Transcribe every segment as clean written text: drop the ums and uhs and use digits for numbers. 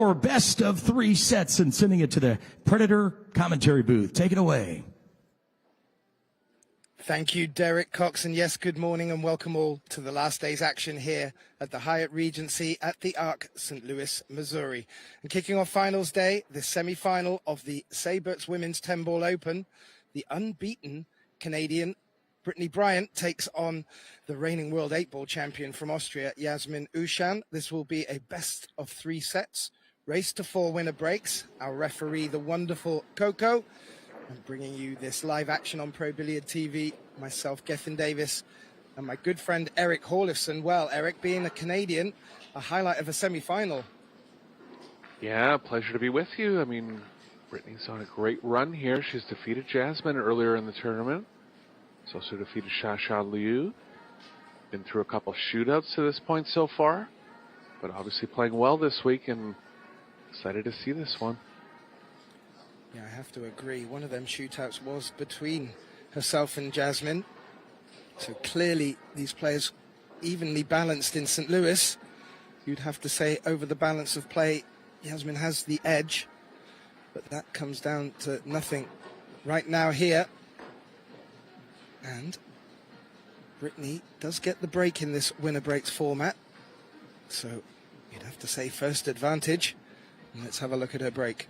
Or best of 3 sets and sending it to the Predator commentary booth. Take it away. Thank you, Derek Cox. And yes, good morning and welcome all to the last day's action here at the Hyatt Regency at the Arc, St. Louis, Missouri. And kicking off finals day, the semi-final of the Seyberts Women's 10-Ball Open, the unbeaten Canadian Brittany Bryant takes on the reigning world 8-ball champion from Austria, Jasmin Ouschan. This will be a best of 3 sets. Race to 4 winner breaks. Our referee, the wonderful Coco. I'm bringing you this live action on Pro Billiard TV. Myself, Gethin Davis, and my good friend Eric Horlifson. Well, Eric, being a Canadian, a highlight of a semi-final. Yeah, pleasure to be with you. I mean, Brittany's on a great run here. She's defeated Jasmin earlier in the tournament. She's also defeated Xia Liu. Been through a couple shootouts to this point so far, but obviously playing well this week, and excited to see this one. Yeah, I have to agree. One of them shootouts was between herself and Jasmin. So clearly these players evenly balanced in St. Louis. You'd have to say over the balance of play, Jasmin has the edge. But that comes down to nothing right now here. And Brittany does get the break in this winner breaks format. So you'd have to say first advantage. And let's have a look at her break.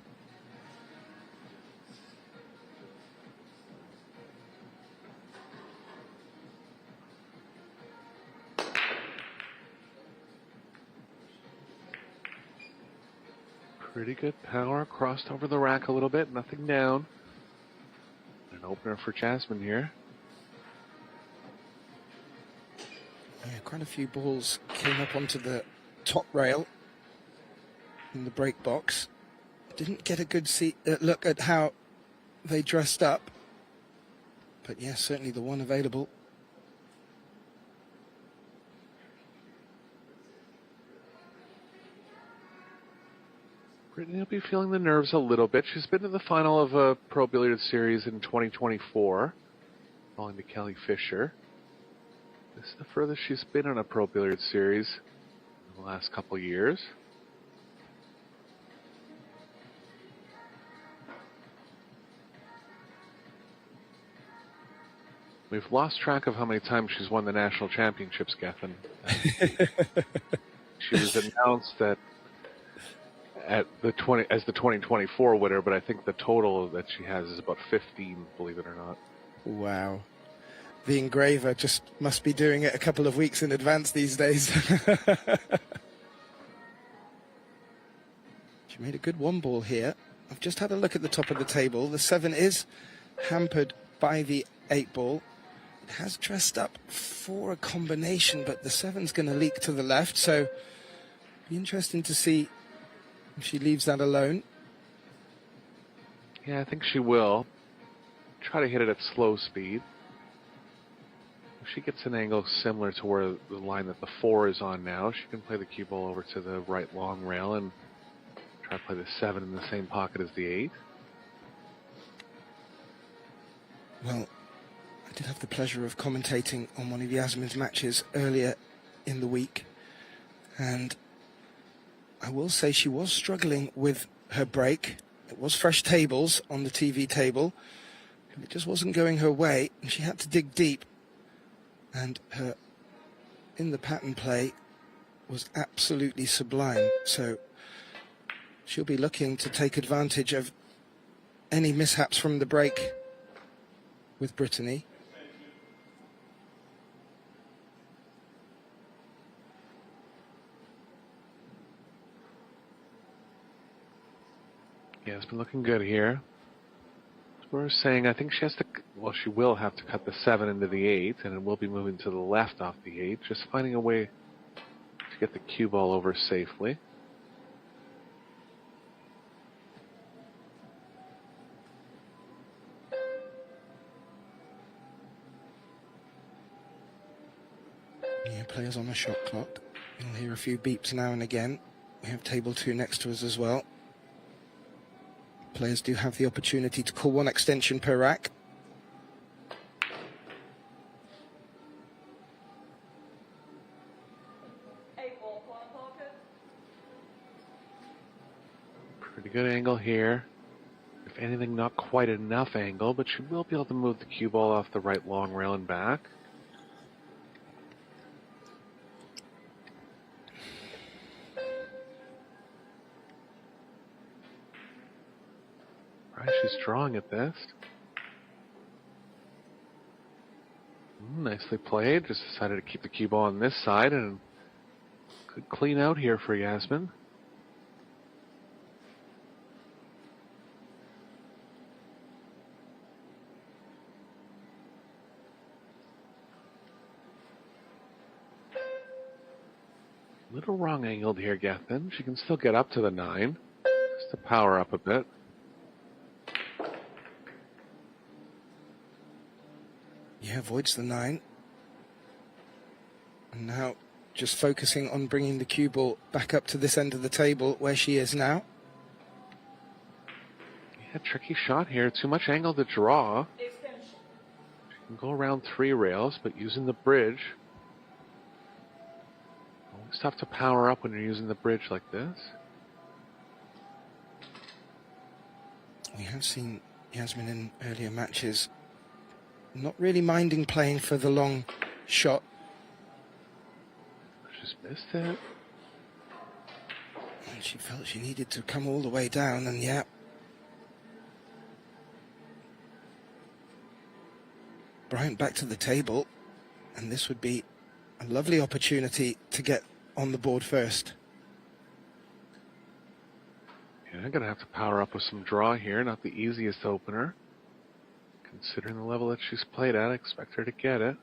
Pretty good power, crossed over the rack a little bit, nothing down. An opener for Jasmin here. Yeah, quite a few balls came up onto the top rail in the break box. Didn't get a good look at how they dressed up. But yes, certainly the one available. Brittany will be feeling the nerves a little bit. She's been to the final of a Pro Billiards Series in 2024, falling to Kelly Fisher. This is the furthest she's been in a Pro Billiards Series in the last couple years. We've lost track of how many times she's won the national championships, Gethin. She was announced that as the 2024 winner, but I think the total that she has is about 15, believe it or not. Wow. The engraver just must be doing it a couple of weeks in advance these days. She made a good one ball here. I've just had a look at the top of the table. The 7 is hampered by the 8 ball. It has dressed up for a combination, but the 7's going to leak to the left, so be interesting to see if she leaves that alone. Yeah, I think she will. Try to hit it at slow speed. If she gets an angle similar to where the line that the 4 is on now, she can play the cue ball over to the right long rail and try to play the 7 in the same pocket as the 8. Well, I did have the pleasure of commentating on one of Jasmin's matches earlier in the week, and I will say she was struggling with her break. It was fresh tables on the TV table, but it just wasn't going her way, and she had to dig deep. And her in the pattern play was absolutely sublime. So she'll be looking to take advantage of any mishaps from the break with Brittany. Yeah, it's been looking good here. We're saying I think she has to, well, she will have to cut the 7 into the 8, and it will be moving to the left off the 8, just finding a way to get the cue ball over safely. Yeah, players on the shot clock. You'll hear a few beeps now and again. We have table 2 next to us as well. Players do have the opportunity to call 1 extension per rack. Pretty good angle here. If anything, not quite enough angle, but she will be able to move the cue ball off the right long rail and back. All right, she's drawing at this. Nicely played. Just decided to keep the cue ball on this side, and good clean out here for Jasmin. Little wrong angled here, Gethin. She can still get up to the 9. Just to power up a bit. Yeah, avoids the 9. And now just focusing on bringing the cue ball back up to this end of the table where she is now. Yeah, tricky shot here. Too much angle to draw. She can go around 3 rails, but using the bridge. Always tough to power up when you're using the bridge like this. We have seen Jasmin in earlier matches not really minding playing for the long shot. Just missed it. And she felt she needed to come all the way down, and yeah. Bryant back to the table, and this would be a lovely opportunity to get on the board first. Yeah, I'm going to have to power up with some draw here. Not the easiest opener. Considering the level that she's played at, I expect her to get it.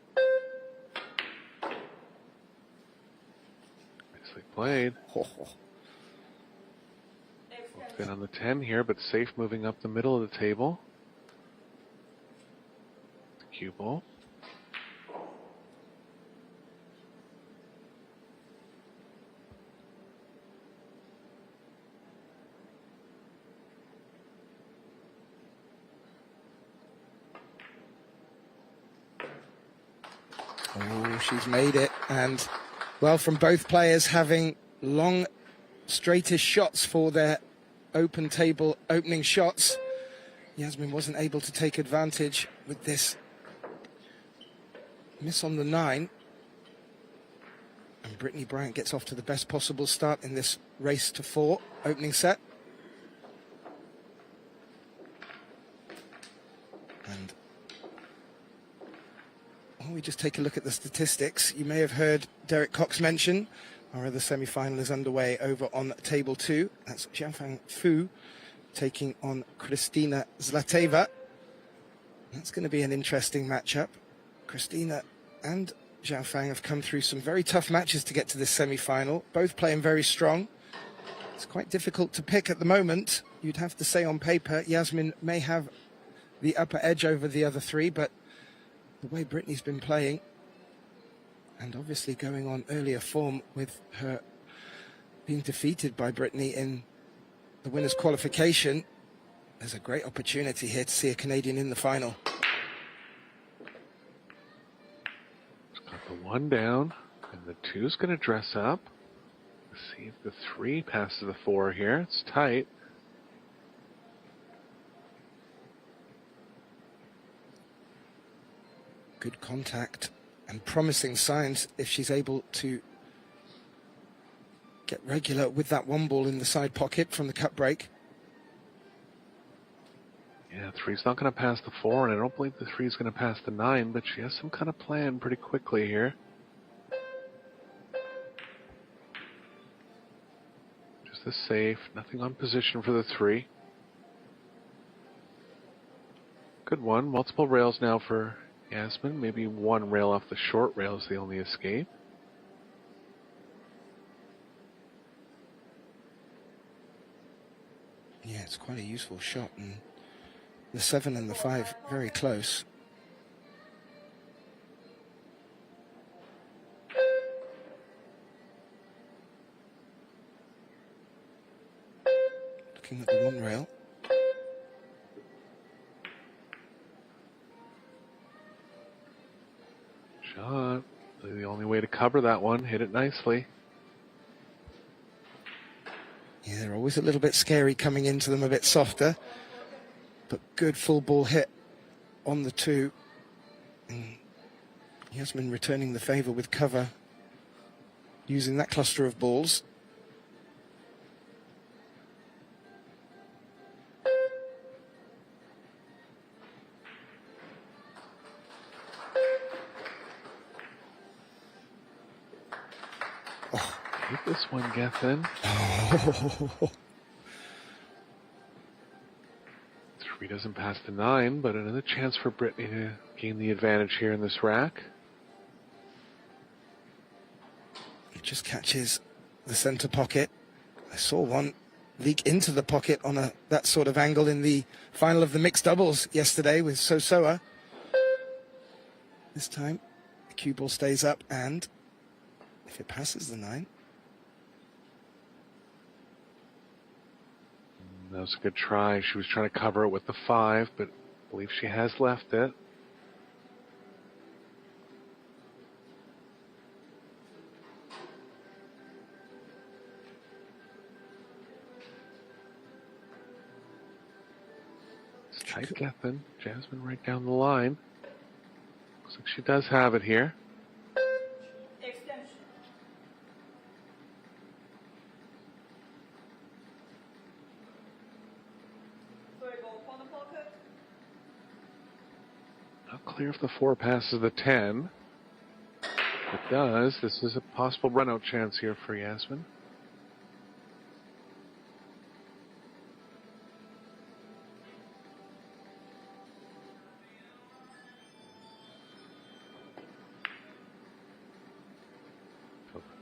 Nicely played. Fit on the 10 here, but safe moving up the middle of the table. The cue ball. Oh, she's made it. And, well, from both players having long, straightest shots for their open table opening shots, Jasmin wasn't able to take advantage with this miss on the 9. And Brittany Bryant gets off to the best possible start in this race to 4 opening set. And while we just take a look at the statistics, you may have heard Derek Cox mention our other semi-final is underway over on table 2. That's Jianfang Fu taking on Kristina Zlateva. That's going to be an interesting matchup. Kristina and Jianfang have come through some very tough matches to get to this semi-final, both playing very strong. It's quite difficult to pick at the moment. You'd have to say on paper, Jasmin may have the upper edge over the other 3, but the way Brittany's been playing, and obviously going on earlier form with her being defeated by Brittany in the winner's qualification, there's a great opportunity here to see a Canadian in the final. Got the 1 down, and the 2's going to dress up. Let's see if the 3 passes the 4 here. It's tight. Good contact and promising signs if she's able to get regular with that 1 ball in the side pocket from the cut break. Yeah, 3's not going to pass the 4, and I don't believe the 3's going to pass the 9, but she has some kind of plan pretty quickly here. Just a safe, nothing on position for the 3. Good one. Multiple rails now for Jasmin. Maybe 1 rail off the short rail is the only escape. Yeah, it's quite a useful shot, and the 7 and the 5 very close. Looking at the 1 rail. Shot. The only way to cover that one. Hit it nicely. Yeah, they're always Always a little bit scary coming into them a bit softer, but good full ball hit on the 2. And Jasmin returning the favour with cover, using that cluster of balls. Take this one, Gethin. Oh. 3 doesn't pass the 9, but another chance for Brittany to gain the advantage here in this rack. It just catches the center pocket. I saw one leak into the pocket on that sort of angle in the final of the mixed doubles yesterday with Sosoa. This time, the cue ball stays up, and if it passes the 9... That was a good try. She was trying to cover it with the 5, but I believe she has left it. It's tight, Gethin. Jasmin right down the line. Looks like she does have it here. Not clear if the 4 passes the 10. If it does, this is a possible run-out chance here for Jasmin.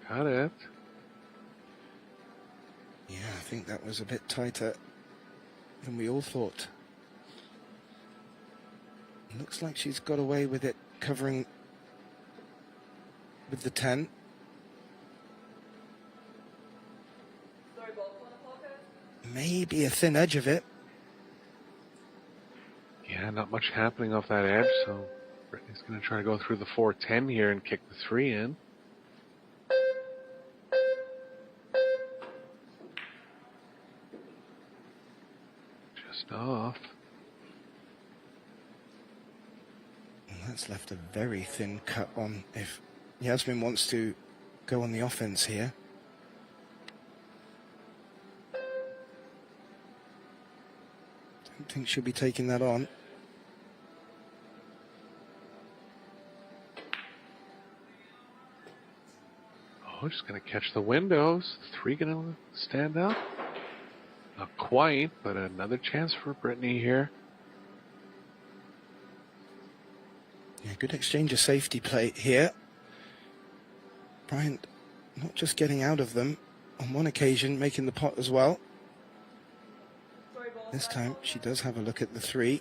Got it. Yeah, I think that was a bit tighter than we all thought. Looks like she's got away with it, covering with the 10. Maybe a thin edge of it. Yeah, not much happening off that edge, so Brittany's going to try to go through the 4-10 here and kick the 3 in. Just off. That's left a very thin cut on if Jasmin wants to go on the offense here. Don't think she'll be taking that on. Oh, just going to catch the windows. 3 going to stand up. Not quite, but another chance for Brittany here. Yeah, good exchange of safety play here. Bryant not just getting out of them, on one occasion making the pot as well. This time she does have a look at the 3.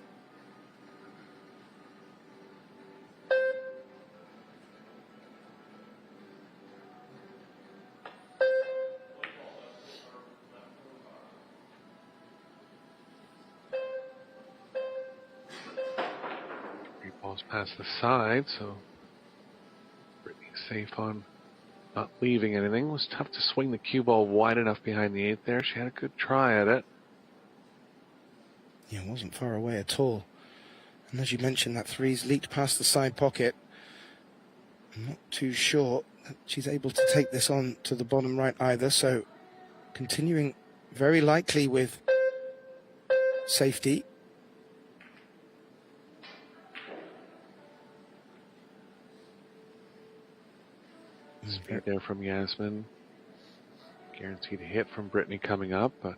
Past the side, so Brittany's safe on not leaving anything. It was tough to swing the cue ball wide enough behind the 8 there. She had a good try at it. Yeah, it wasn't far away at all. And as you mentioned, that 3's leaked past the side pocket. I'm not too sure that she's able to take this on to the bottom right either, so continuing very likely with safety. Speed there from Jasmin. Guaranteed hit from Brittany coming up, but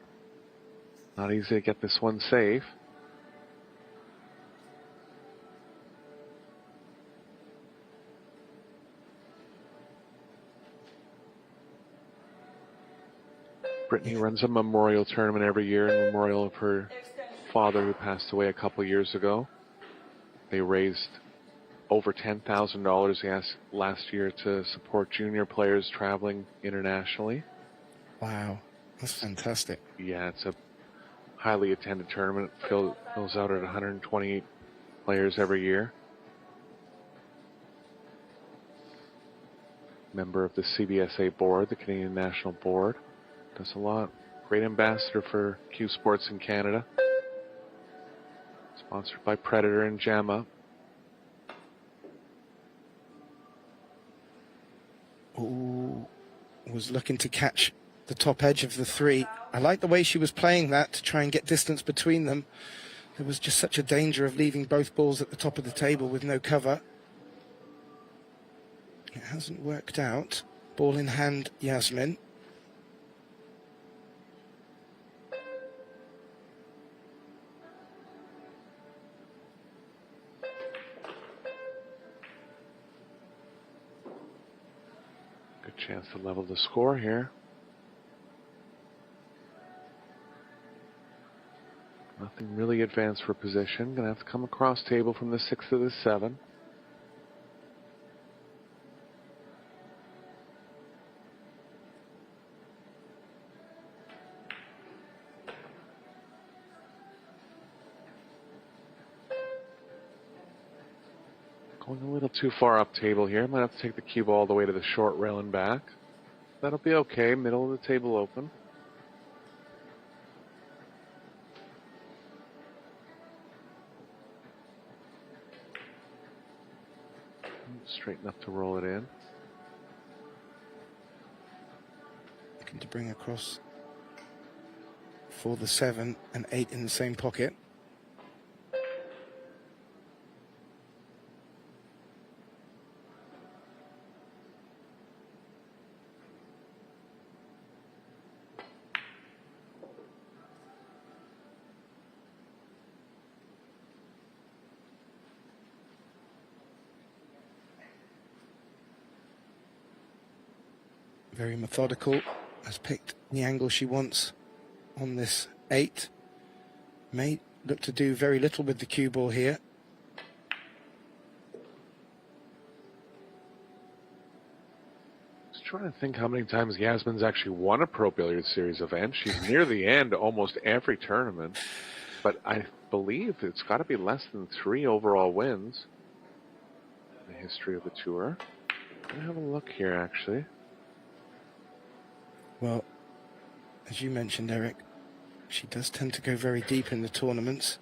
not easy to get this one safe. Brittany runs a memorial tournament every year in memorial of her father who passed away a couple years ago. They raised over $10,000 last year to support junior players traveling internationally. Wow, that's fantastic. Yeah, it's a highly attended tournament. It fills out at 128 players every year. Member of the CBSA board, the Canadian National Board. Does a lot Great ambassador for Q Sports in Canada. Sponsored by Predator and Gemma. Ooh, was looking to catch the top edge of the three. I like the way she was playing that to try and get distance between them. There was just such a danger of leaving both balls at the top of the table with no cover. It hasn't worked out. Ball in hand, Jasmin. Good chance to level the score here. Nothing really advanced for position. Gonna have to come across table from the 6 to the 7. Going a little too far up table here. Might have to take the cue ball all the way to the short rail and back. That'll be okay. Middle of the table open. Straight enough to roll it in. Looking to bring across for the 7 and 8 in the same pocket. Very methodical, has picked the angle she wants on this 8. May look to do very little with the cue ball here. Just trying to think how many times Jasmin's actually won a Pro Billiards Series event. She's near the end almost every tournament, but I believe it's got to be less than 3 overall wins in the history of the tour. Let me have a look here, actually. Well, as you mentioned, Eric, she does tend to go very deep in the tournaments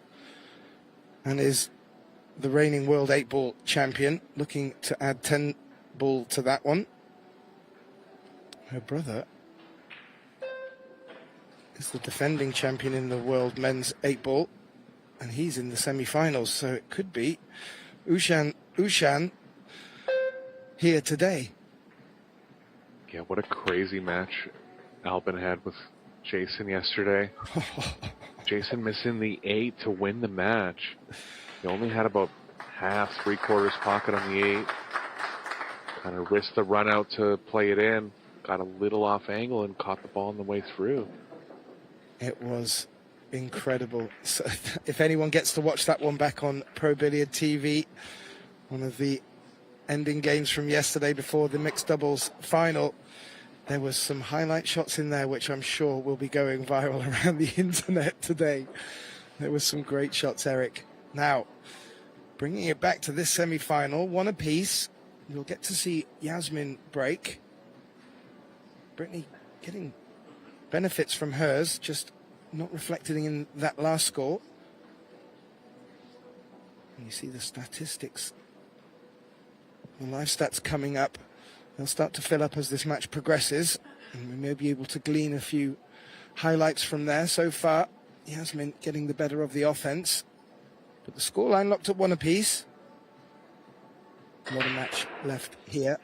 and is the reigning world 8-ball champion, looking to add 10-ball to that one. Her brother is the defending champion in the world men's 8-ball, and he's in the semi-finals, so it could be Ouschan here today. Yeah, what a crazy match Albin had with Jason yesterday. Jason missing the 8 to win the match. He only had about half, 3/4 pocket on the 8. Kind of risked the run out to play it in. Got a little off angle and caught the ball on the way through. It was incredible. So if anyone gets to watch that one back on Pro Billiard TV, one of the ending games from yesterday before the mixed doubles final, there was some highlight shots in there which I'm sure will be going viral around the internet today. There was some great shots, Eric. Now, bringing it back to this semi-final, 1 apiece. You'll get to see Jasmin break. Brittany getting benefits from hers, just not reflecting in that last score. And you see the statistics, the live stats coming up. They'll start to fill up as this match progresses, and we may be able to glean a few highlights from there. So far, Jasmin getting the better of the offense, but the scoreline locked at 1 apiece. Not a match left here.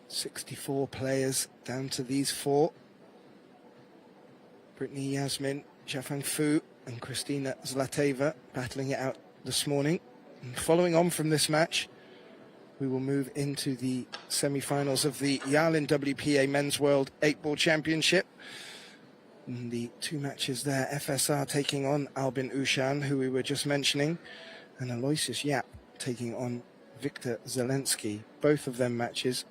64 players down to these 4. Brittany, Jasmin, Xiaofang Fu and Kristina Zlateva battling it out this morning. And following on from this match, we will move into the semi-finals of the Yalin WPA Men's World 8-Ball Championship. And the 2 matches there, FSR taking on Albin Ouschan, who we were just mentioning, and Aloysius Yap taking on Victor Zelensky. Both of them matches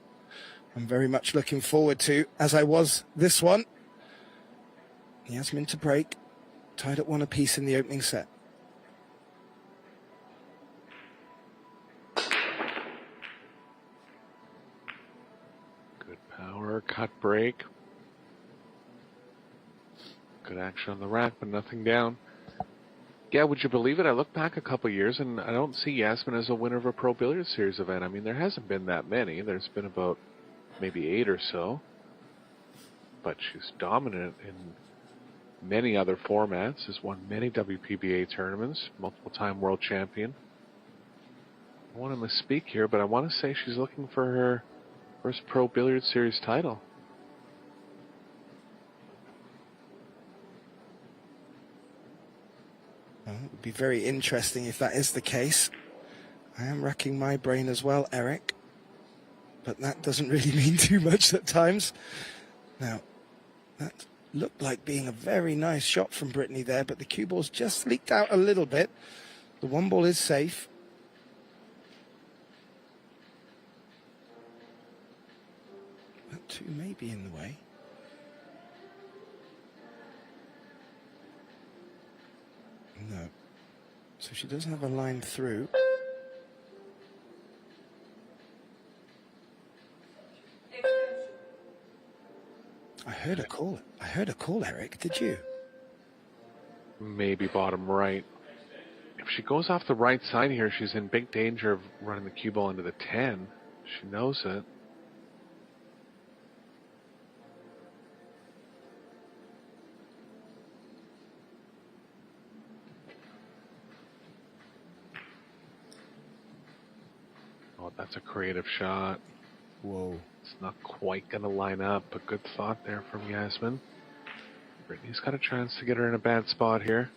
I'm very much looking forward to, as I was this one. Jasmin to break, tied at 1 apiece in the opening set. Good power, cut break. Good action on the rack, but nothing down. Yeah, would you believe it? I look back a couple years, and I don't see Jasmin as a winner of a Pro Billiards Series event. I mean, there hasn't been that many. There's been about maybe 8 or so. But she's dominant in many other formats, has won many WPBA tournaments, multiple-time world champion. I want to misspeak here, but I want to say she's looking for her first Pro Billiards Series title. Well, it would be very interesting if that is the case. I am racking my brain as well, Eric. But that doesn't really mean too much at times. Now, that looked like being a very nice shot from Brittany there, but the cue ball's just leaked out a little bit. The one ball is safe. That two may be in the way. No. So she doesn't have a line through. I heard a call. I heard a call, Eric. Did you? Maybe bottom right. If she goes off the right side here, she's in big danger of running the cue ball into the 10. She knows it. Oh, that's a creative shot. Whoa. It's not quite going to line up, but good thought there from Jasmin. Brittany's got a chance to get her in a bad spot here.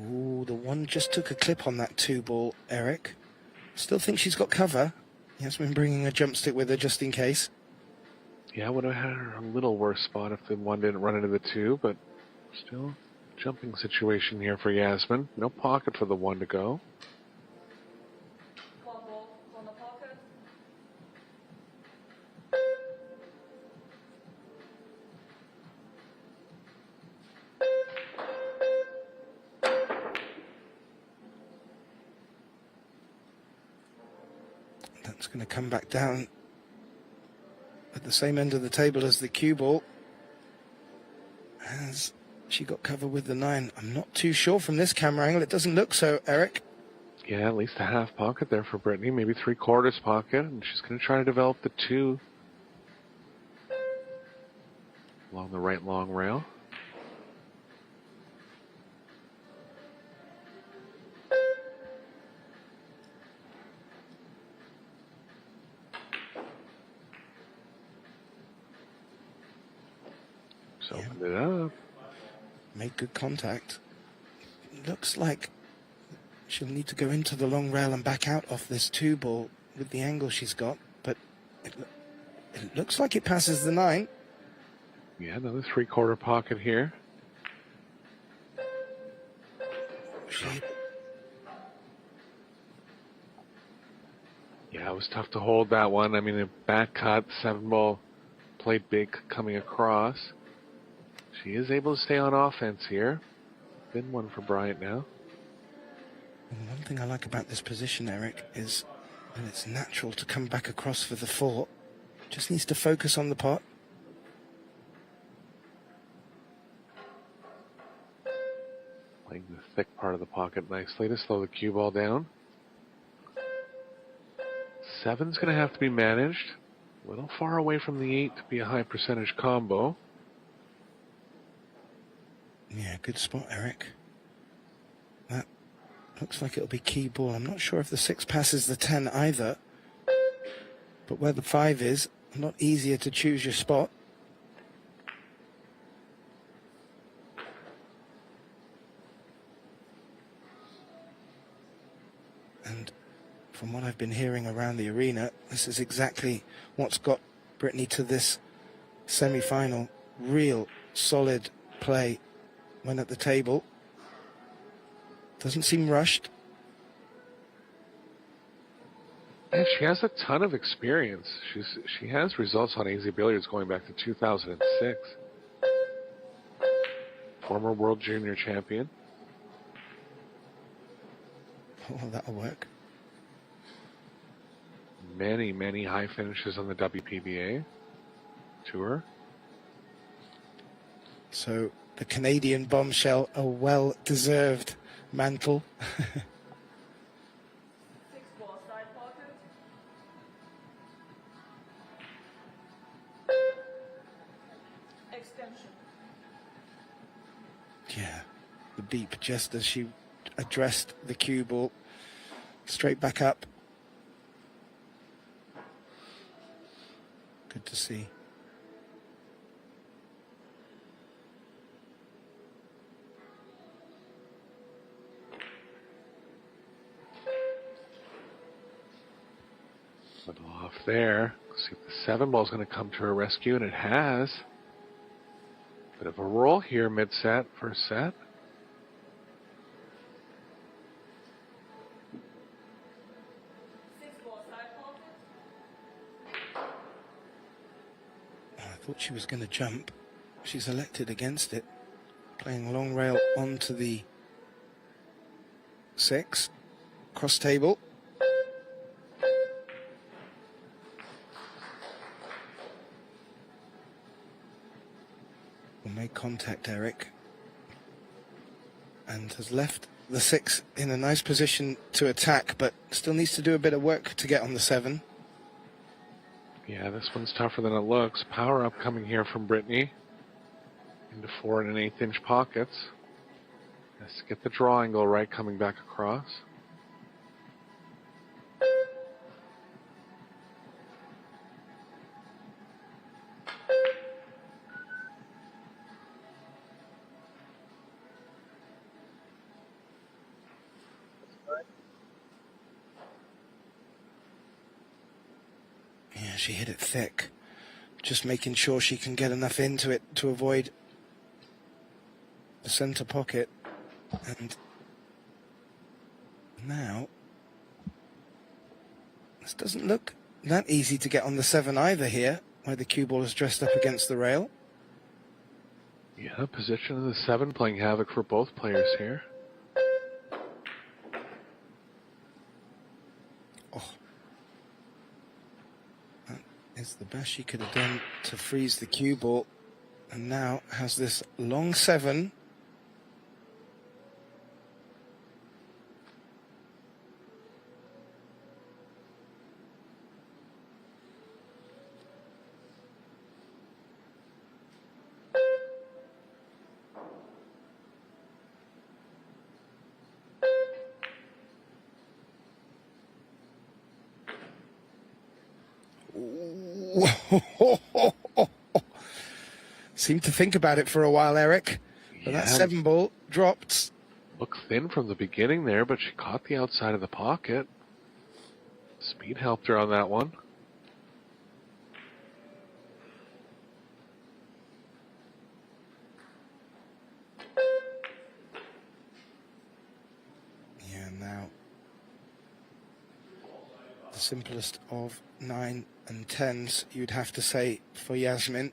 Ooh, the one just took a clip on that two ball, Eric. Still think she's got cover. Jasmin bringing a jump stick with her just in case. Yeah, I would have had her a little worse spot if the one didn't run into the 2, but still jumping situation here for Jasmin. No pocket for the 1 to go. One ball on the pocket. That's going to come back down at the same end of the table as the cue ball. Has she got cover with the 9? I'm not too sure from this camera angle. It doesn't look so, Eric. Yeah, at least a half pocket there for Brittany, maybe 3/4 pocket, and she's going to try to develop the 2 along the right long rail. So opened it up. Made good contact. Looks like she'll need to go into the long rail and back out off this 2 ball with the angle she's got, but it looks like it passes the 9. Yeah, another 3/4 pocket here. Yeah, it was tough to hold that one. I mean, a back cut, 7 ball played big coming across. She is able to stay on offense here. Been one for Bryant now. One thing I like about this position, Eric, is that it's natural to come back across for the 4. Just needs to focus on the pot. Playing the thick part of the pocket nicely to slow the cue ball down. 7's going to have to be managed. A little far away from the 8 to be a high percentage combo. Yeah, good spot, Eric. That looks like it'll be key ball. I'm not sure if the 6 passes the 10 either. But where the 5 is, a lot easier to choose your spot. And from what I've been hearing around the arena, this is exactly what's got Brittany to this semi-final. Real solid play when at the table. Doesn't seem rushed. And she has a ton of experience. She has results on AZ Billiards going back to 2006. Former World Junior Champion. Oh, that'll work. Many, many high finishes on the WPBA Tour. So the Canadian bombshell, a well-deserved mantle. Yeah, the beep just as she addressed the cue ball. Straight back up. Good to see. Little off there. See if the 7 ball is going to come to her rescue, and it has. Bit of a roll here mid-set, first set. I thought she was going to jump. She's elected against it. Playing long rail onto the 6. Cross table. Will make contact, Eric. And has left the 6 in a nice position to attack, but still needs to do a bit of work to get on the 7. Yeah, this one's tougher than it looks. Power up coming here from Brittany. Into 4 and 1/8 inch pockets. Let's get the draw angle right coming back across. Yeah, she hit it thick. Just making sure she can get enough into it to avoid the center pocket. And now, this doesn't look that easy to get on the 7 either here, where the cue ball is dressed up against the rail. Yeah, position of the 7 playing havoc for both players here. Oh. That is the best she could have done to freeze the cue ball. And now has this long 7. Seemed to think about it for a while, Eric. But Yeah. that 7 ball dropped. Looked thin from the beginning there, but she caught the outside of the pocket. Speed helped her on that one. Yeah, now the simplest of 9 and 10s, you'd have to say, for Jasmin.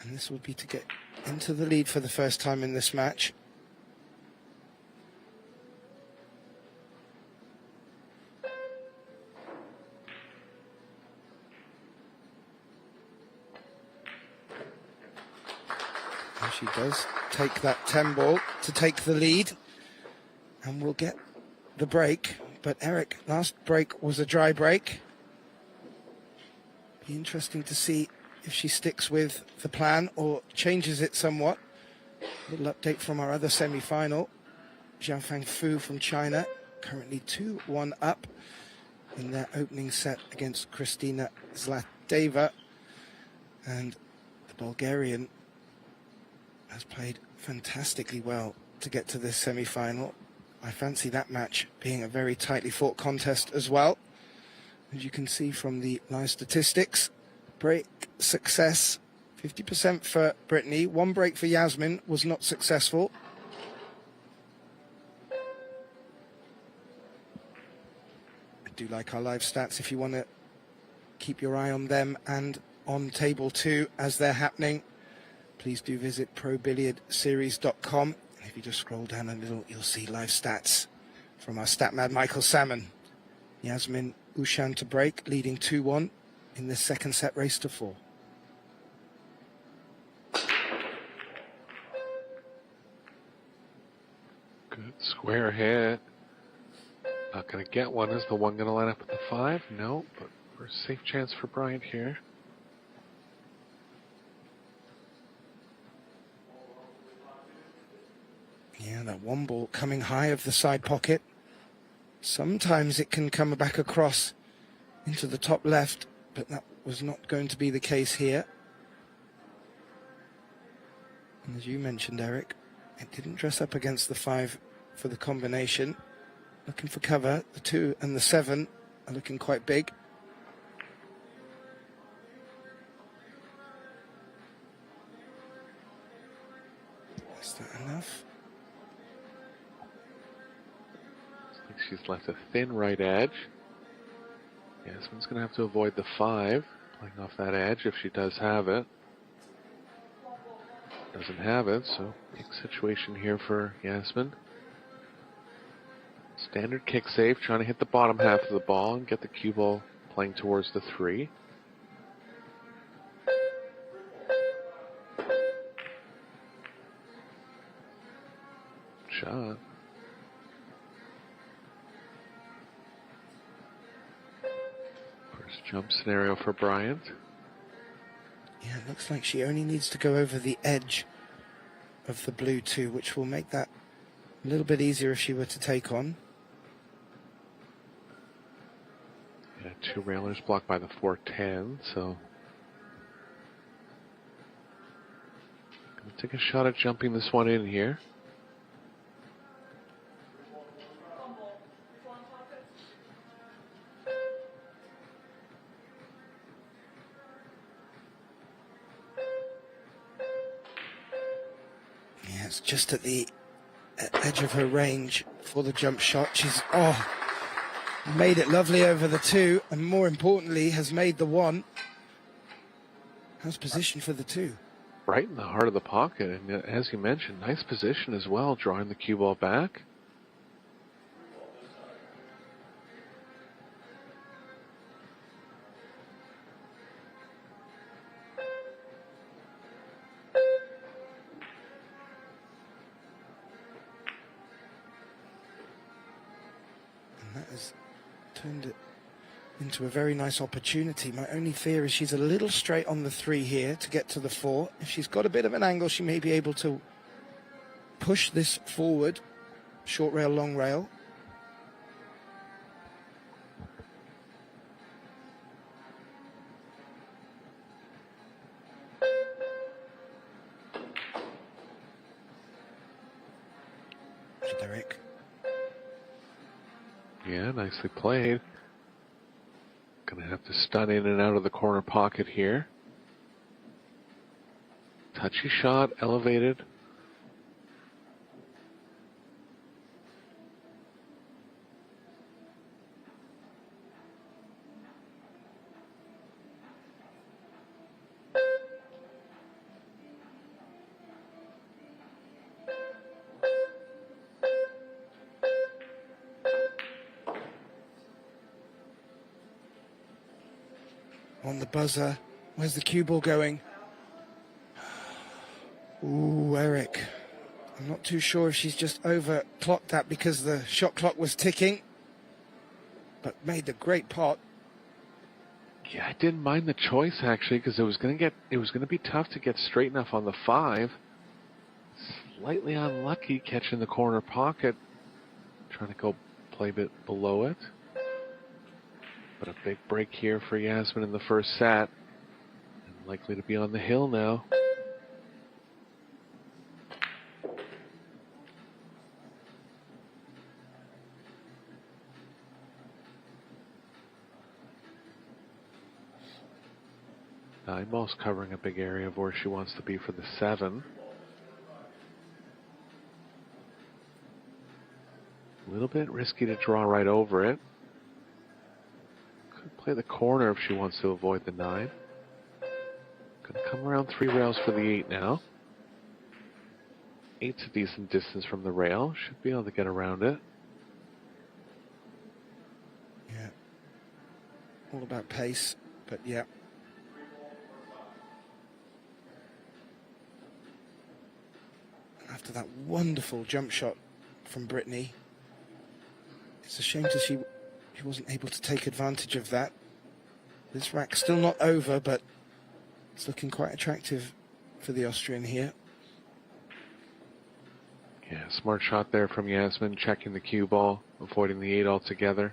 And this would be to get into the lead for the first time in this match. And she does take that 10 ball to take the lead. And we'll get the break. But Eric, last break was a dry break. Be interesting to see if she sticks with the plan or changes it somewhat. Little update from our other semi-final. Jianfang Fu from China, currently 2-1 up in their opening set against Kristina Zlateva. And the Bulgarian has played fantastically well to get to this semi-final. I fancy that match being a very tightly fought contest as well. As you can see from the live statistics, break success, 50% for Brittany. 1 break for Jasmin was not successful. do like our live stats if you want to keep your eye on them and on table 2 as they're happening. Please do visit probilliardseries.com. If you just scroll down a little, you'll see live stats from our stat man Michael Salmon. Jasmin Ouschan to break, leading 2-1 in this second set race to 4. Good square hit. Not going to get one. Is the one going to line up with the 5? No, but for a safe chance for Bryant here. Yeah, that one ball coming high of the side pocket. Sometimes it can come back across into the top left, but that was not going to be the case here. And as you mentioned, Eric, it didn't dress up against the 5 for the combination. Looking for cover. The 2 and the 7 are looking quite big. Is that enough? I think she's left a thin right edge. Jasmin's going to have to avoid the 5, playing off that edge if she does have it. Doesn't have it, so big situation here for Jasmin. Standard kick save, trying to hit the bottom half of the ball and get the cue ball playing towards the 3. Shot. First jump scenario for Bryant. Yeah, it looks like she only needs to go over the edge of the blue 2, which will make that a little bit easier if she were to take on. Yeah, 2 railers blocked by the 4-10, so gonna take a shot at jumping this one in here. Yeah, it's just at the edge of her range for the jump shot. She's made it lovely over the 2, and more importantly has made the 1. How's position for the 2? Right in the heart of the pocket, and as you mentioned, nice position as well, drawing the cue ball back. And that has turned it into a very nice opportunity. My only fear is she's a little straight on the 3 here to get to the 4. If she's got a bit of an angle, she may be able to push this forward. Short rail, long rail. Derek. Yeah, nicely played. Gonna have to stun in and out of the corner pocket here. Touchy shot, elevated. On the buzzer. Where's the cue ball going? Ooh, Eric. I'm not too sure if she's just overclocked that because the shot clock was ticking. But made the great pot. Yeah, I didn't mind the choice actually, because it was gonna be tough to get straight enough on the 5. Slightly unlucky catching the corner pocket. Trying to go play a bit below it. But a big break here for Jasmin in the first set. And likely to be on the hill now. Eyeballs covering a big area of where she wants to be for the 7. A little bit risky to draw right over it. play the corner if she wants to avoid the 9. Gonna come around 3 rails for the 8 now. 8's a decent distance from the rail. Should be able to get around it. Yeah. All about pace, but yeah. After that wonderful jump shot from Brittany, it's a shame that she wasn't able to take advantage of that. This rack's still not over, but it's looking quite attractive for the Austrian here. Yeah, smart shot there from Jasmin, checking the cue ball, avoiding the 8 altogether.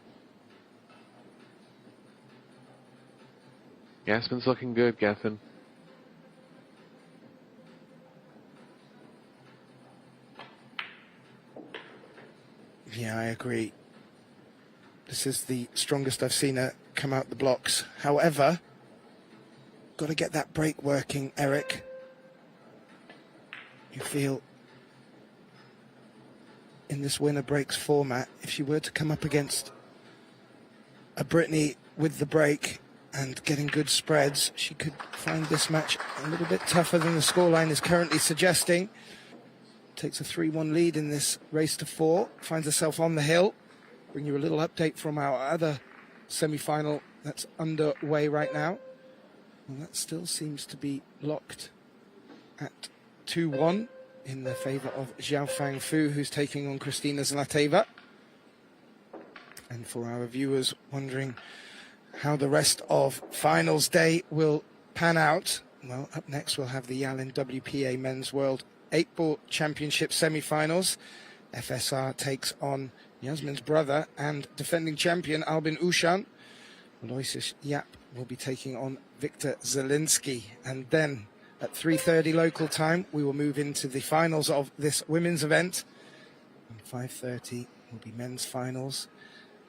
Jasmin's looking good, Gethin. Yeah, I agree. This is the strongest I've seen her come out the blocks. However, got to get that break working, Eric. You feel in this winner breaks format, if she were to come up against a Brittany with the break and getting good spreads, she could find this match a little bit tougher than the scoreline is currently suggesting. Takes a 3-1 lead in this race to 4, finds herself on the hill. Bring you a little update from our other semi-final that's underway right now. Well, that still seems to be locked at 2-1 in the favour of Zhao Fang Fu, who's taking on Kristina Zlateva. And for our viewers wondering how the rest of finals day will pan out, well, up next we'll have the Yalin WPA Men's World 8-Ball Championship semi-finals. FSR takes on Jasmin's brother and defending champion Albin Ouschan. Aloysius Yap will be taking on Victor Zielinski. And then at 3:30 local time, we will move into the finals of this women's event. And 5:30 will be men's finals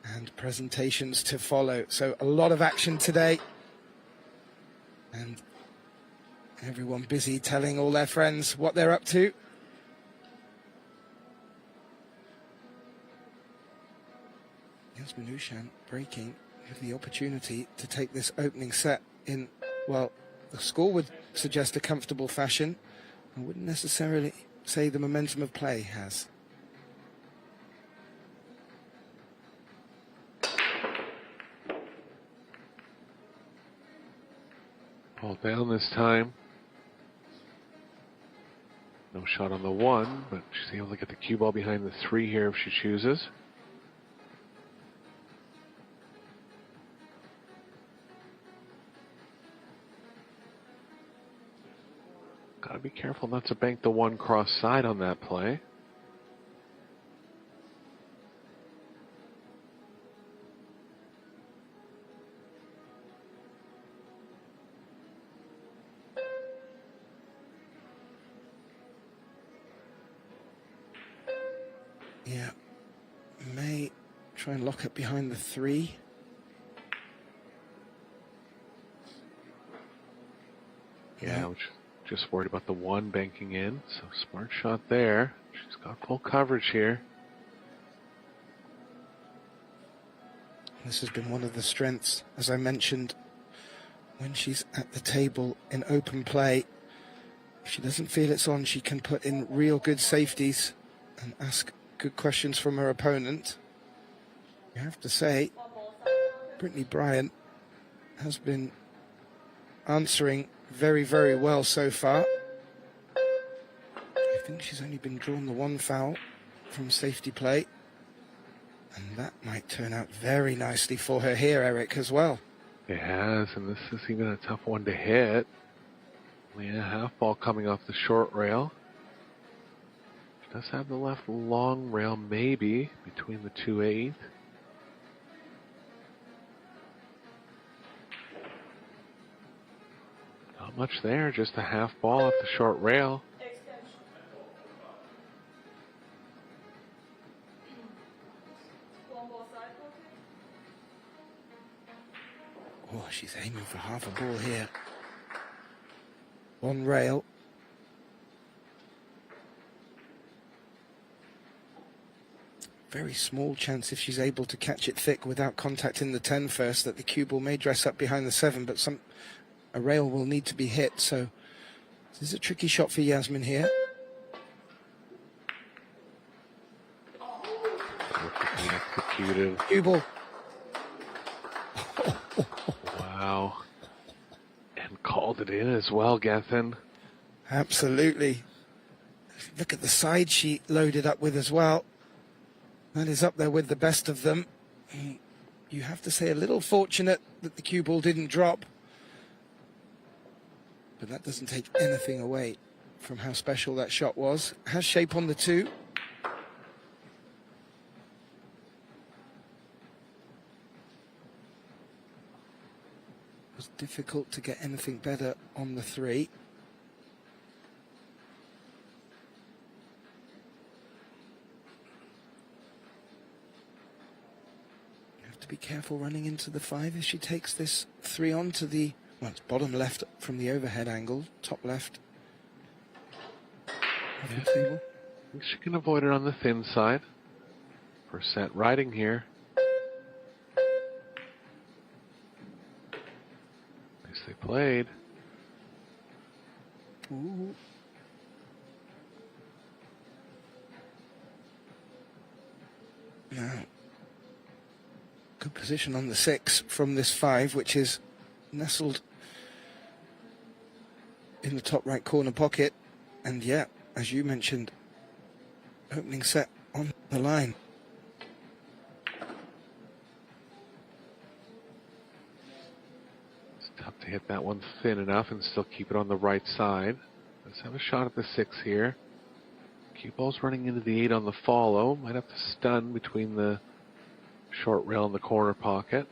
and presentations to follow. So a lot of action today. And everyone busy telling all their friends what they're up to. Jasmin Ouschan breaking with the opportunity to take this opening set in, well, the score would suggest a comfortable fashion. I wouldn't necessarily say the momentum of play has. Ball down this time. No shot on the 1, but she's able to get the cue ball behind the 3 here if she chooses. Gotta be careful not to bank the 1 cross side on that play. Yeah, may try and lock it behind the 3. Yeah, which just worried about the 1 banking in, so smart shot there. She's got full coverage here. This has been one of the strengths, as I mentioned, when she's at the table in open play. If she doesn't feel it's on, she can put in real good safeties and ask good questions from her opponent. You have to say, Brittany Bryant has been answering very, very well so far. I think she's only been drawn the 1 foul from safety play. And that might turn out very nicely for her here, Eric, as well. It has, and this is even a tough one to hit. Only a half ball coming off the short rail. She does have the left long rail, maybe, between the 2/8. Not much there, just a half ball off the short rail. Oh, she's aiming for half a ball here. 1 rail. very small chance, if she's able to catch it thick without contacting the 10 first, that the cue ball may dress up behind the 7, but a rail will need to be hit. So this is a tricky shot for Jasmin here. Executed. Cue ball. Wow. And called it in as well, Gethin. Absolutely. Look at the side she loaded up with as well. That is up there with the best of them. You have to say a little fortunate that the cue ball didn't drop. But that doesn't take anything away from how special that shot was. Has shape on the 2. It was difficult to get anything better on the 3. Be careful running into the 5 if she takes this 3 on to the, well, it's bottom left from the overhead angle, top left of the table. I think she can avoid it on the thin side. First set riding here. Nicely played. Ooh. Now, good position on the 6 from this 5, which is nestled in the top right corner pocket. And yeah, as you mentioned, opening set on the line. It's tough to hit that one thin enough and still keep it on the right side. Let's have a shot at the 6 here. Cue ball's running into the 8 on the follow. Might have to stun between the short rail in the corner pocket.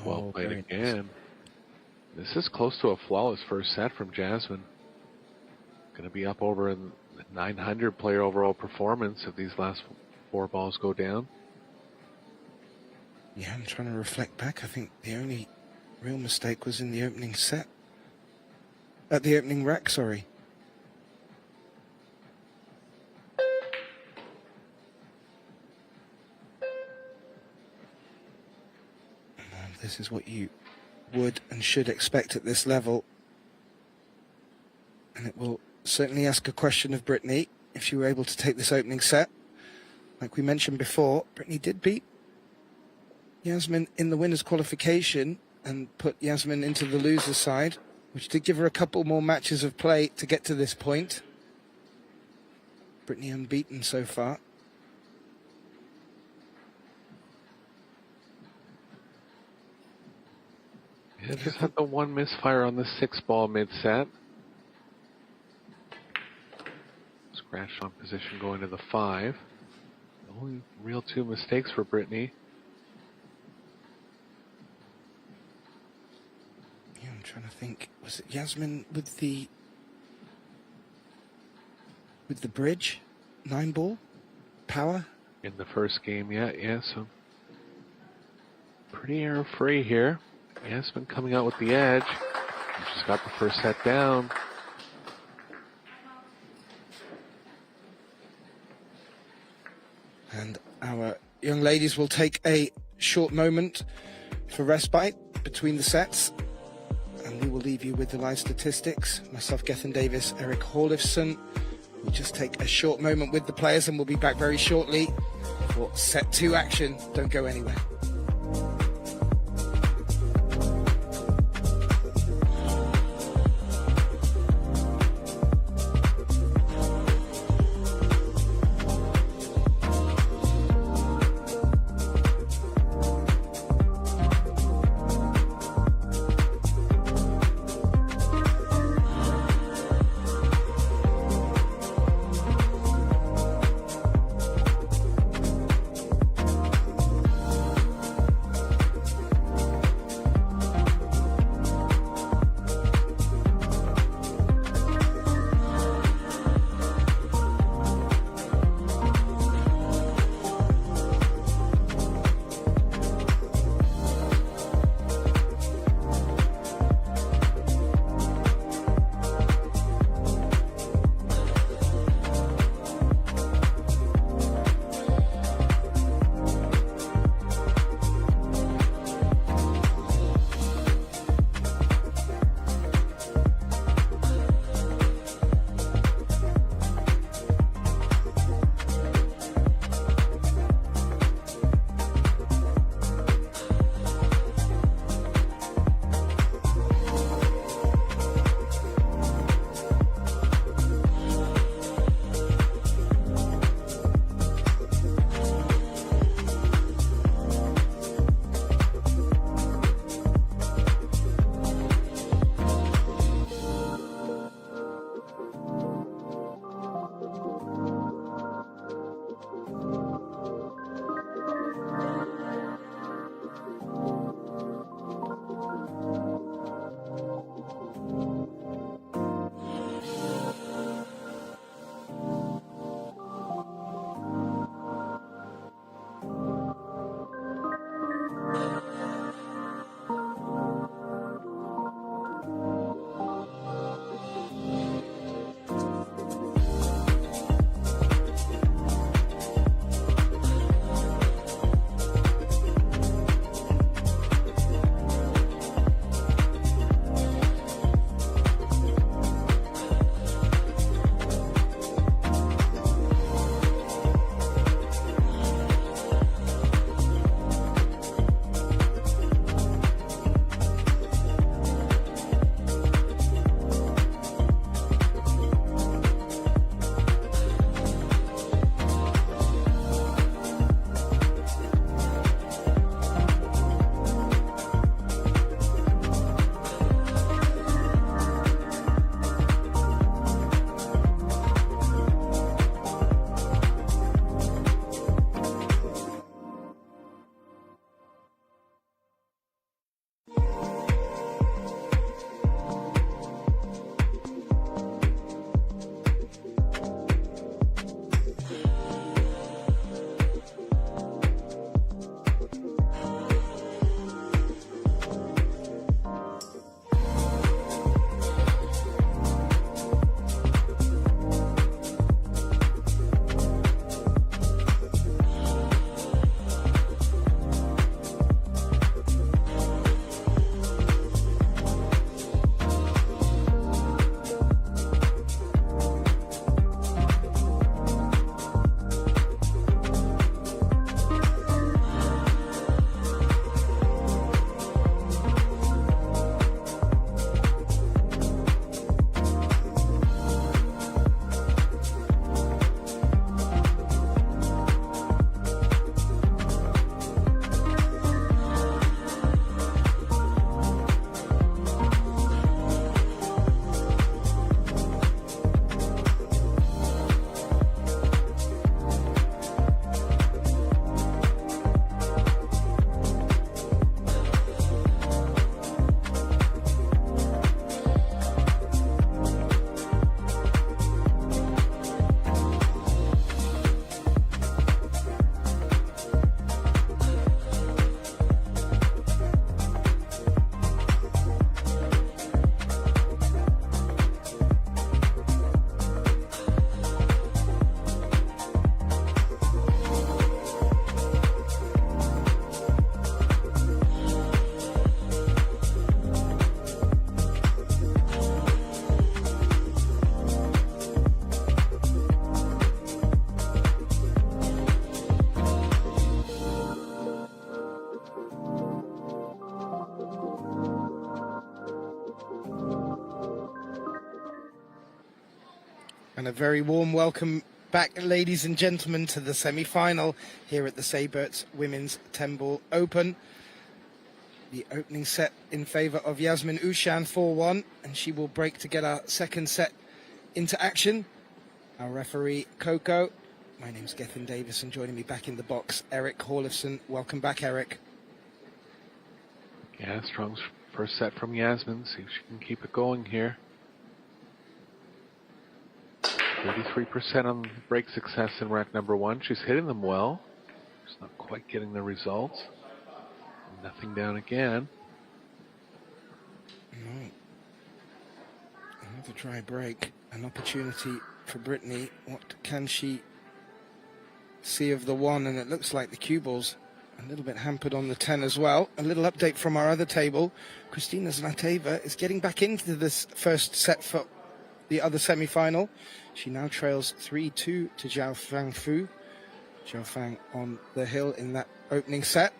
Well played again. This is close to a flawless first set from Jasmin. Going to be up over in 900 player overall performance if these last 4 balls go down. Yeah, I'm trying to reflect back. I think the only real mistake was in the opening set. At the opening rack, sorry. This is what you would and should expect at this level. And it will certainly ask a question of Brittany if she were able to take this opening set. Like we mentioned before, Brittany did beat Jasmin in the winner's qualification and put Jasmin into the loser's side, which did give her a couple more matches of play to get to this point. Brittany unbeaten so far. Yeah, just had the one misfire on the 6 ball mid-set. Scratch on position going to the 5. The only real 2 mistakes for Brittany. Yeah, I'm trying to think. Was it Jasmin with the bridge 9 ball power In the first game, yeah, so pretty error-free here. Jasmin coming out with the edge. She's got the first set down. And our young ladies will take a short moment for respite between the sets. And we will leave you with the live statistics. Myself, Gethin Davis, Eric Horlifson. We'll just take a short moment with the players and we'll be back very shortly for set 2 action. Don't go anywhere. And a very warm welcome back, ladies and gentlemen, to the semi-final here at the Seyberts Women's 10-Ball Open. The opening set in favour of Jasmin Ouschan, 4-1, and she will break to get our second set into action. Our referee, Coco. My name's Gethin Davis, and joining me back in the box, Eric Horlifson. Welcome back, Eric. Yeah, strong first set from Jasmin. See if she can keep it going here. 33% on break success in rack number 1. She's hitting them well. Just not quite getting the results. Nothing down again. No. Another dry break. An opportunity for Brittany. What can she see of the 1? And it looks like the cue ball's a little bit hampered on the 10 as well. A little update from our other table. Kristina Zlateva is getting back into this first set for the other semi-final. She now trails 3-2 to Zhao Fang Fu. Zhao Fang on the hill in that opening set.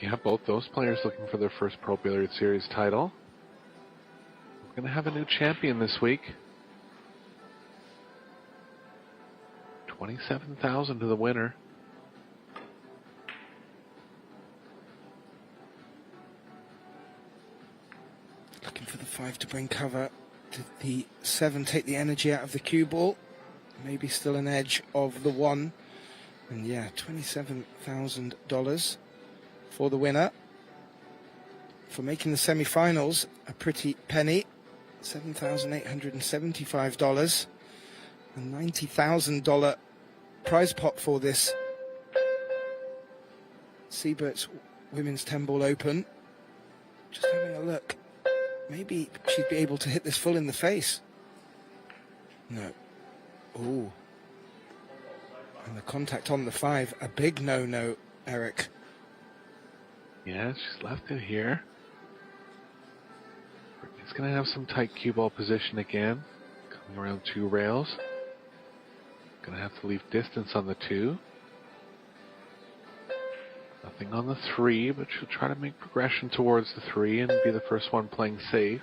Yeah, both those players looking for their first Pro Billiards Series title. We're going to have a new champion this week. $27,000 to the winner. Looking for the 5 to bring cover. Did the 7 take the energy out of the cue ball? Maybe still an edge of the 1. And yeah, $27,000 for the winner. For making the semi-finals, a pretty penny. $7,875. A $90,000 prize pot for this Seyberts Women's 10-Ball Open. Just having a look. Maybe she'd be able to hit this full in the face. No. Ooh. And the contact on the 5, a big no-no, Eric. Yeah, she's left it here. Brittany's going to have some tight cue ball position again. Coming around 2 rails. Going to have to leave distance on the 2. Nothing on the 3, but she'll try to make progression towards the 3 and be the first one playing safe.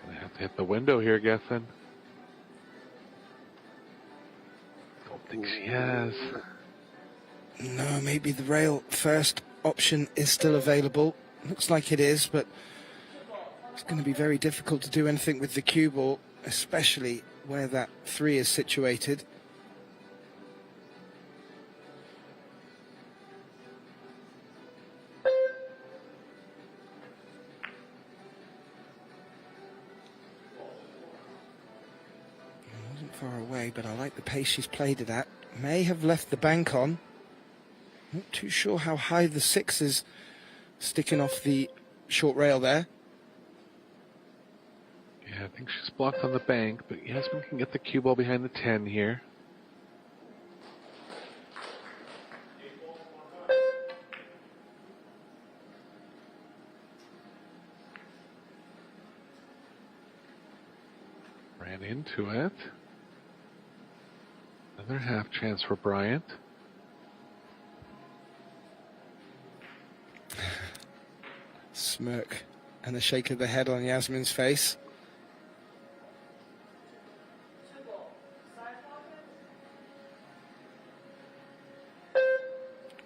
Gonna have to hit the window here, Gethin. Don't think she has. No, maybe the rail first option is still available. Looks like it is, but it's going to be very difficult to do anything with the cue ball, especially where that 3 is situated. It wasn't far away, but I like the pace she's played it at. May have left the bank on. Not too sure how high the 6 is sticking off the short rail there. Yeah, I think she's blocked on the bank, but Jasmin can get the cue ball behind the 10 here. Ran into it. Another half chance for Bryant. Smirk and a shake of the head on Jasmin's face.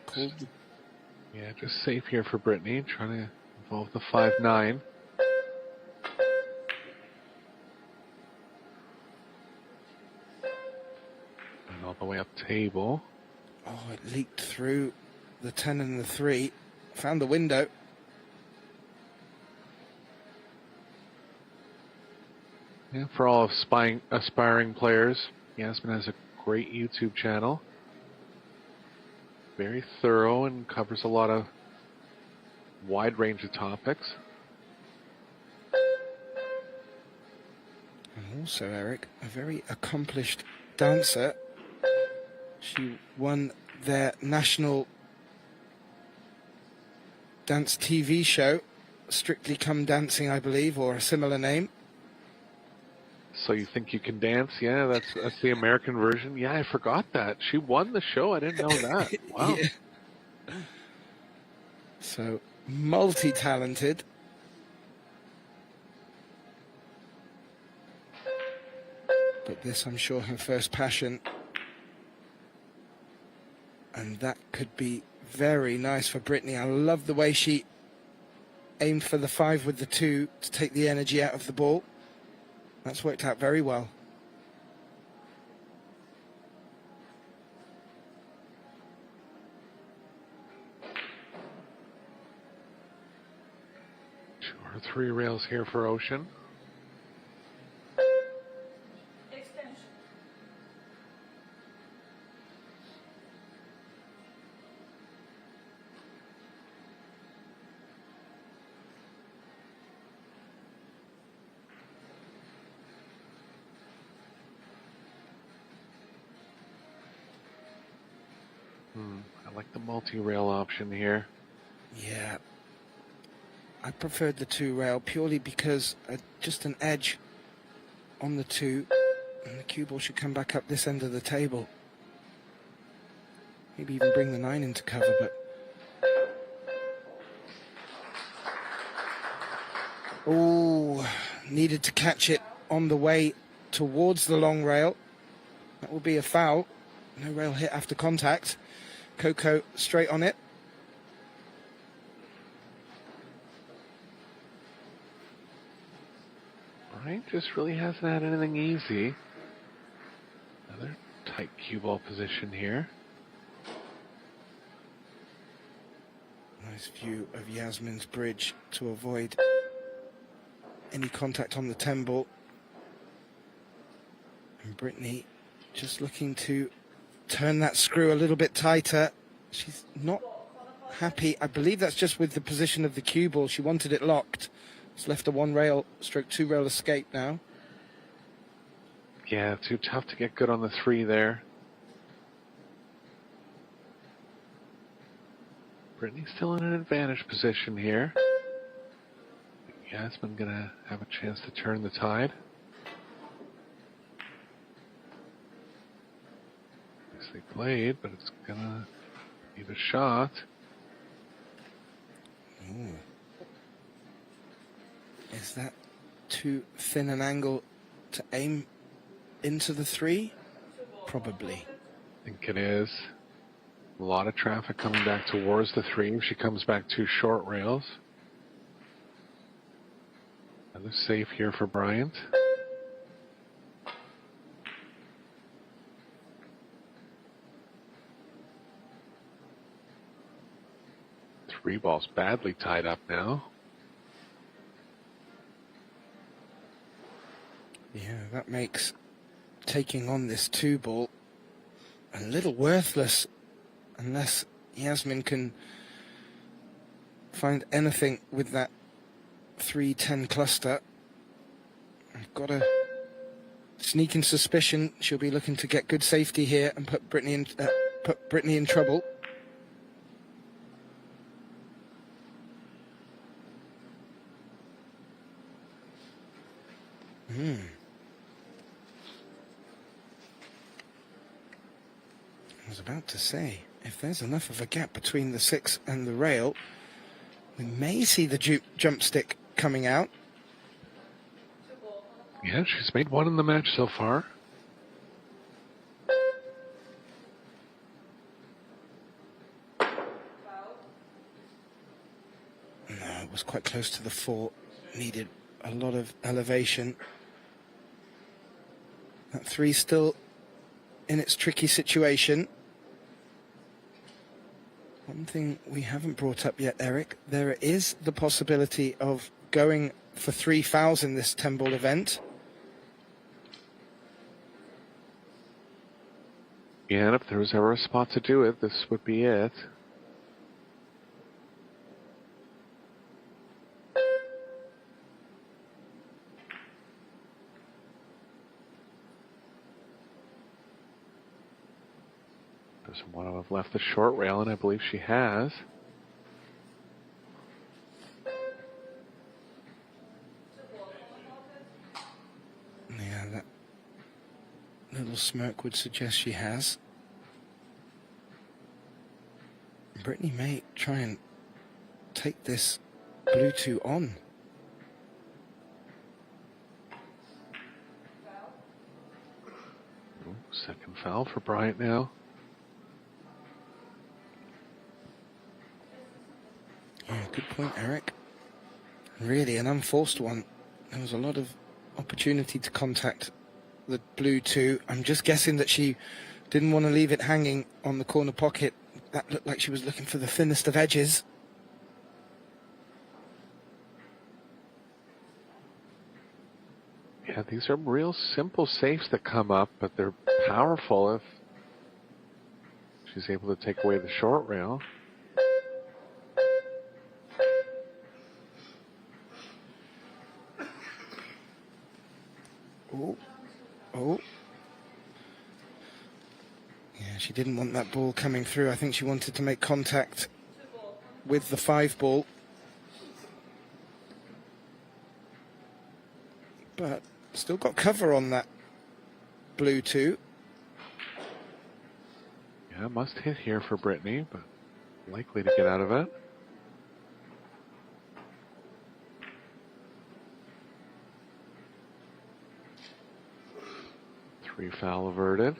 Cool. Yeah, just safe here for Brittany, trying to involve the 5-9. And all the way up table. Oh, it leaked through the 10 and the 3. Found the window. Yeah, for all aspiring players, Jasmin has a great YouTube channel. Very thorough and covers a lot of wide range of topics. And also, Eric, a very accomplished dancer. She won their national dance TV show, Strictly Come Dancing, I believe, or a similar name. So You Think You Can Dance? Yeah, that's the American version. Yeah, I forgot that. She won the show. I didn't know that. Wow. Yeah. So, multi-talented. But this, I'm sure, her first passion. And that could be very nice for Brittany. I love the way she aimed for the 5 with the 2 to take the energy out of the ball. That's worked out very well. Two or three rails here for Ouschan. I like the multi-rail option here. Yeah. I preferred the 2 rail purely because just an edge on the 2, and the cue ball should come back up this end of the table. Maybe even bring the 9 into cover, but... Oh, needed to catch it on the way towards the long rail. That will be a foul. No rail hit after contact. Coco straight on it. Bryant just really hasn't had anything easy. Another tight cue ball position here. Nice view of Jasmin's bridge to avoid any contact on the 10 ball. And Brittany just looking to turn that screw a little bit tighter. She's not happy. I believe that's just with the position of the cue ball. She wanted it locked. It's left a 1 rail stroke 2 rail escape now. Yeah, too tough to get good on the 3 there. Brittany's still in an advantage position here. Jasmin gonna have a chance to turn the tide. Nicely played, but it's gonna need a shot. Ooh. Is that too thin an angle to aim into the 3? Probably. I think it is. A lot of traffic coming back towards the 3 if she comes back 2 short rails. Another safe here for Bryant. Three balls badly tied up now. Yeah, that makes taking on this 2 ball a little worthless unless Jasmin can find anything with that 3-10 cluster. I've got a sneaking suspicion she'll be looking to get good safety here and put Brittany in trouble. I was about to say, if there's enough of a gap between the 6 and the rail, we may see the jump stick coming out. Yeah, she's made 1 in the match so far. No, it was quite close to the 4. Needed a lot of elevation. That 3 still in its tricky situation. One thing we haven't brought up yet, Eric, there is the possibility of going for 3 fouls in this 10-ball event. Yeah, and if there was ever a spot to do it, this would be it. Doesn't want to have left the short rail, and I believe she has. Yeah, little smirk would suggest she has. Brittany may try and take this blue 2 on. Second foul for Bryant now. Yeah, good point, Eric. Really an unforced one. There was a lot of opportunity to contact the blue 2. I'm just guessing that she didn't want to leave it hanging on the corner pocket. That looked like she was looking for the thinnest of edges. Yeah, these are real simple safes that come up, but they're powerful if she's able to take away the short rail. Oh, oh. Yeah, she didn't want that ball coming through. I think she wanted to make contact with the 5 ball. But still got cover on that blue 2. Yeah, must hit here for Brittany, but likely to get out of it. Three foul averted.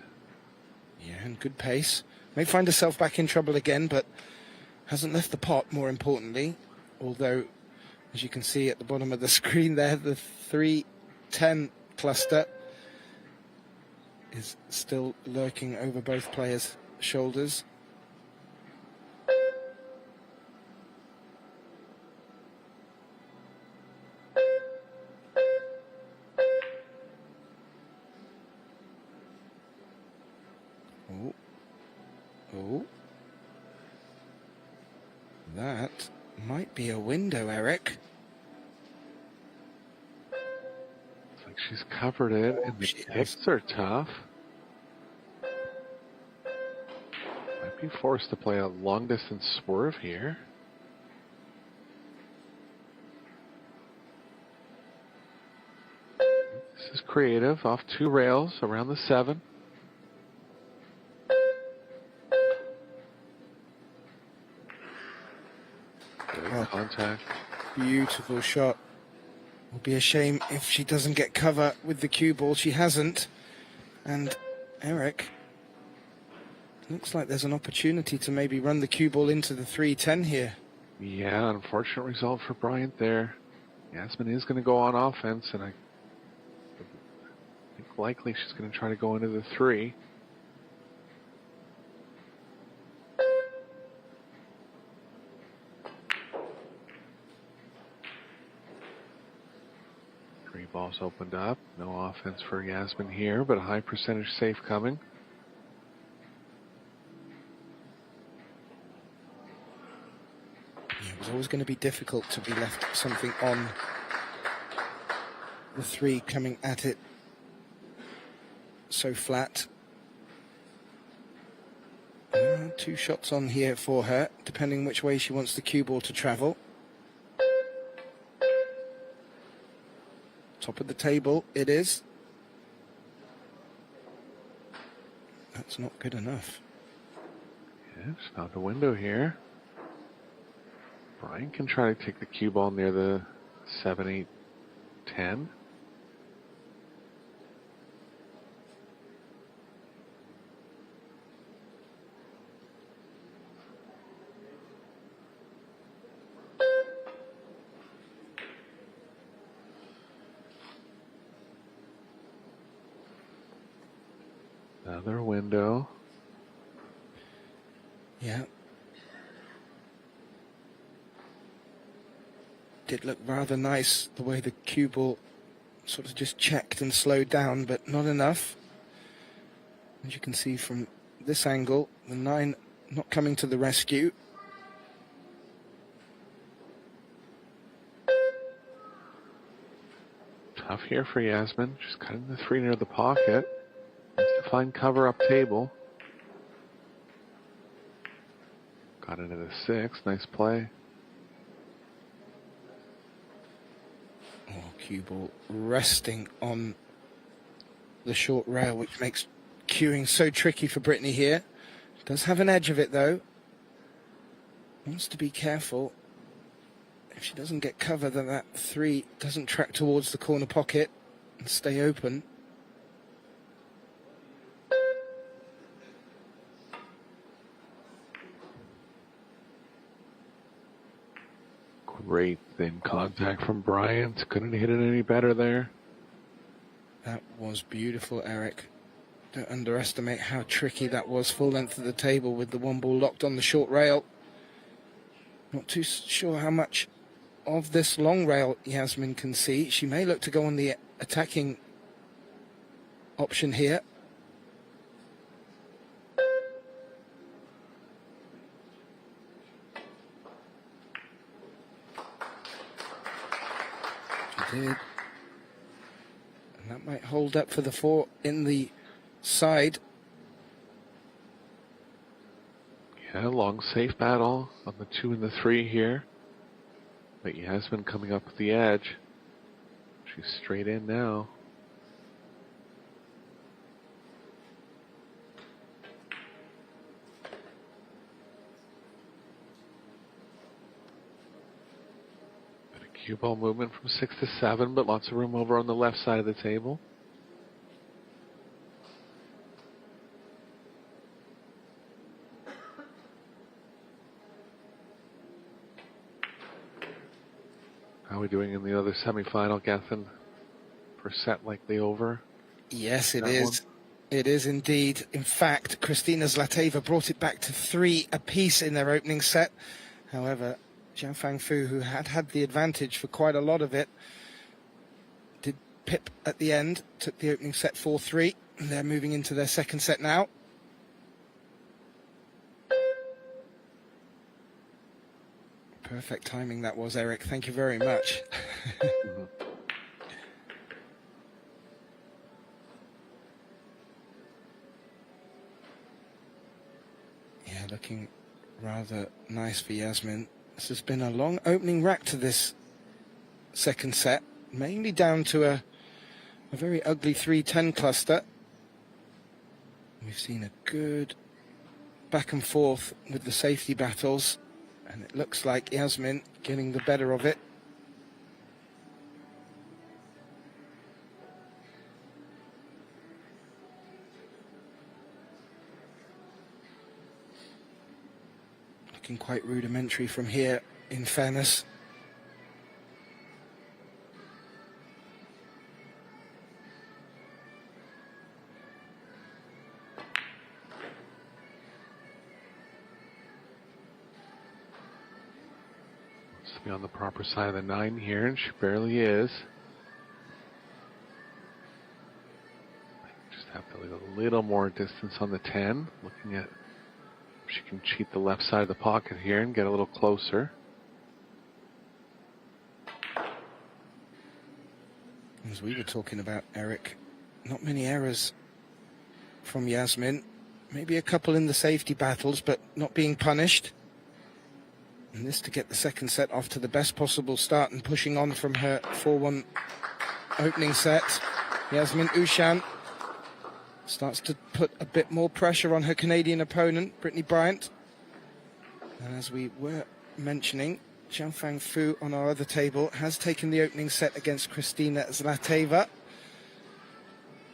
Yeah, and good pace. May find herself back in trouble again, but hasn't left the pot, more importantly. Although, as you can see at the bottom of the screen there, the 3-10 cluster is still lurking over both players' shoulders. Oh. Oh. That might be a window, Eric. Looks like she's covered it, and the tips are tough. Might be forced to play a long-distance swerve here. This is creative, off 2 rails, around the 7. Good contact. Beautiful shot. Will be a shame if she doesn't get cover with the cue ball. She hasn't. And Eric, looks like there's an opportunity to maybe run the cue ball into the 3-10 here. Yeah, unfortunate result for Bryant there. Jasmin is going to go on offense, and I think likely she's going to try to go into the 3. Balls opened up. No offense for Jasmin here, but a high percentage safe coming. Yeah, it was always going to be difficult to be left something on the 3 coming at it so flat. 2 shots on here for her, depending which way she wants the cue ball to travel. Top of the table, it is. That's not good enough. Yeah, just found a window here. Bryant can try to take the cue ball near the 7, 8, 10. Another window. Yeah. Did look rather nice the way the cue ball sort of just checked and slowed down, but not enough. As you can see from this angle, the 9 not coming to the rescue. Tough here for Jasmin. She's cutting the 3 near the pocket. Wants to find cover up table. Got into the 6. Nice play. Oh, cue ball resting on the short rail, which makes cueing so tricky for Brittany here. Does have an edge of it though. Wants to be careful. If she doesn't get cover, then that 3 doesn't track towards the corner pocket and stay open. Great thin contact from Bryant. Couldn't hit it any better there. That was beautiful, Eric. Don't underestimate how tricky that was. Full length of the table with the one ball locked on the short rail. Not too sure how much of this long rail Jasmin can see. She may look to go on the attacking option here. She did. And that might hold up for the 4 in the side. Yeah, long safe battle on the 2 and the 3 here. But Jasmin coming up with the edge. She's straight in now. Bit of cue ball movement from 6 to 7, but lots of room over on the left side of the table. How are we doing in the other semifinal, Gethin? For set likely over? Yes, it is. It is indeed. In fact, Kristina Zlateva brought it back to 3 apiece in their opening set. However, Zhang Fangfu, who had the advantage for quite a lot of it, did pip at the end, took the opening set 4-3. And they're moving into their second set now. Perfect timing that was, Eric. Thank you very much. Yeah, looking rather nice for Jasmin. This has been a long opening rack to this second set, mainly down to a very ugly 3-10 cluster. We've seen a good back and forth with the safety battles. And it looks like Jasmin getting the better of it. Looking quite rudimentary from here, in fairness. Be on the proper side of the 9 here, and she barely is. Just have to leave a little more distance on the 10. Looking at if she can cheat the left side of the pocket here and get a little closer. As we were talking about, Eric, not many errors from Jasmin. Maybe a couple in the safety battles, but not being punished. And this to get the second set off to the best possible start and pushing on from her 4-1 opening set. Jasmin Ouschan starts to put a bit more pressure on her Canadian opponent, Brittany Bryant. And as we were mentioning, Zhang Fangfu on our other table has taken the opening set against Kristina Zlateva.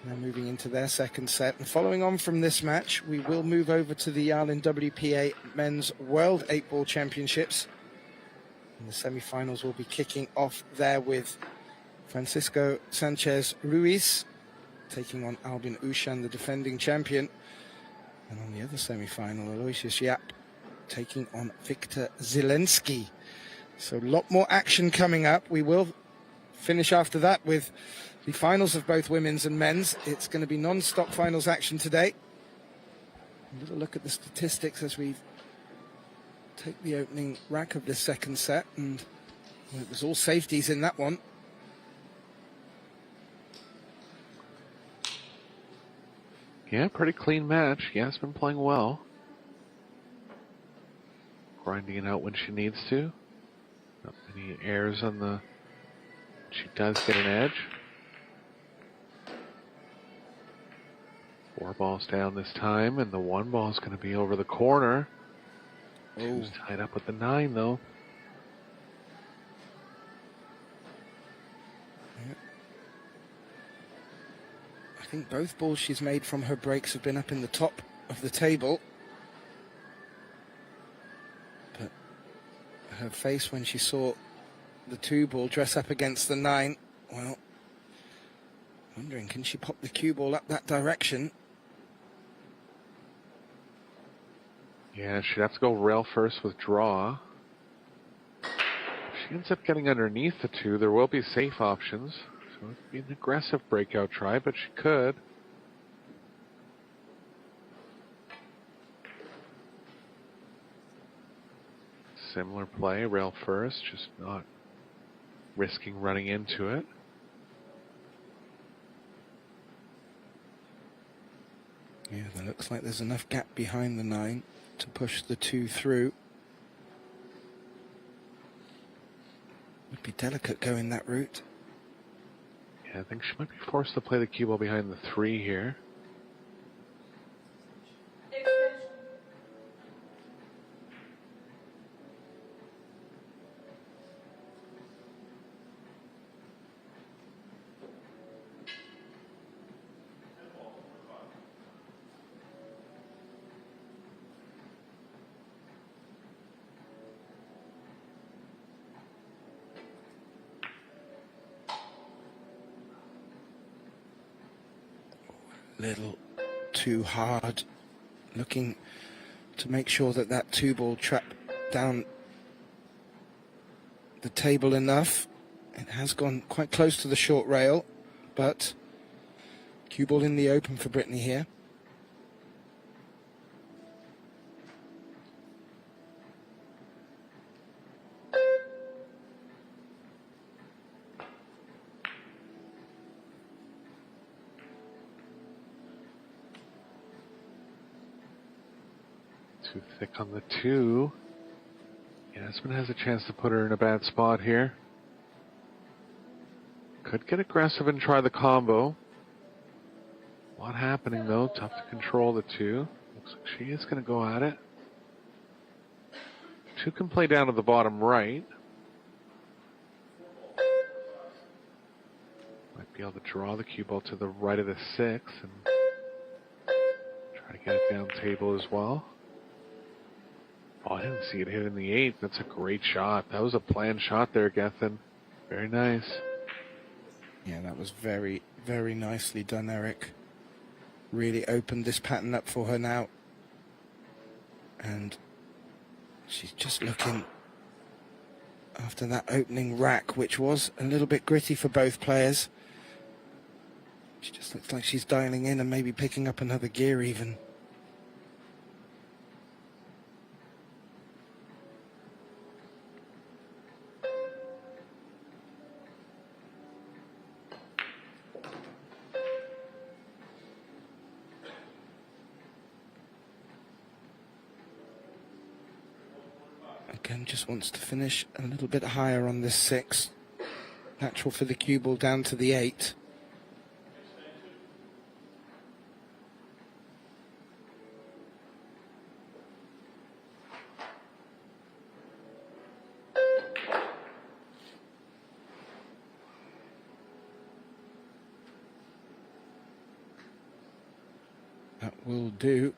Now moving into their second set. And following on from this match, we will move over to the Yalin WPA Men's World 8-Ball Championships. And the semi-finals will be kicking off there with Francisco Sanchez Ruiz taking on Albin Ouschan, the defending champion. And on the other semi-final, Aloysius Yap taking on Victor Zelensky. So a lot more action coming up. We will finish after that with the finals of both women's and men's. It's going to be non-stop finals action today. A little look at the statistics as we take the opening rack of this second set. And well, it was all safeties in that one. Yeah, pretty clean match. Jasmin playing well. Grinding it out when she needs to. Not many errors on the... She does get an edge. 4 balls down this time, and the 1 ball is going to be over the corner. Two's tied up with the 9, though. Yeah. I think both balls she's made from her breaks have been up in the top of the table. But her face when she saw the 2 ball dress up against the 9, well, wondering, can she pop the cue ball up that direction? Yeah, she'd have to go rail first with draw. If she ends up getting underneath the 2, there will be safe options. So it'd be an aggressive breakout try, but she could. Similar play, rail first, just not risking running into it. Yeah, that looks like there's enough gap behind the 9 to push the 2 through. Would be delicate going that route. Yeah, I think she might be forced to play the cue ball behind the 3 here. Little too hard, looking to make sure that that 2 ball trapped down the table enough. It has gone quite close to the short rail, but cue ball in the open for Brittany here. Too thick on the 2. Jasmin has a chance to put her in a bad spot here. Could get aggressive and try the combo. A lot happening though, tough to control the 2. Looks like she is going to go at it. 2 can play down to the bottom right. Might be able to draw the cue ball to the right of the 6 and try to get it down table as well. Oh, I didn't see it hit in the 8. That's a great shot. That was a planned shot there, Gethin. Very nice. Yeah, that was very, very nicely done, Eric. Really opened this pattern up for her now. And she's just looking after that opening rack, which was a little bit gritty for both players. She just looks like she's dialing in and maybe picking up another gear even. Again, just wants to finish a little bit higher on this 6. Natural for the cue ball down to the 8. That will do.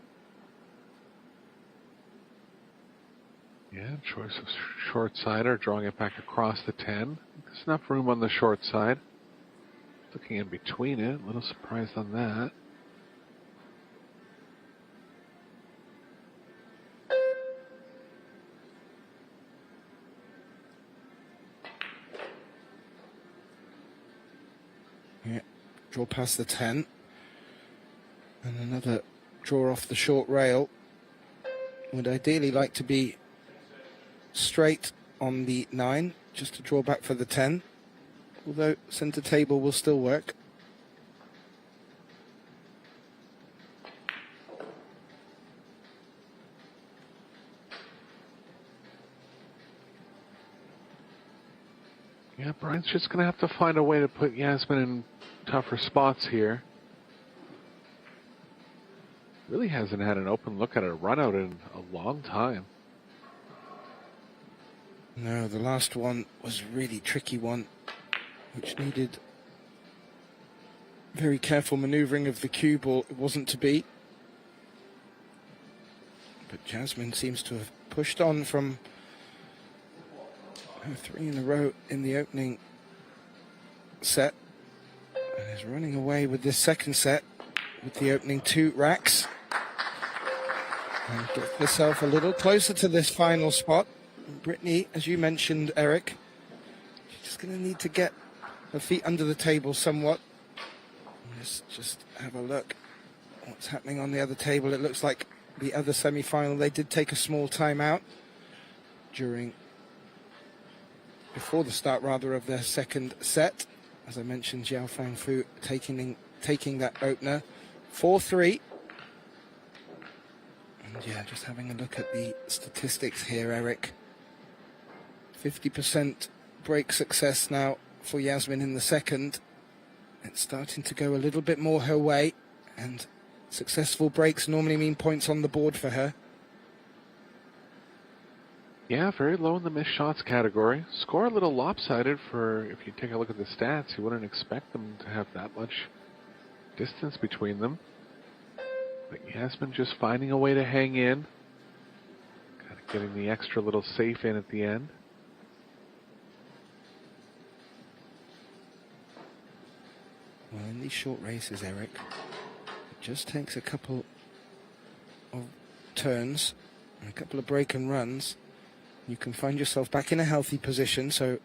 Yeah, choice of short side or drawing it back across the 10. There's enough room on the short side. Looking in between it, a little surprised on that. Yeah, draw past the 10. And another draw off the short rail. Would ideally like to be straight on the 9, just to draw back for the 10. Although centre table will still work. Yeah, Brian's just going to have to find a way to put Jasmin in tougher spots here. really hasn't had an open look at a run out in a long time. No, the last one was a really tricky one, which needed very careful manoeuvring of the cue ball. It wasn't to be. But Jasmin seems to have pushed on from her 3 in a row in the opening set, and is running away with this second set with the opening 2 racks, and gets herself a little closer to this final spot. And Brittany, as you mentioned, Eric, she's just going to need to get her feet under the table somewhat. Just have a look what's happening on the other table. It looks like the other semi-final, they did take a small time out before the start rather of their second set. As I mentioned, Xiao Fangfu taking that opener 4-3. And yeah, just having a look at the statistics here, Eric. 50% break success now for Jasmin in the second. It's starting to go a little bit more her way, and successful breaks normally mean points on the board for her. Yeah, very low in the missed shots category. Score a little lopsided for, if you take a look at the stats, you wouldn't expect them to have that much distance between them. But Jasmin just finding a way to hang in. Kind of getting the extra little safe in at the end. Well, in these short races, Eric, it just takes a couple of turns and a couple of break and runs. You can find yourself back in a healthy position. So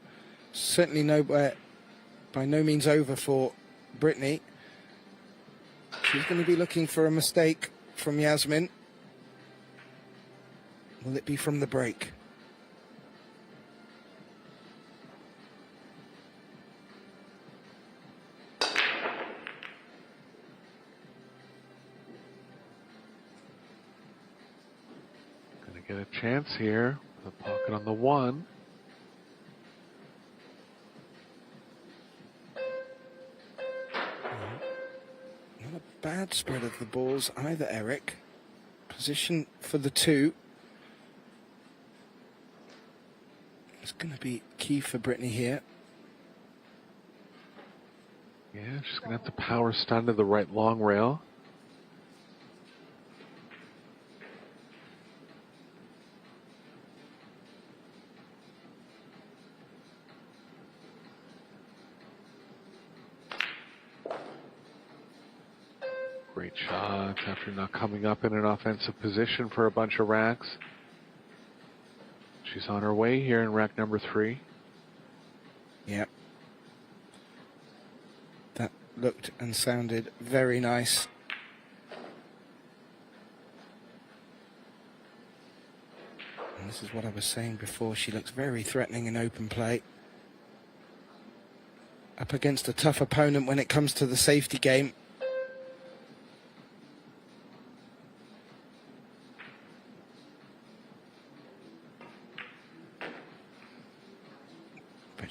certainly by no means over for Brittany. She's going to be looking for a mistake from Jasmin. Will it be from the break? Get a chance here with a pocket on the 1. Not a bad spread of the balls either, Eric. Position for the 2. It's going to be key for Brittany here. Yeah, she's going to have to power stun to the right long rail. Great shot after not coming up in an offensive position for a bunch of racks. She's on her way here in rack number 3. Yep. That looked and sounded very nice. And this is what I was saying before. She looks very threatening in open play. Up against a tough opponent when it comes to the safety game.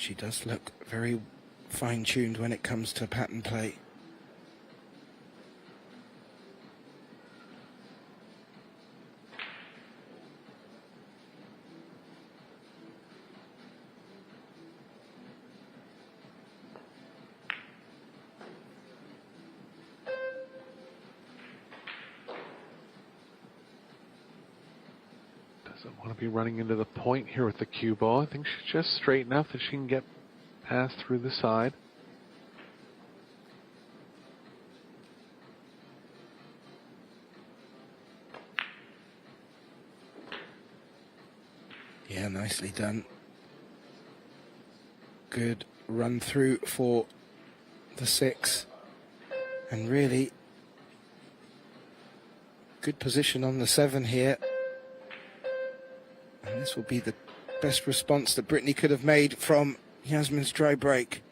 She does look very fine-tuned when it comes to pattern play. Doesn't want to be running into the point here with the cue ball. I think she's just straight enough that she can get past through the side. Yeah, nicely done. Good run through for the 6. And really good position on the 7 here. And this will be the best response that Brittany could have made from Jasmin's dry break.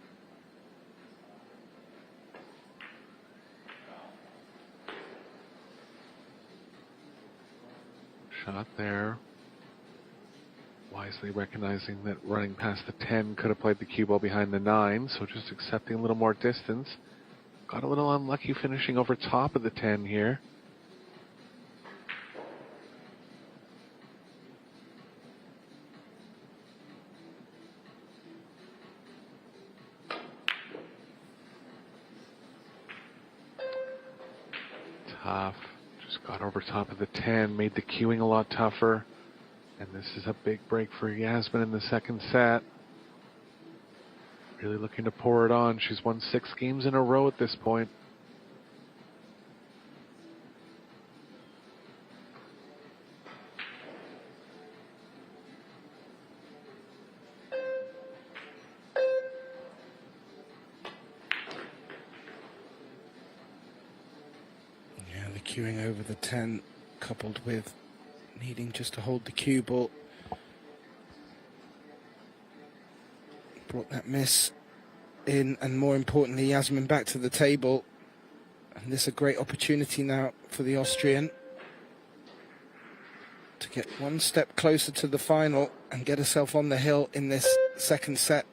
Shot there. Wisely recognizing that running past the 10 could have played the cue ball behind the 9, so just accepting a little more distance. Got a little unlucky finishing over top of the 10 here. tough. Just got over top of the 10, made the queuing a lot tougher. And this is a big break for Jasmin in the second set. Really looking to pour it on. She's won 6 games in a row at this point. Yeah, the queuing over the 10, coupled with needing just to hold the cue ball, brought that miss in, and more importantly, Jasmin back to the table. And this is a great opportunity now for the Austrian to get one step closer to the final and get herself on the hill in this second set.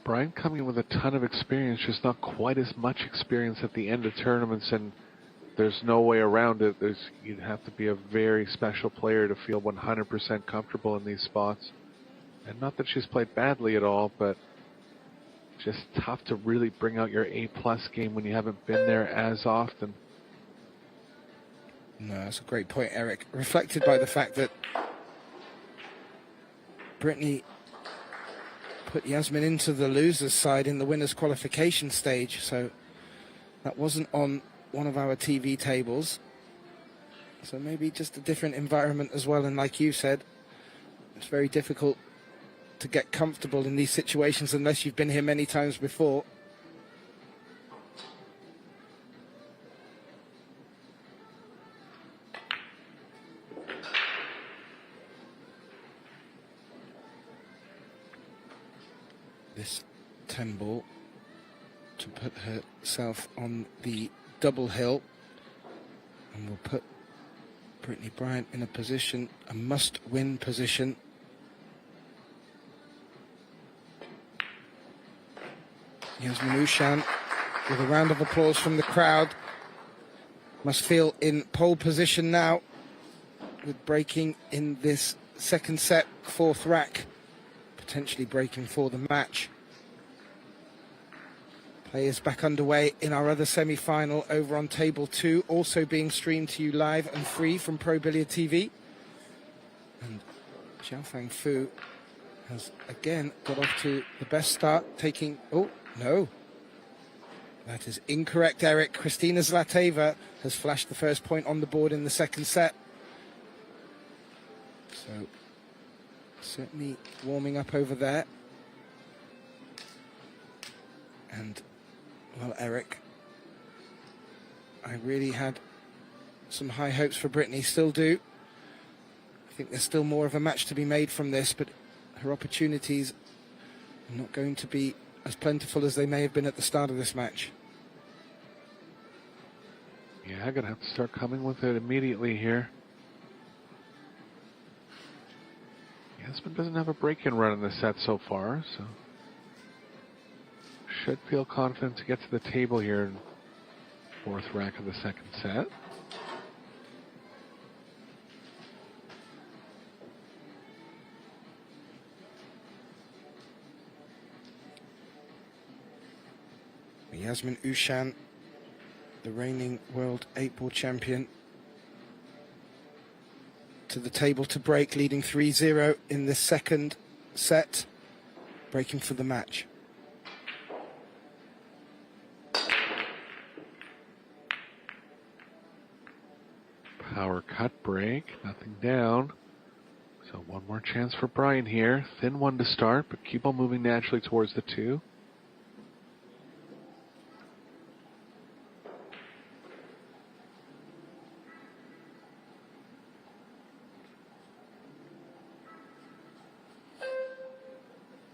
Bryant coming in with a ton of experience, just not quite as much experience at the end of tournaments, and there's no way around it. You'd have to be a very special player to feel 100% comfortable in these spots. And not that she's played badly at all, but just tough to really bring out your A-plus game when you haven't been there as often. No, that's a great point, Eric. Reflected by the fact that Brittany put Jasmin into the losers side in the winners qualification stage, so that wasn't on one of our TV tables. So maybe just a different environment as well, and like you said, it's very difficult to get comfortable in these situations unless you've been here many times before. This 10 ball to put herself on the double hill, and will put Brittany Bryant in a position, a must-win position. Jasmin Ouschan, with a round of applause from the crowd, must feel in pole position now, with breaking in this second set, 4th rack, potentially breaking for the match. Play is back underway in our other semi-final over on table 2, also being streamed to you live and free from Pro Billiard TV. And Xiaofang Fu has again got off to the best start, taking... Oh, no. That is incorrect, Eric. Kristina Zlateva has flashed the first point on the board in the second set. So, certainly warming up over there. And, well, Eric, I really had some high hopes for Brittany, still do. I think there's still more of a match to be made from this, but her opportunities are not going to be as plentiful as they may have been at the start of this match. Yeah, I'm going to have to start coming with it immediately here. Jasmin doesn't have a break-in run in this set so far, so should feel confident to get to the table here in 4th rack of the second set. Jasmin Ouschan, the reigning world 8-ball champion, to the table to break, leading 3-0 in the second set, breaking for the match. Power cut break, nothing down. So one more chance for Bryant here. Thin one to start, but keep on moving naturally towards the 2.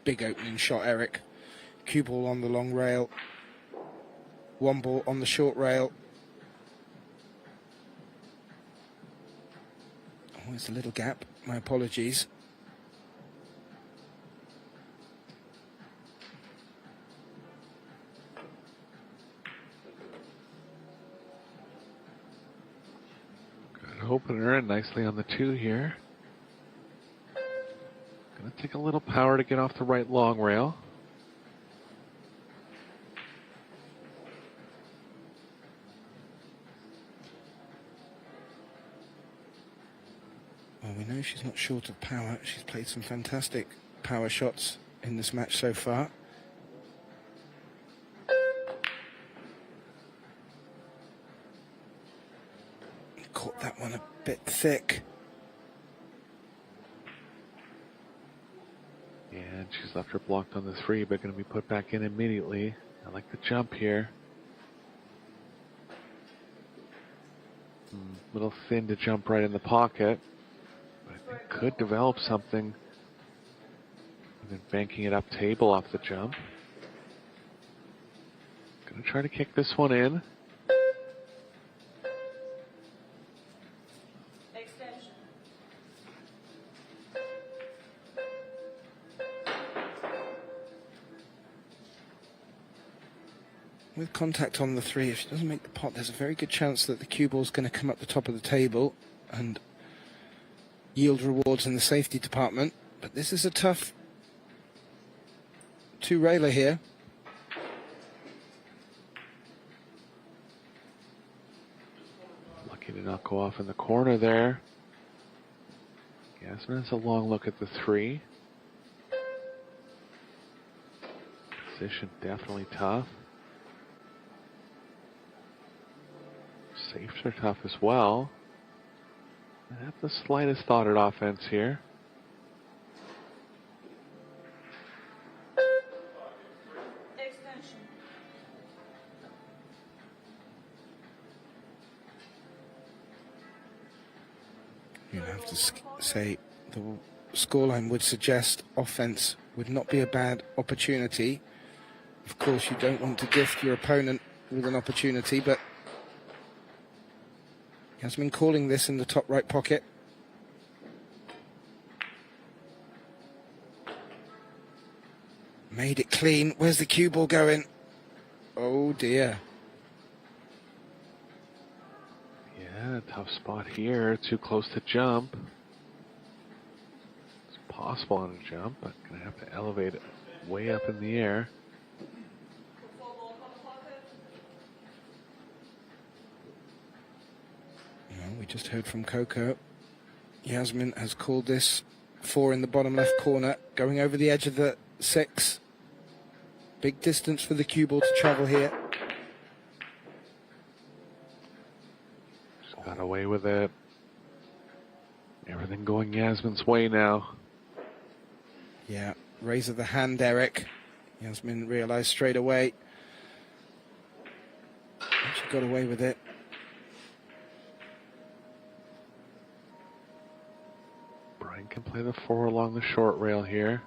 Big opening shot, Eric. Cue ball on the long rail. 1 ball on the short rail. Oh, it's a little gap. My apologies. Good opener, and nicely on the 2 here. take a little power to get off the right long rail. Well, we know she's not short of power. She's played some fantastic power shots in this match so far. Caught that one a bit thick. Yeah, and she's left her blocked on the 3, but going to be put back in immediately. I like the jump here. Little thin to jump right in the pocket. But I think could develop something. And then banking it up table off the jump. Going to try to kick this one in. With contact on the 3, if she doesn't make the pot, there's a very good chance that the cue ball's going to come up the top of the table and yield rewards in the safety department. But this is a tough two-railer here. Lucky to not go off in the corner there. Jasmin has a long look at the 3. Position definitely tough. Safes are tough as well. I have the slightest thought at offense here. Extension. You have to say the scoreline would suggest offense would not be a bad opportunity. Of course, you don't want to gift your opponent with an opportunity, but Jasmin calling this in the top right pocket. Made it clean. Where's the cue ball going? Oh dear. Yeah, tough spot here. Too close to jump. It's possible on a jump, but gonna have to elevate it way up in the air. We just heard from Coco. Jasmin has called this 4 in the bottom left corner, going over the edge of the 6. Big distance for the cue ball to travel here. Just got away with it. Everything going Jasmin's way now. Yeah, raise of the hand, Eric. Jasmin realized straight away. She got away with it. Can play the 4 along the short rail here.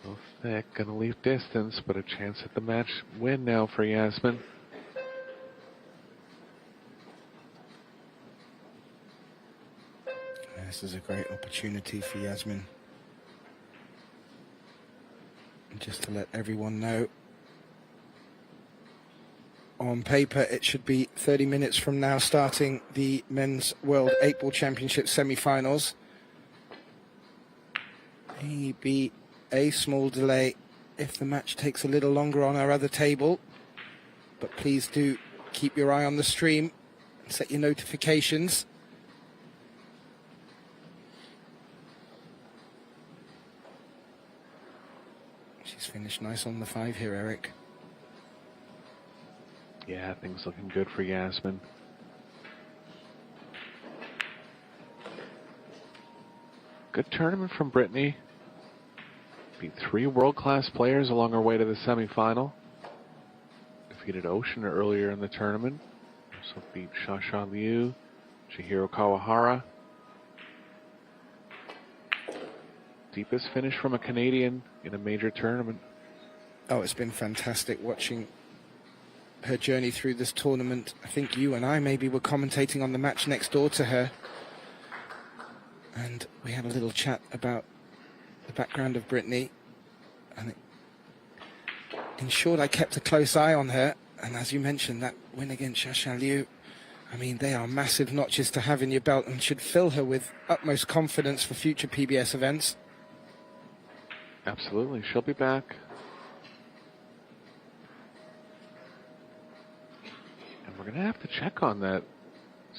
So thick, gonna leave distance, but a chance at the match win now for Jasmin. This is a great opportunity for Jasmin. And just to let everyone know, on paper, it should be 30 minutes from now starting the Men's World 8-Ball Championship semi-finals. Maybe a small delay if the match takes a little longer on our other table. But please do keep your eye on the stream and set your notifications. She's finished nice on the 5 here, Eric. Yeah, things looking good for Jasmin. Good tournament from Brittany. Beat 3 world-class players along her way to the semifinal. Defeated Ouschan earlier in the tournament. Also beat Ouschan Liu, Chihiro Kawahara. Deepest finish from a Canadian in a major tournament. Oh, it's been fantastic watching her journey through this tournament. I think you and I maybe were commentating on the match next door to her, and we had a little chat about the background of Brittany, and in short, I kept a close eye on her, and as you mentioned, that win against Ouschan Liu I mean, they are massive notches to have in your belt and should fill her with utmost confidence for future PBS events. Absolutely. She'll be back. And we're going to have to check on that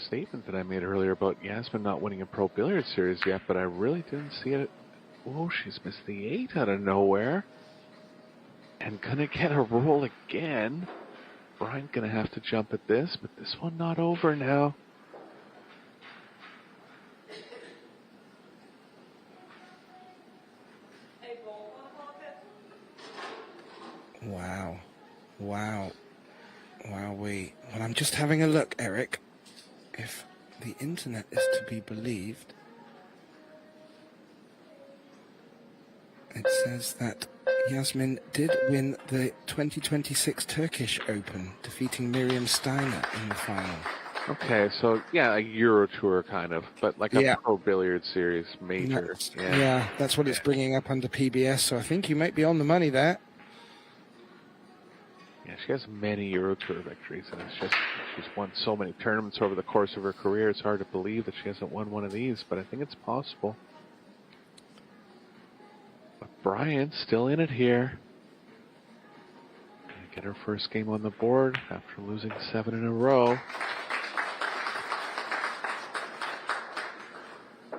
statement that I made earlier about Jasmin not winning a Pro Billiards Series yet, but I really didn't see it. Oh, she's missed the 8 out of nowhere. And gonna get a roll again. Bryant gonna have to jump at this, but this one not over now. Wow. Wow. Wowee. Well, I'm just having a look, Eric. If the internet is to be believed, it says that Jasmin did win the 2026 Turkish Open, defeating Miriam Steiner in the final. Okay, so yeah, a Euro Tour kind of, but like a Yeah. Pro Billiards Series major. Yeah, that's what it's bringing up under PBS, so I think you might be on the money there. Yeah, she has many Euro Tour victories, and it's just she's won so many tournaments over the course of her career. It's hard to believe that she hasn't won one of these, but I think it's possible. But Bryant's still in it here. Gonna get her first game on the board after losing 7 in a row.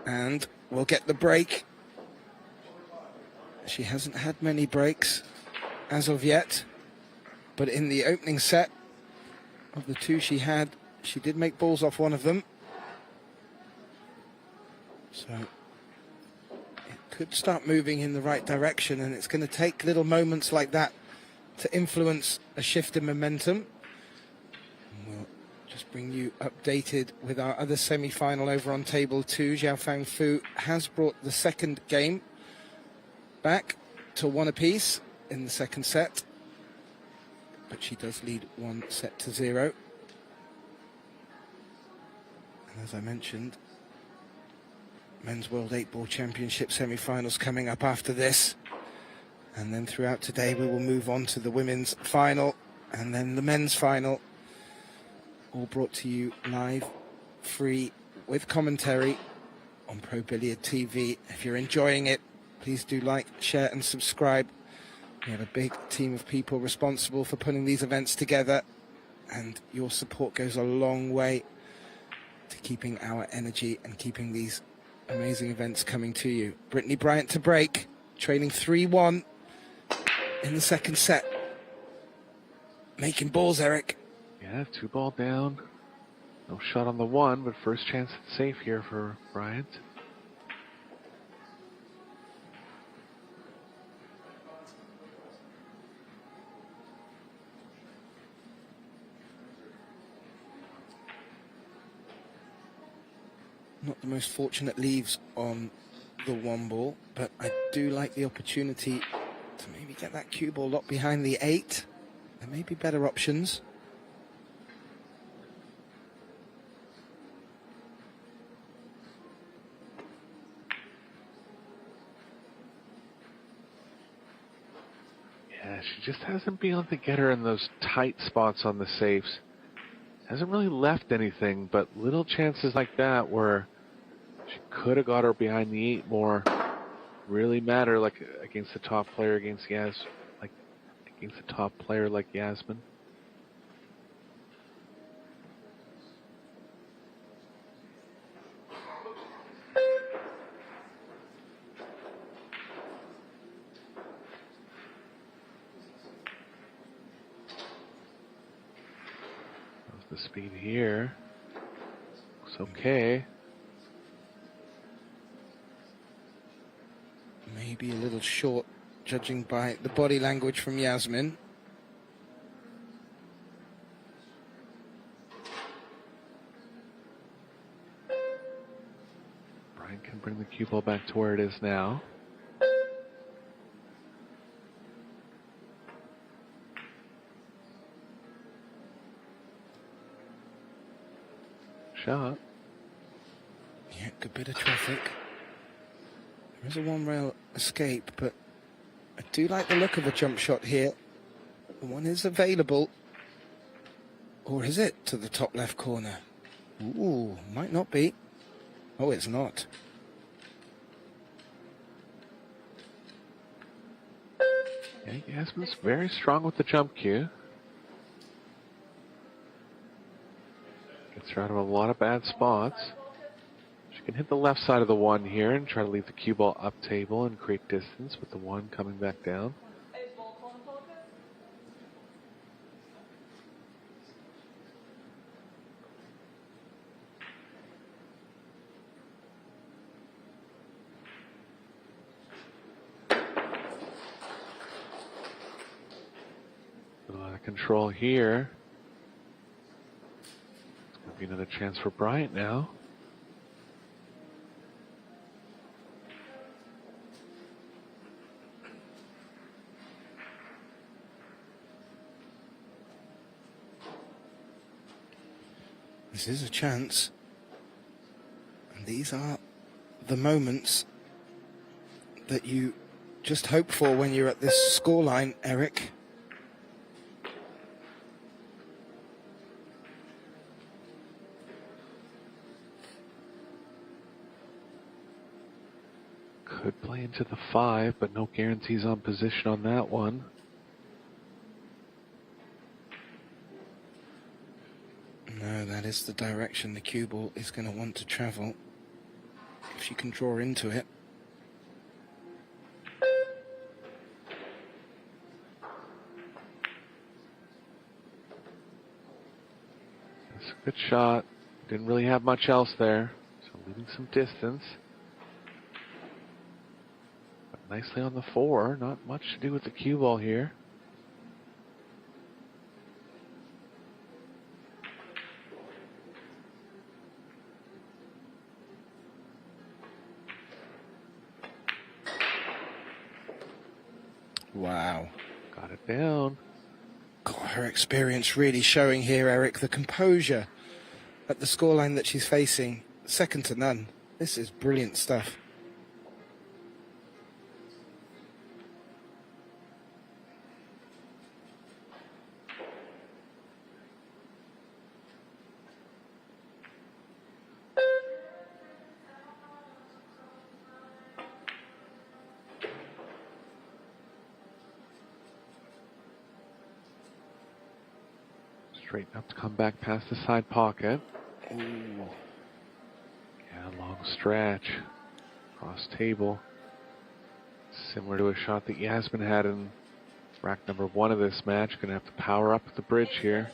And we'll get the break. She hasn't had many breaks as of yet, but in the opening set of the 2 she had, she did make balls off one of them. So it could start moving in the right direction, and it's going to take little moments like that to influence a shift in momentum. And we'll just bring you updated with our other semi-final over on table 2. Xiaofang Fu has brought the second game back to 1 apiece in the second set, but she does lead 1-0. And as I mentioned, Men's World 8-Ball Championship semi-finals coming up after this. And then throughout today we will move on to the women's final and then the men's final. All brought to you live, free, with commentary on Pro Billiard TV. If you're enjoying it, please do like, share and subscribe. We have a big team of people responsible for putting these events together, and your support goes a long way to keeping our energy and keeping these amazing events coming to you. Brittany Bryant to break, trailing 3-1 in the second set. Making balls, Eric. Yeah, 2 ball down. No shot on the 1, but first chance at safe here for Bryant. Not the most fortunate leaves on the 1 ball, but I do like the opportunity to maybe get that cue ball locked behind the 8. There may be better options. Yeah, she just hasn't been able to get her in those tight spots on the safes. Hasn't really left anything, but little chances like that where she could have got her behind the 8 more really matter, like against the top player against against a top player like Jasmin. The speed here looks okay. Maybe a little short, judging by the body language from Jasmin. Bryant can bring the cue ball back to where it is now. Shot. Yeah, good bit of traffic. There is a 1-rail escape, but I do like the look of a jump shot here. The one is available. Or is it to the top left corner? Ooh, might not be. Oh, it's not. Yeah, Jasmin's very strong with the jump cue. Gets her out of a lot of bad spots. She can hit the left side of the one here and try to leave the cue ball up table and create distance with the one coming back down. A lot of control here. It's going to be another chance for Bryant now. This is a chance. And these are the moments that you just hope for when you're at this scoreline, Eric. Could play into the 5, but no guarantees on position on that one. No, that is the direction the cue ball is going to want to travel, if she can draw into it. That's a good shot. Didn't really have much else there, so leaving some distance. But nicely on the 4, not much to do with the cue ball here. Wow. Got it down. God, her experience really showing here, Eric. The composure at the scoreline that she's facing, second to none. This is brilliant stuff. Straighten up to come back past the side pocket. Ooh. Yeah, long stretch. Cross table. Similar to a shot that Jasmin had in rack number 1 of this match. Gonna have to power up at the bridge here.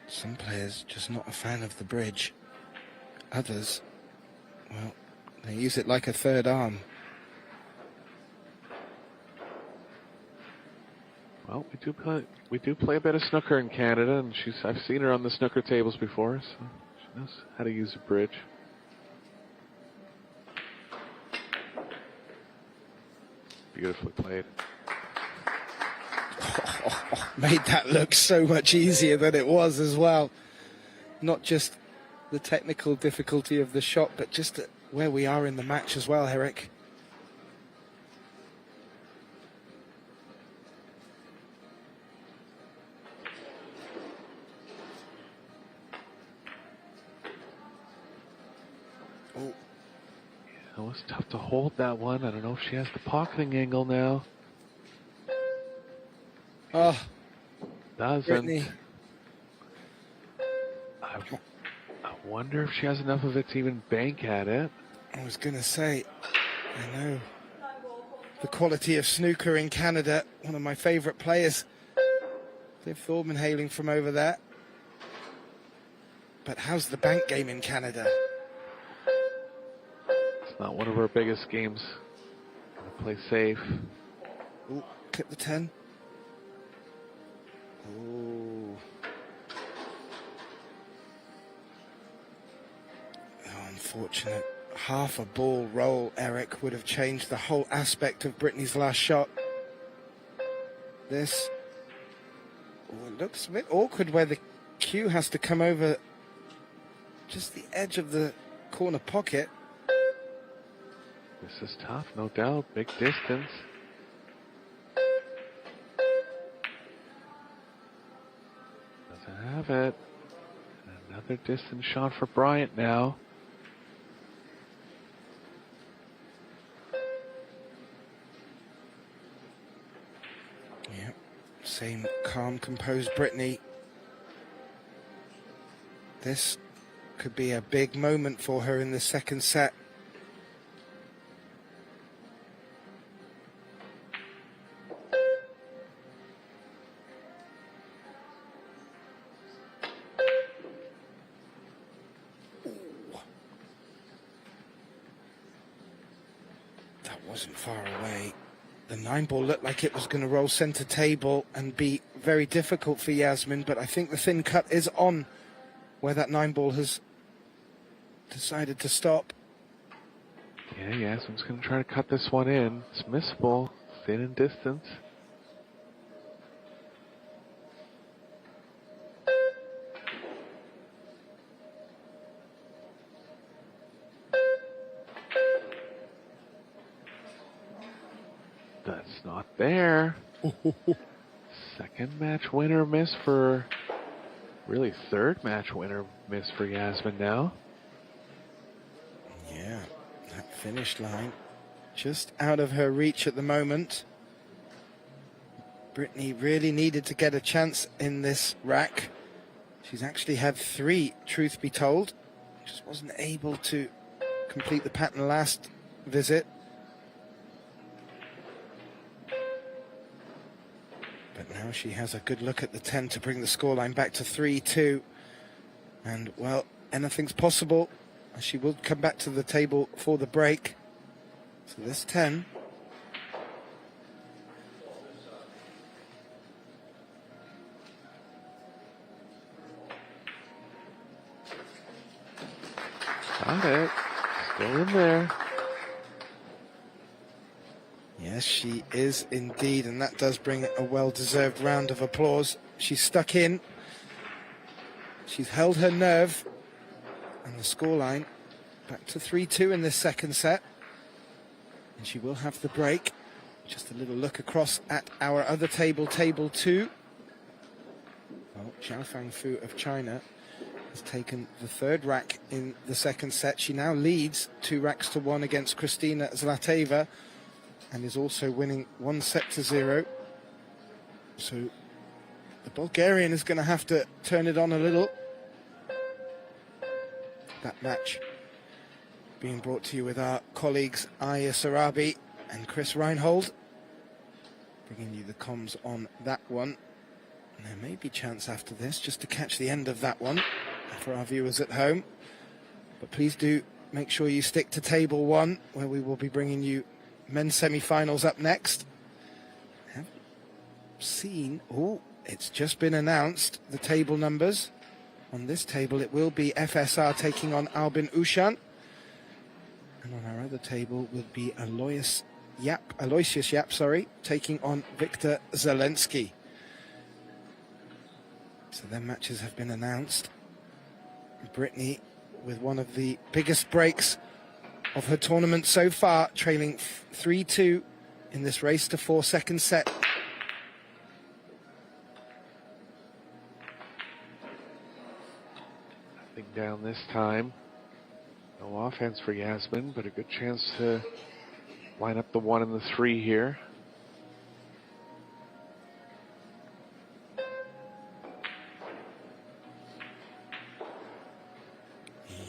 Some players just not a fan of the bridge. Others, well, they use it like a third arm. Well, we do play a bit of snooker in Canada, and I've seen her on the snooker tables before, so she knows how to use a bridge. Beautifully played. Made that look so much easier than it was as well. Not just the technical difficulty of the shot, but just where we are in the match as well, Eric. Oh. It was tough to hold that one. I don't know if she has the pocketing angle now. Oh, Doesn't. Brittany. I wonder if she has enough of it to even bank at it. I was going to say, I know the quality of snooker in Canada, one of my favourite players, Liv Thorman hailing from over there. But how's the bank game in Canada? It's not one of our biggest games. Gonna play safe. Ooh, clip the 10. Ooh. Oh, unfortunate. Half a ball roll, Eric, would have changed the whole aspect of Brittany's last shot. This. Oh, it looks a bit awkward where the cue has to come over just the edge of the corner pocket. This is tough, no doubt. Big distance. have it. Another distance shot for Bryant now. Yeah, same calm, composed Brittany. This could be a big moment for her in the second set. That wasn't far away. The 9-ball looked like it was going to roll center table and be very difficult for Jasmin, but I think the thin cut is on where that 9-ball has decided to stop. Yeah, Jasmin's going to try to cut this one in. It's missable, thin in distance. That's not there. Second match winner miss for, really third match winner miss for Jasmin now. Yeah, that finish line just out of her reach at the moment. Brittany really needed to get a chance in this rack. She's actually had 3, truth be told. Just wasn't able to complete the pattern last visit. But now she has a good look at the 10 to bring the scoreline back to 3-2. And, well, anything's possible. She will come back to the table for the break. So this 10. Got it. Still in there. Yes, she is indeed, and that does bring a well-deserved round of applause. She's stuck in. She's held her nerve. And the scoreline back to 3-2 in this second set. And she will have the break. Just a little look across at our other table, table 2. Well, Zhao Fangfu of China has taken the third rack in the second set. She now leads 2-1 against Kristina Zlateva and is also winning 1-0. So the Bulgarian is going to have to turn it on a little. That match being brought to you with our colleagues Aya Sarabi and Chris Reinhold, bringing you the comms on that one. And there may be chance after this just to catch the end of that one for our viewers at home. But please do make sure you stick to table 1, where we will be bringing you men's semi-finals up next. I haven't seen, oh, it's just been announced, the table numbers. On this table, it will be FSR taking on Jasmin Ouschan. And on our other table will be Aloysius Yap, taking on Victor Zelensky. So their matches have been announced. Brittany with one of the biggest breaks of her tournament so far, trailing 3-2 in this race to 4 second set. Down this time. No offense for Jasmin, but a good chance to line up the 1 and the 3 here.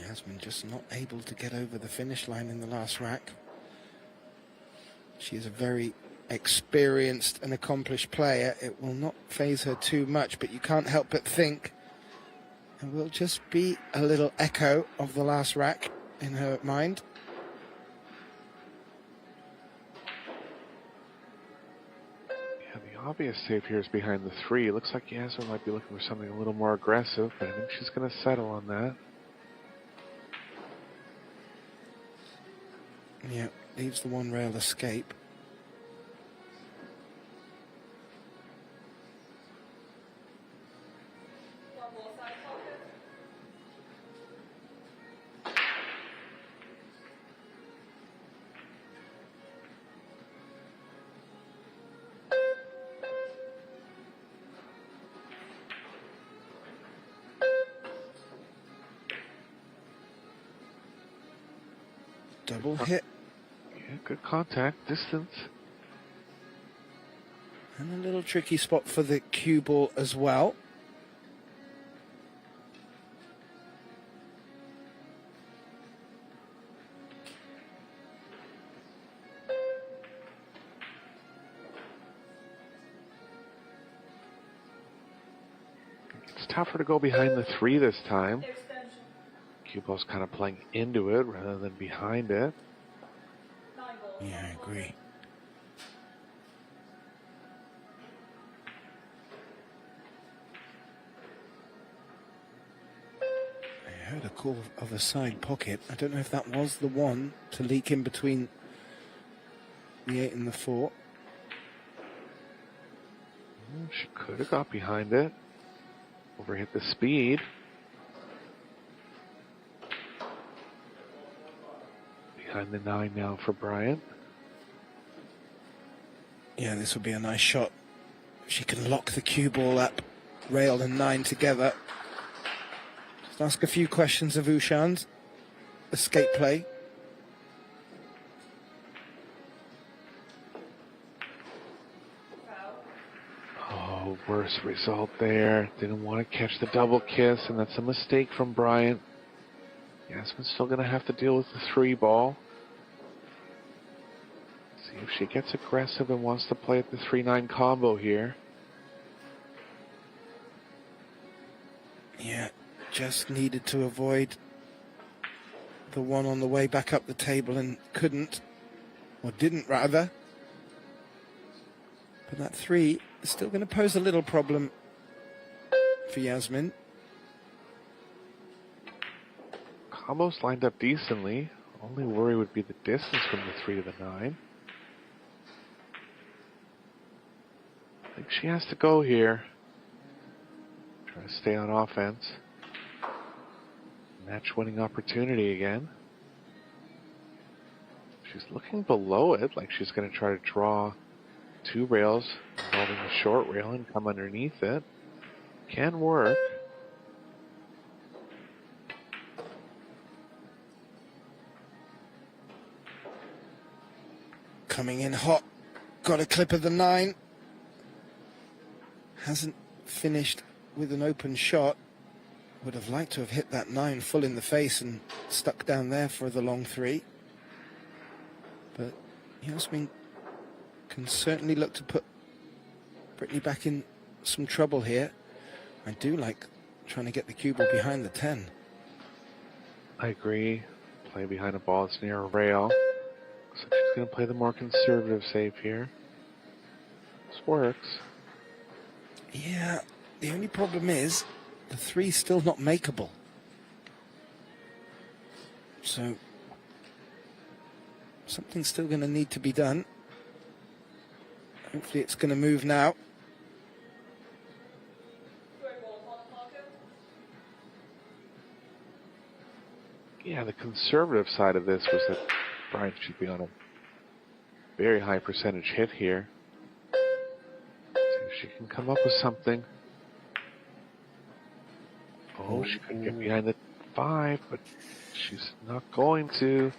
Jasmin just not able to get over the finish line in the last rack. She is a very experienced and accomplished player. It will not faze her too much, but you can't help but think it will just be a little echo of the last rack in her mind. Yeah, the obvious save here is behind the 3. It looks like Jasmin might be looking for something a little more aggressive, but I think she's going to settle on that. Yeah, leaves the 1 rail escape. Double hit. Yeah, good contact, distance. And a little tricky spot for the cue ball as well. It's tougher to go behind the 3 this time. Extension. Cue ball's kind of playing into it rather than behind it. 9 balls. Yeah, I agree. I heard a call of a side pocket. I don't know if that was the one to leak in between the 8 and the 4. She could have got behind it. Overhit the speed. Behind the 9 now for Bryant. Yeah, this would be a nice shot. She can lock the cue ball up, rail and 9 together. Just ask a few questions of Ouschan's escape play. Oh, worst result there. Didn't want to catch the double kiss, and that's a mistake from Bryant. Jasmin's still going to have to deal with the 3 ball. See if she gets aggressive and wants to play at the 3-9 combo here. Yeah, just needed to avoid the one on the way back up the table and couldn't, or didn't rather. But that 3 is still going to pose a little problem for Jasmin. Combos lined up decently. Only worry would be the distance from the 3 to the 9. I think she has to go here. Try to stay on offense. Match winning opportunity again. She's looking below it, like she's going to try to draw 2 rails involving the short rail and come underneath it. Can work. Coming in hot. Got a clip of the 9. Hasn't finished with an open shot. Would have liked to have hit that 9 full in the face and stuck down there for the long 3. But Jasmin can certainly look to put Brittany back in some trouble here. I do like trying to get the cue ball behind the 10. I agree. Play behind a ball that's near a rail. Looks like she's going to play the more conservative save here. This works. Yeah, the only problem is the 3's still not makeable. So something's still going to need to be done. Hopefully it's going to move now. 3 balls on the pocket. Yeah, the conservative side of this was that Bryant should be on a very high percentage hit here. See if she can come up with something. Oh, she could get behind the 5, but she's not going to.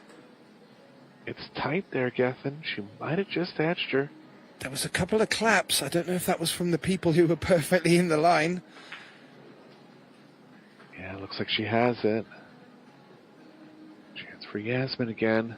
It's tight there, Gethin. She might have just edged her. There was a couple of claps. I don't know if that was from the people who were perfectly in the line. Yeah, looks like she has it. Chance for Jasmin again.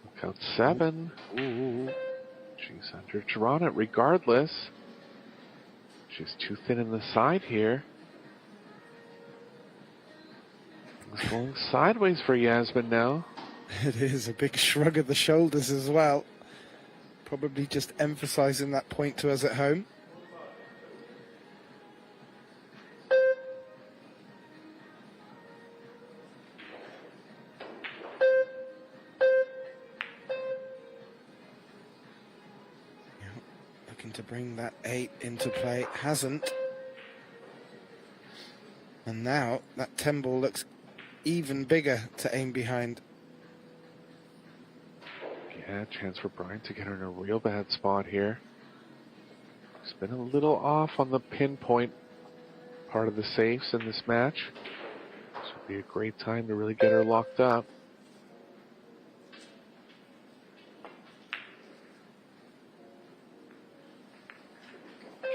Look out, 7. Ooh. She's under-drawn it regardless. She's too thin in the side here. It's going sideways for Jasmin now. It is a big shrug of the shoulders as well. Probably just emphasizing that point to us at home. Looking to bring that 8 into play. Hasn't. And now that 10 ball looks even bigger to aim behind. Yeah, chance for Bryant to get her in a real bad spot here. She's been a little off on the pinpoint part of the safes in this match. This would be a great time to really get her locked up.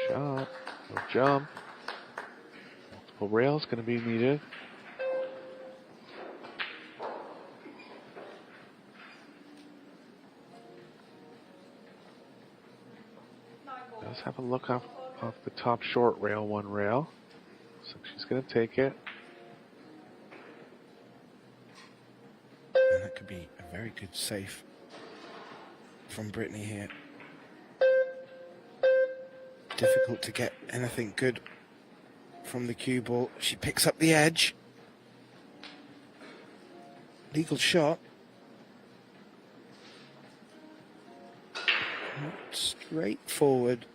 Shot, no jump. Multiple rails going to be needed. Does have a look off the top short rail, one rail. So she's going to take it. And that could be a very good save from Brittany here. Difficult to get anything good from the cue ball. She picks up the edge. Legal shot. Not straightforward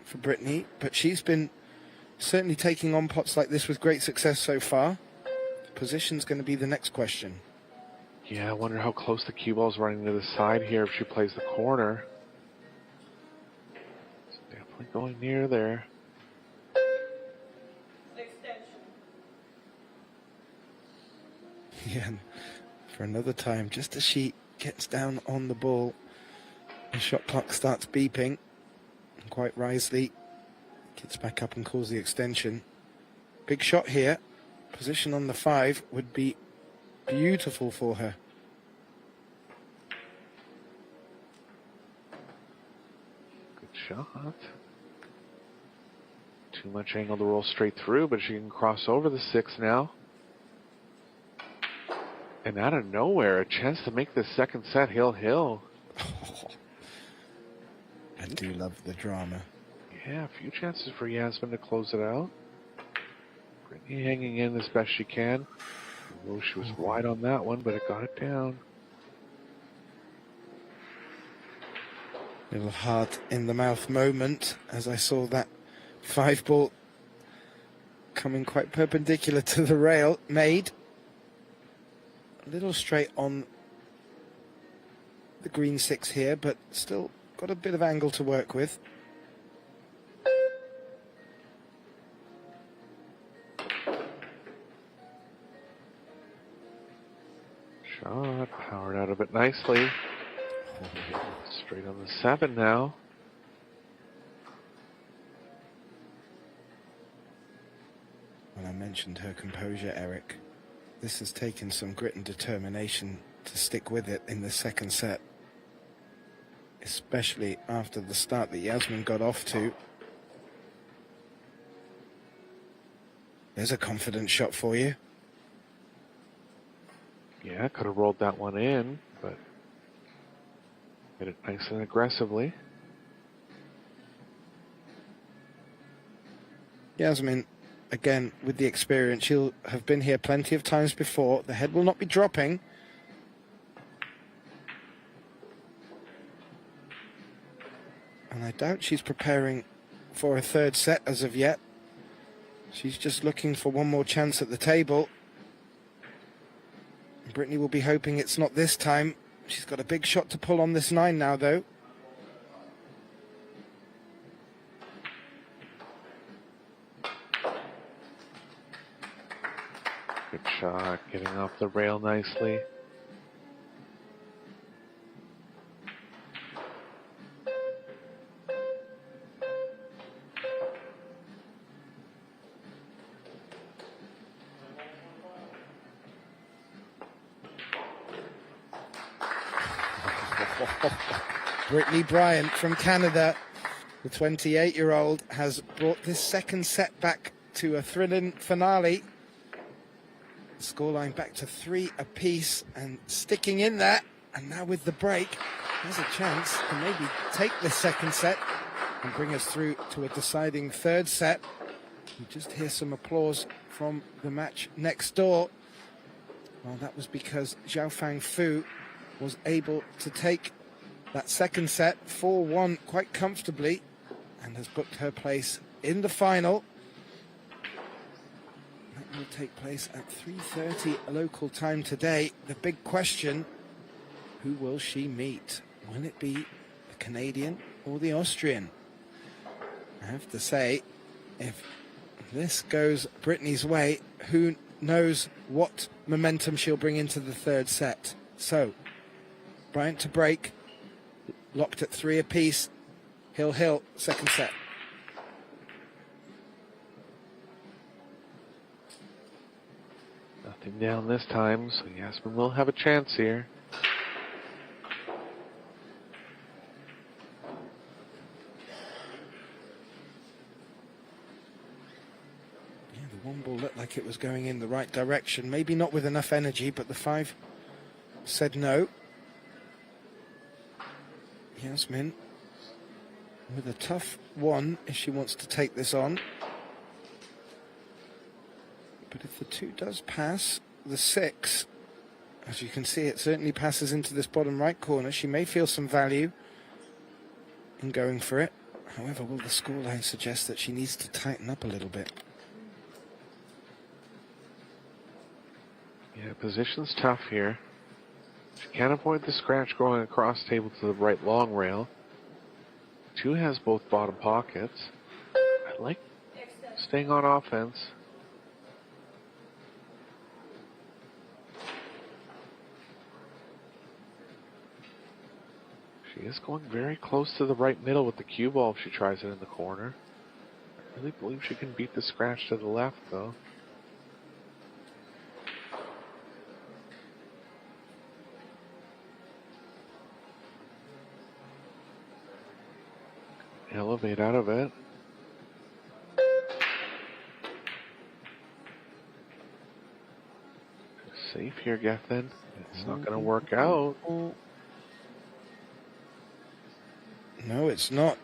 for Brittany, but she's been certainly taking on pots like this with great success so far. Position's going to be the next question. Yeah, I wonder how close the cue ball's running to the side here if she plays the corner. It's definitely going near there. Extension. Yeah, and for another time, just as she gets down on the ball, the shot clock starts beeping. And quite wisely, gets back up and calls the extension. Big shot here. Position on the 5 would be beautiful for her. Good shot. Too much angle to roll straight through, but she can cross over the 6 now. And out of nowhere, a chance to make this second set hill-hill. I do love the drama. Yeah, a few chances for Jasmin to close it out. Brittany hanging in as best she can. Although she was wide on that one, but it got it down. Little heart in the mouth moment as I saw that 5 ball coming quite perpendicular to the rail. Made a little straight on the green 6 here, but still got a bit of angle to work with. Shot powered out of it nicely. Straight on the 7 now. When I mentioned her composure, Eric, this has taken some grit and determination to stick with it in the second set. Especially after the start that Jasmin got off to. There's a confident shot for you. Yeah, could have rolled that one in, but hit it nice and aggressively. Jasmin, again, with the experience, she'll have been here plenty of times before. The head will not be dropping. And I doubt she's preparing for a third set as of yet. She's just looking for one more chance at the table. Brittany will be hoping it's not this time. She's got a big shot to pull on this 9 now, though. Good shot, getting off the rail nicely. Brittany Bryant from Canada, the 28-year-old, has brought this second set back to a thrilling finale. The scoreline back to 3 apiece and sticking in there. And now with the break, there's a chance to maybe take this second set and bring us through to a deciding third set. You just hear some applause from the match next door. Well, that was because Xiaofang Fu was able to take that second set 4-1 quite comfortably and has booked her place in the final. That will take place at 3:30 local time today. The big question Who will she meet? Will it be the Canadian or the Austrian? I have to say, if this goes Brittany's way, who knows what momentum she'll bring into the third set. So, Bryant to break, locked at 3 apiece. Hill, second set. Nothing down this time, so Jasmin will have a chance here. The one ball looked like it was going in the right direction. Maybe not with enough energy, but the 5 said no. Jasmin with a tough one if she wants to take this on. But if the 2 does pass, the 6, as you can see, it certainly passes into this bottom right corner. She may feel some value in going for it. However, will the scoreline suggest that she needs to tighten up a little bit? Yeah, position's tough here. She can't avoid the scratch going across the table to the right long rail. 2 has both bottom pockets. I like staying on offense. She is going very close to the right middle with the cue ball if she tries it in the corner. I really believe she can beat the scratch to the left, though. Elevate out of it. Safe here, Gethin. It's not going to work out. No, it's not.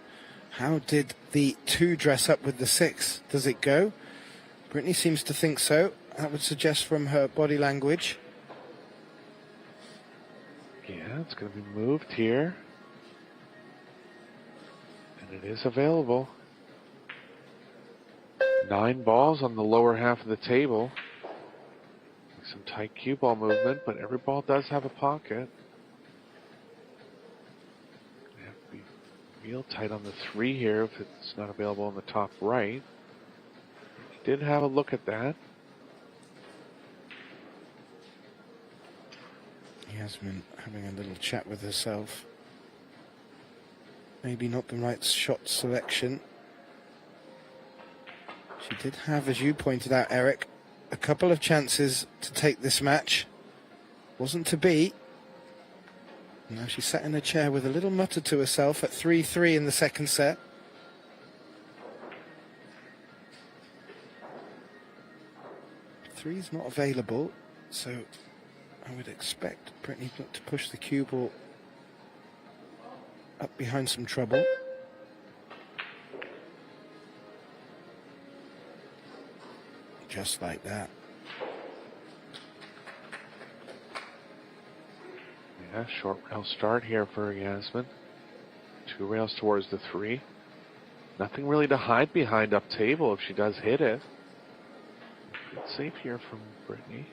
How did the 2 dress up with the 6? Does it go? Brittany seems to think so. That would suggest from her body language. Yeah, it's going to be moved here. And it is available. 9 balls on the lower half of the table. Some tight cue ball movement, but every ball does have a pocket. You have to be real tight on the 3 here if it's not available on the top right. He did have a look at that. Jasmin having a little chat with herself. Maybe not the right shot selection. She did have, as you pointed out, Eric, a couple of chances to take this match. Wasn't to be. Now she sat in a chair with a little mutter to herself at 3-3 in the second set. Three's not available, so I would expect Brittany not to push the cue ball up behind some trouble. Just like that. Yeah, short rail start here for Jasmin. 2 rails towards the 3. Nothing really to hide behind up table if she does hit it. Good save here from Brittany.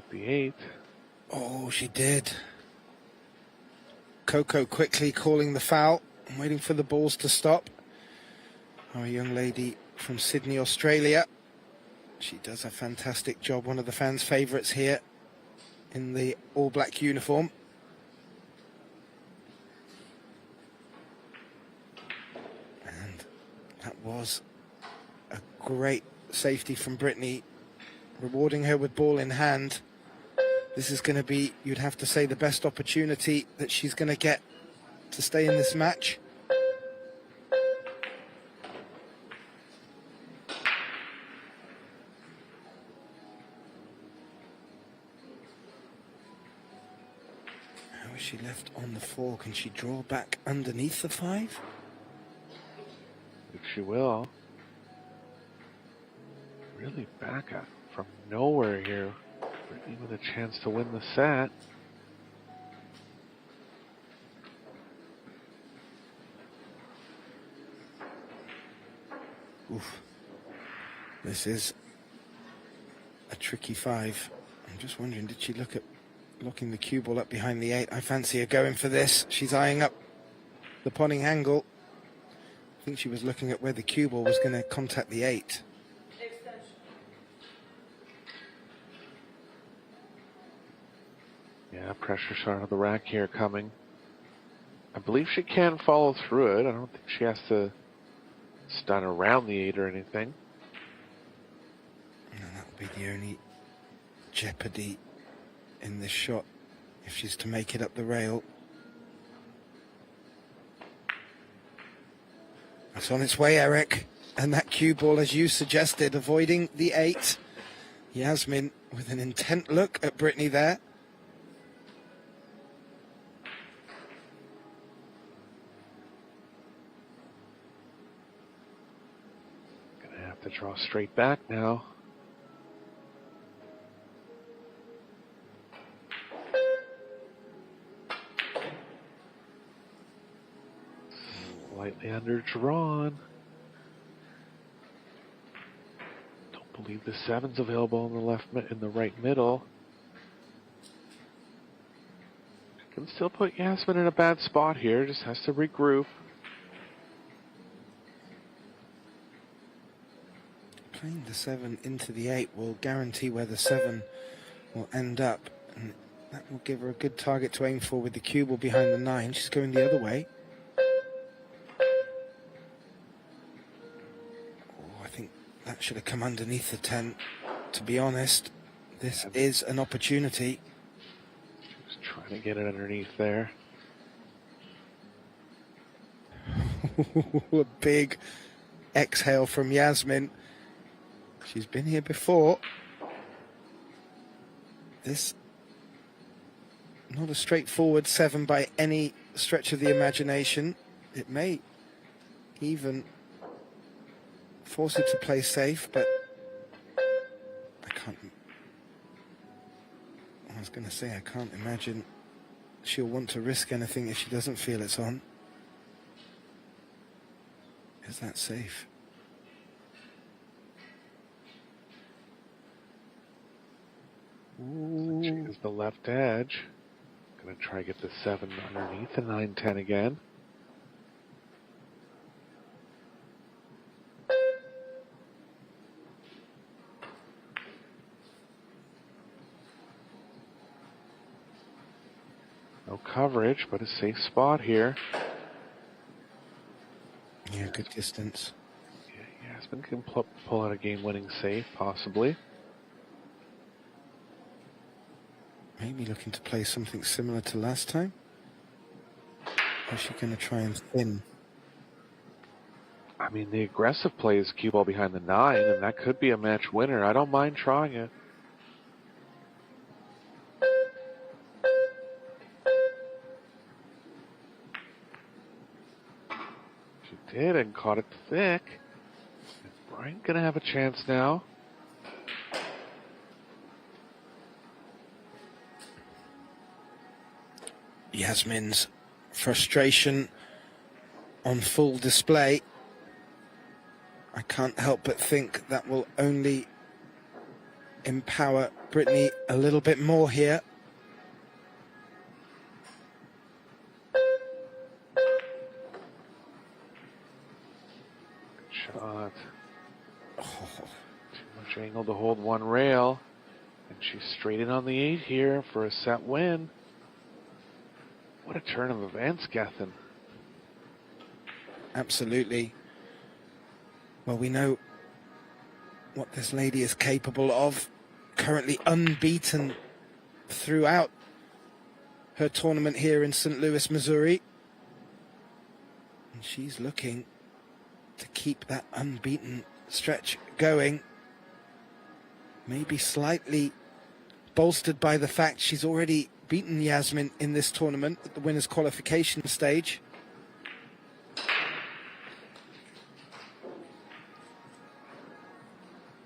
The 8. Oh, she did. Coco quickly calling the foul and waiting for the balls to stop. Our young lady from Sydney, Australia. She does a fantastic job. One of the fans' favourites here in the all-black uniform. And that was a great safety from Brittany, rewarding her with ball in hand. This is going to be, you'd have to say, the best opportunity that she's going to get to stay in this match. How is she left on the 4? Can she draw back underneath the 5? If she will. Really back up from nowhere here. Brittany with a chance to win the set. Oof. This is a tricky 5. I'm just wondering, did she look at locking the cue ball up behind the 8? I fancy her going for this. She's eyeing up the potting angle. I think she was looking at where the cue ball was going to contact the 8. Extension. Yeah, pressure shot on the rack here coming. I believe she can follow through it. I don't think she has to stun around the 8 or anything. And that will be the only jeopardy in this shot if she's to make it up the rail. It's on its way, Eric. And that cue ball, as you suggested, avoiding the 8. Jasmin with an intent look at Brittany there. Gonna have to draw straight back now. Slightly underdrawn. Don't believe the 7's available in the right middle. Can still put Jasmin in a bad spot here. Just has to regroup. Playing the 7 into the 8 will guarantee where the 7 will end up, and that will give her a good target to aim for with the cue ball behind the 9. She's going the other way. That should have come underneath the 10. To be honest, this is an opportunity. Just trying to get it underneath there. A big exhale from Jasmin. She's been here before. This, not a straightforward 7 by any stretch of the imagination. It may even force it to play safe, but I can't. I was going to say, I can't imagine she'll want to risk anything if she doesn't feel it's on. Is that safe? Ooh. Choose the left edge. Gonna try to get the 7 underneath the 9-10 again. No coverage, but a safe spot here. Yeah, good distance. Yeah, Jasmin can pull out a game-winning save, possibly. Maybe looking to play something similar to last time. Or is she going to try and thin? I mean, the aggressive play is cue ball behind the 9, and that could be a match winner. I don't mind trying it. She did and caught it thick. Is Bryant gonna have a chance now? Jasmin's frustration on full display. I can't help but think that will only empower Brittany a little bit more here. Shot. Oh, too much angle to hold one rail. And she's straight in on the 8 here for a set win. What a turn of events, Gethin. Absolutely. Well, we know what this lady is capable of. Currently unbeaten throughout her tournament here in St. Louis, Missouri. And she's looking to keep that unbeaten stretch going. Maybe slightly bolstered by the fact she's already beaten Jasmin in this tournament at the winners' qualification stage.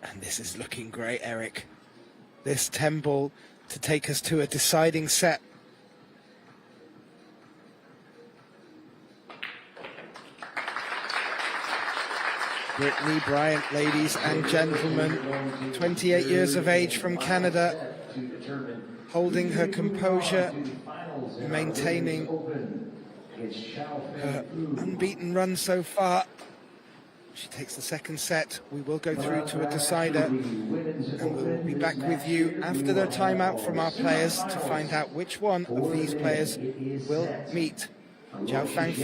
And this is looking great, Eric. This 10 ball to take us to a deciding set. Brittany Bryant, ladies and gentlemen, 28 years of age from Canada, holding her composure, maintaining her unbeaten run so far. She takes the second set. We will go through to a decider, and we'll be back with you after the timeout from our players to find out which one of these players will meet Jiao Fang Fu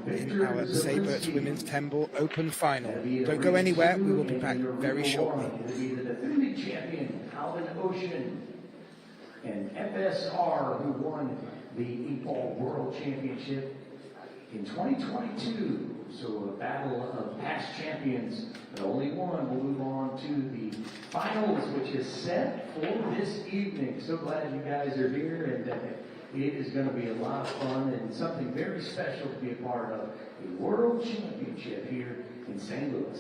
in our Seyberts Women's 10 Ball Open Final. Don't go anywhere. We will be back very shortly. The defending champion, Jasmin Ouschan, and FSR, who won the 8-Ball World Championship in 2022. So a battle of past champions, but only one will move on to the finals, which is set for this evening. So glad you guys are here, and it is going to be a lot of fun and something very special to be a part of, a World Championship here in St. Louis.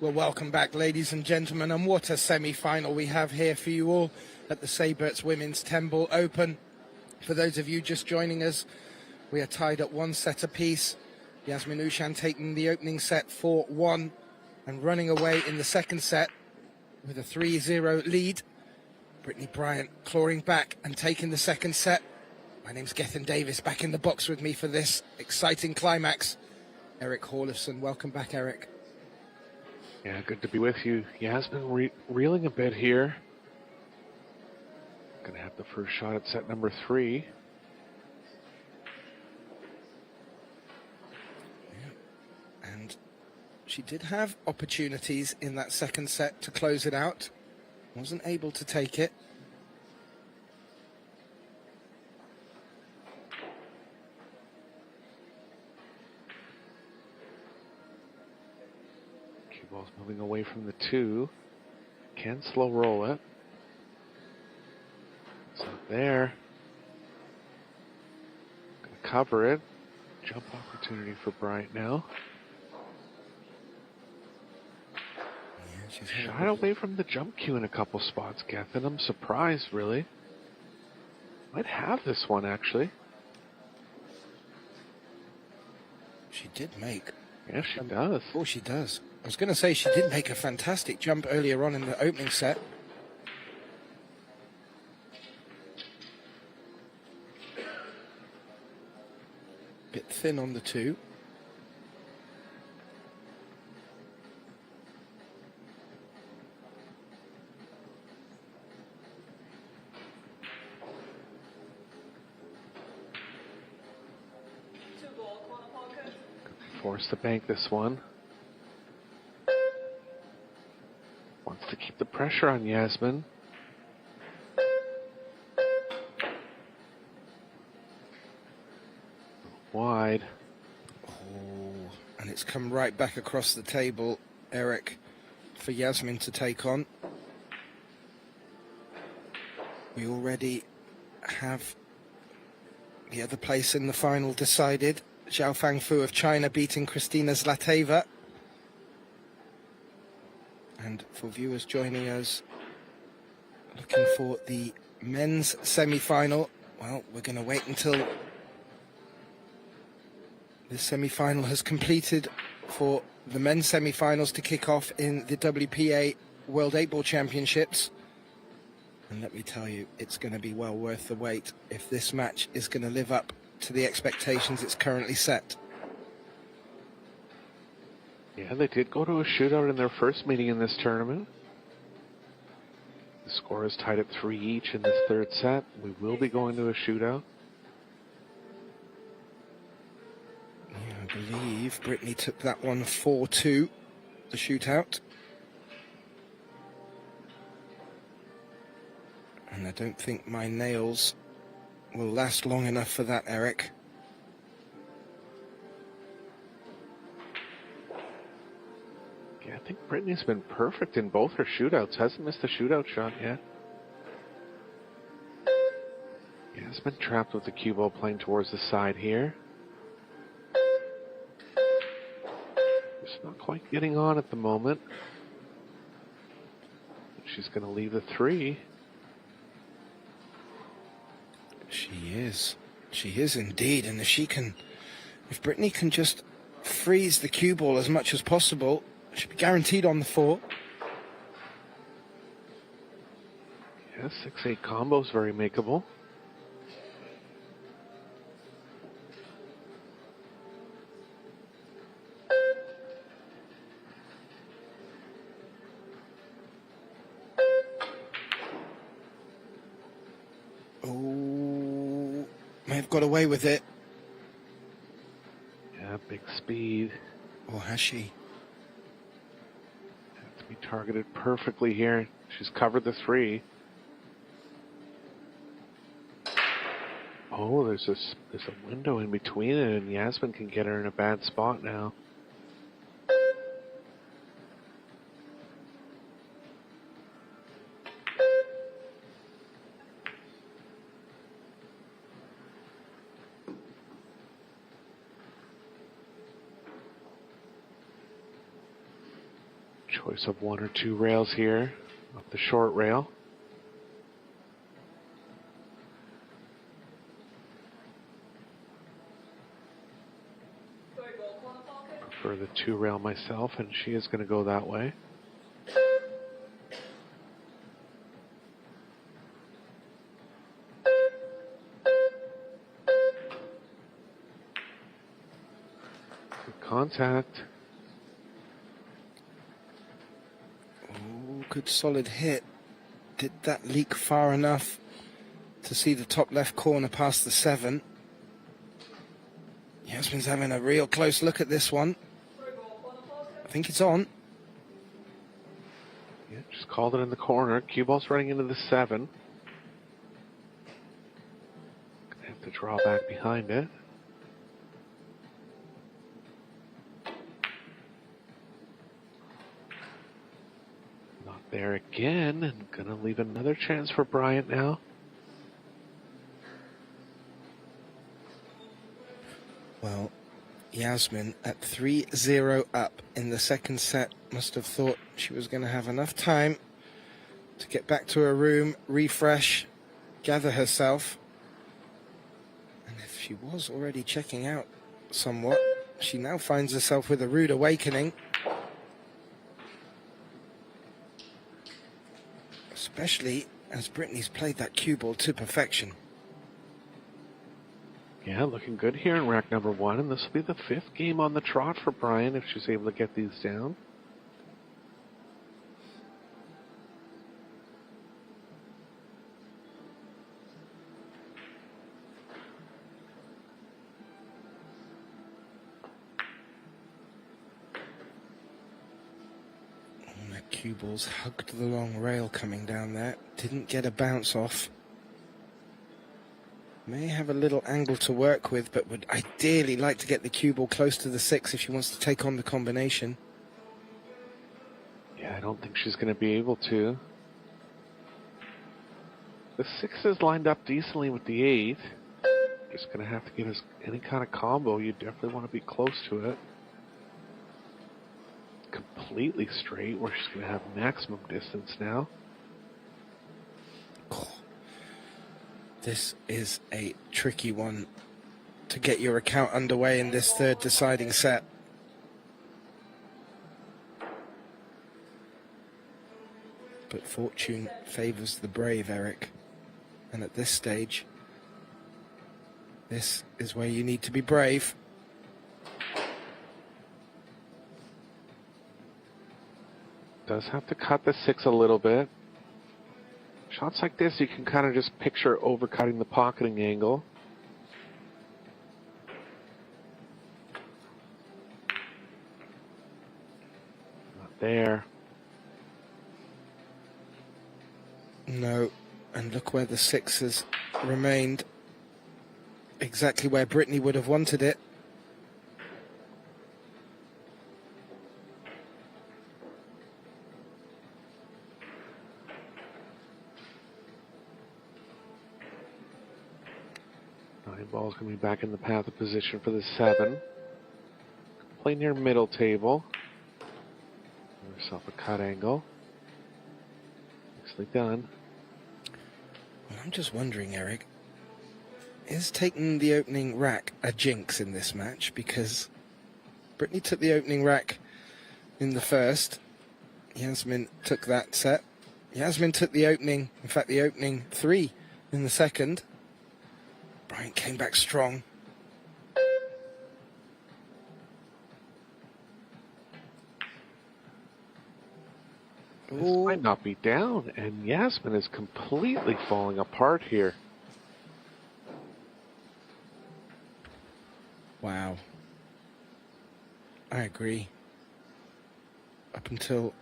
Well, welcome back, ladies and gentlemen, and what a semi-final we have here for you all. at the Seyberts Women's 10-Ball Open. For those of you just joining us, we are tied at 1 set apiece. Jasmin Ouschan taking the opening set 4-1 and running away in the second set with a 3-0 lead. Brittany Bryant clawing back and taking the second set. My name's Gethin Davis, back in the box with me for this exciting climax. Eric Hallefson, welcome back, Eric. Yeah, good to be with you. Jasmin reeling a bit here. Gonna have the first shot at set number 3. Yeah. And she did have opportunities in that second set to close it out. Wasn't able to take it. Cue ball's moving away from the 2. Can slow roll it. It's not there. Gonna cover it. Jump opportunity for Bryant now. Shied away from the jump cue in a couple spots, Gethin. I'm surprised, really. Might have this one, actually. She did make. Yeah, she does. Oh, she does. I was going to say she did make a fantastic jump earlier on in the opening set. Bit thin on the 2. Forced to bank this one. Wants to keep the pressure on Jasmin. Wide. Oh, and it's come right back across the table, Eric, for Jasmin to take on. We already have the other place in the final decided. Zhao Fangfu of China beating Kristina Zlateva. And for viewers joining us, looking for the men's semi-final, well, we're going to wait until this semi-final has completed for the men's semi-finals to kick off in the WPA World 8-Ball Championships. And let me tell you, it's going to be well worth the wait if this match is going to live up to the expectations it's currently set. Yeah, they did go to a shootout in their first meeting in this tournament. The score is tied at 3 each in this third set. We will be going to a shootout. Yeah, I believe Brittany took that one 4-2, the shootout. And I don't think my nails will last long enough for that, Eric. Yeah, I think Brittany's been perfect in both her shootouts. Hasn't missed a shootout shot yet. Yeah, has been trapped with the cue ball playing towards the side here. Just not quite getting on at the moment. She's going to leave the 3. She is. She is indeed. And if Brittany can just freeze the cue ball as much as possible, she'll be guaranteed on the 4. Yeah, 6-8 combo's very makeable. Oh, may have got away with it. Yeah, big speed. Or has she? Has to be targeted perfectly here. She's covered the 3. Oh, there's a window in between it, and Jasmin can get her in a bad spot now. Choice of 1 or 2 rails here, up the short rail. prefer the 2 rail myself, and she is going to go that way. Good contact. Oh, good solid hit. Did that leak far enough to see the top left corner past the 7? Jasmin's having a real close look at this one. I think it's on. Yeah, just called it in the corner. Cue ball's running into the 7. Gonna have to draw back behind it. Not there again, and gonna leave another chance for Bryant now. Well, Jasmin at 3-0 up in the second set must have thought she was going to have enough time to get back to her room, refresh, gather herself. And if she was already checking out somewhat, she now finds herself with a rude awakening. Especially as Brittany's played that cue ball to perfection. Yeah, looking good here in rack number 1, and this will be the 5th game on the trot for Bryant if she's able to get these down. And that cue ball's hugged the long rail coming down there. Didn't get a bounce off. May have a little angle to work with, but would ideally like to get the cue ball close to the 6 if she wants to take on the combination. Yeah, I don't think she's going to be able to. The 6 is lined up decently with the 8. Just going to have to get us any kind of combo. You definitely want to be close to it. Completely straight, where she's going to have maximum distance now. This is a tricky one to get your account underway in this third deciding set. But fortune favors the brave, Eric. And at this stage, this is where you need to be brave. Does have to cut the 6 a little bit. Shots like this, you can kind of just picture overcutting the pocketing angle. Not there. No, and look where the 6 has remained. Exactly where Brittany would have wanted it. Ball's going to be back in the path of position for the 7. Play near middle table. Give yourself a cut angle. Nicely done. Well, I'm just wondering, Eric, is taking the opening rack a jinx in this match? Because Brittany took the opening rack in the first. Jasmin took that set. Jasmin took the opening, in fact, the opening 3 in the second. Bryant came back strong. This might not be down, and Jasmin is completely falling apart here. Wow. I agree. Up until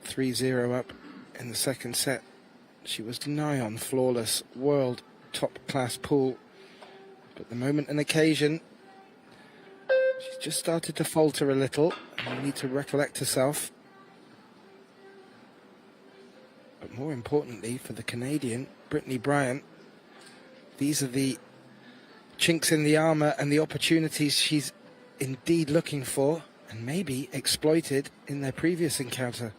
3-0 up in the second set, she was nigh on flawless world top-class pool. But the moment and occasion, she's just started to falter a little, and you need to recollect herself. But more importantly, for the Canadian, Brittany Bryant, these are the chinks in the armour and the opportunities she's indeed looking for, and maybe exploited in their previous encounter.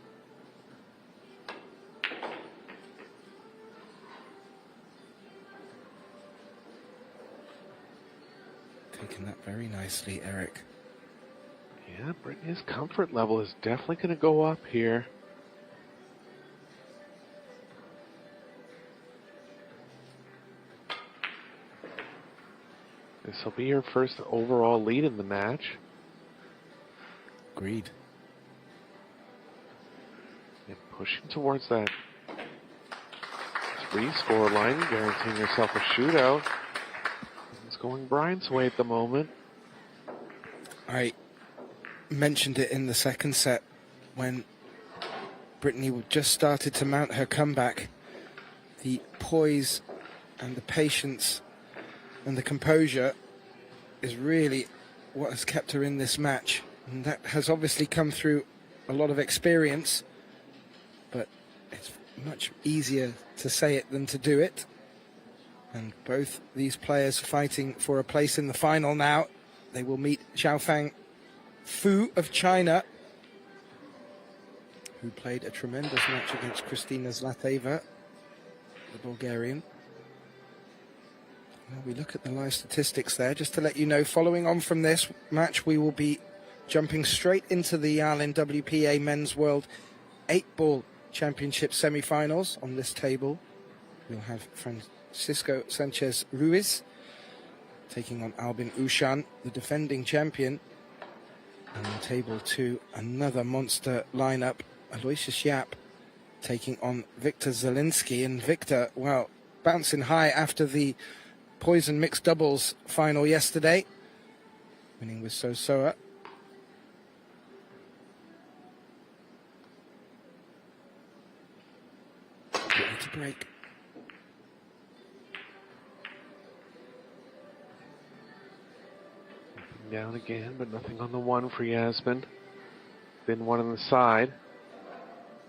Taken that very nicely, Eric. Yeah, Brittany's comfort level is definitely going to go up here. This will be her first overall lead in the match. Agreed. And pushing towards that 3-score line, guaranteeing herself a shootout. It's going Bryant's way at the moment. I mentioned it in the second set when Brittany just started to mount her comeback. The poise and the patience and the composure is really what has kept her in this match. And that has obviously come through a lot of experience, but it's much easier to say it than to do it. And both these players fighting for a place in the final now. They will meet Xiaofang Fu of China, who played a tremendous match against Kristina Zlateva, the Bulgarian. Well, we look at the live statistics there, just to let you know, following on from this match, we will be jumping straight into the Yalin WPA Men's World 8-Ball Championship semi-finals. On this table, we'll have Francisco Sanchez Ruiz taking on Jasmin Ouschan, the defending champion. And on table 2, another monster lineup, Aloysius Yap taking on Victor Zelinsky. And Victor, well, bouncing high after the Poison mixed doubles final yesterday, winning with Sosoa. Ready to break. Down again, but nothing on the one for Jasmin. Thin one on the side.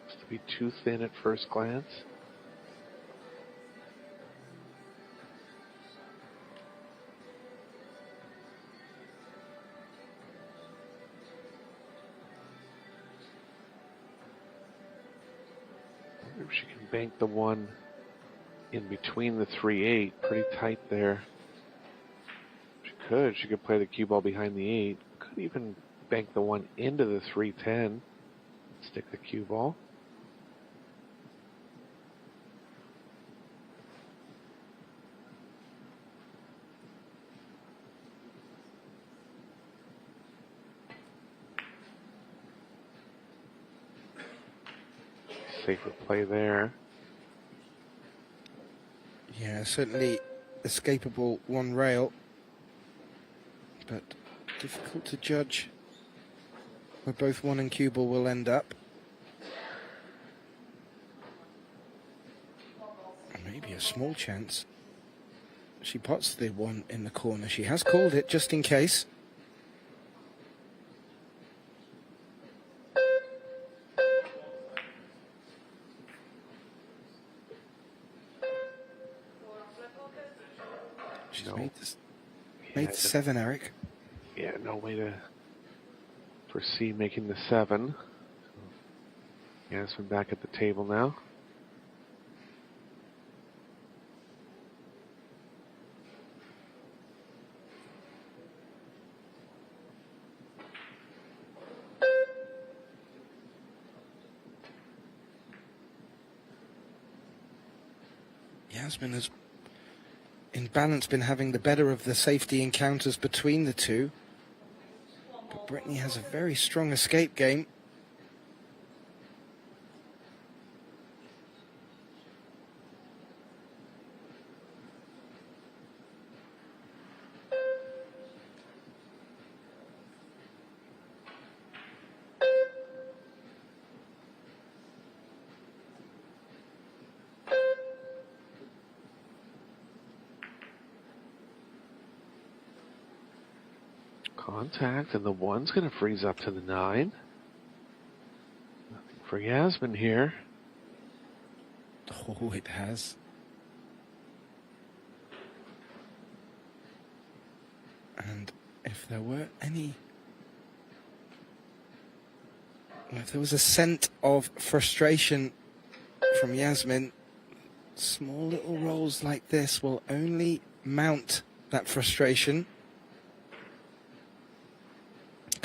Looks to be too thin at first glance. Wonder if she can bank the one in between the 3-8. Pretty tight there. She could play the cue ball behind the 8. Could even bank the one into the 3-10. Stick the cue ball. Safer play there. Yeah, certainly escapable one rail, but difficult to judge where both one and cue ball will end up. Maybe a small chance. She pots the one in the corner. She has called it just in case. She's made 7, Eric. Yeah, no way to foresee making the 7. Jasmin back at the table now. Jasmin has, in balance, been having the better of the safety encounters between the two. But Brittany has a very strong escape game. Contact, and the 1's going to freeze up to the 9. Nothing for Jasmin here. Oh, it has. And if there were any... if there was a scent of frustration from Jasmin, small little rolls like this will only mount that frustration.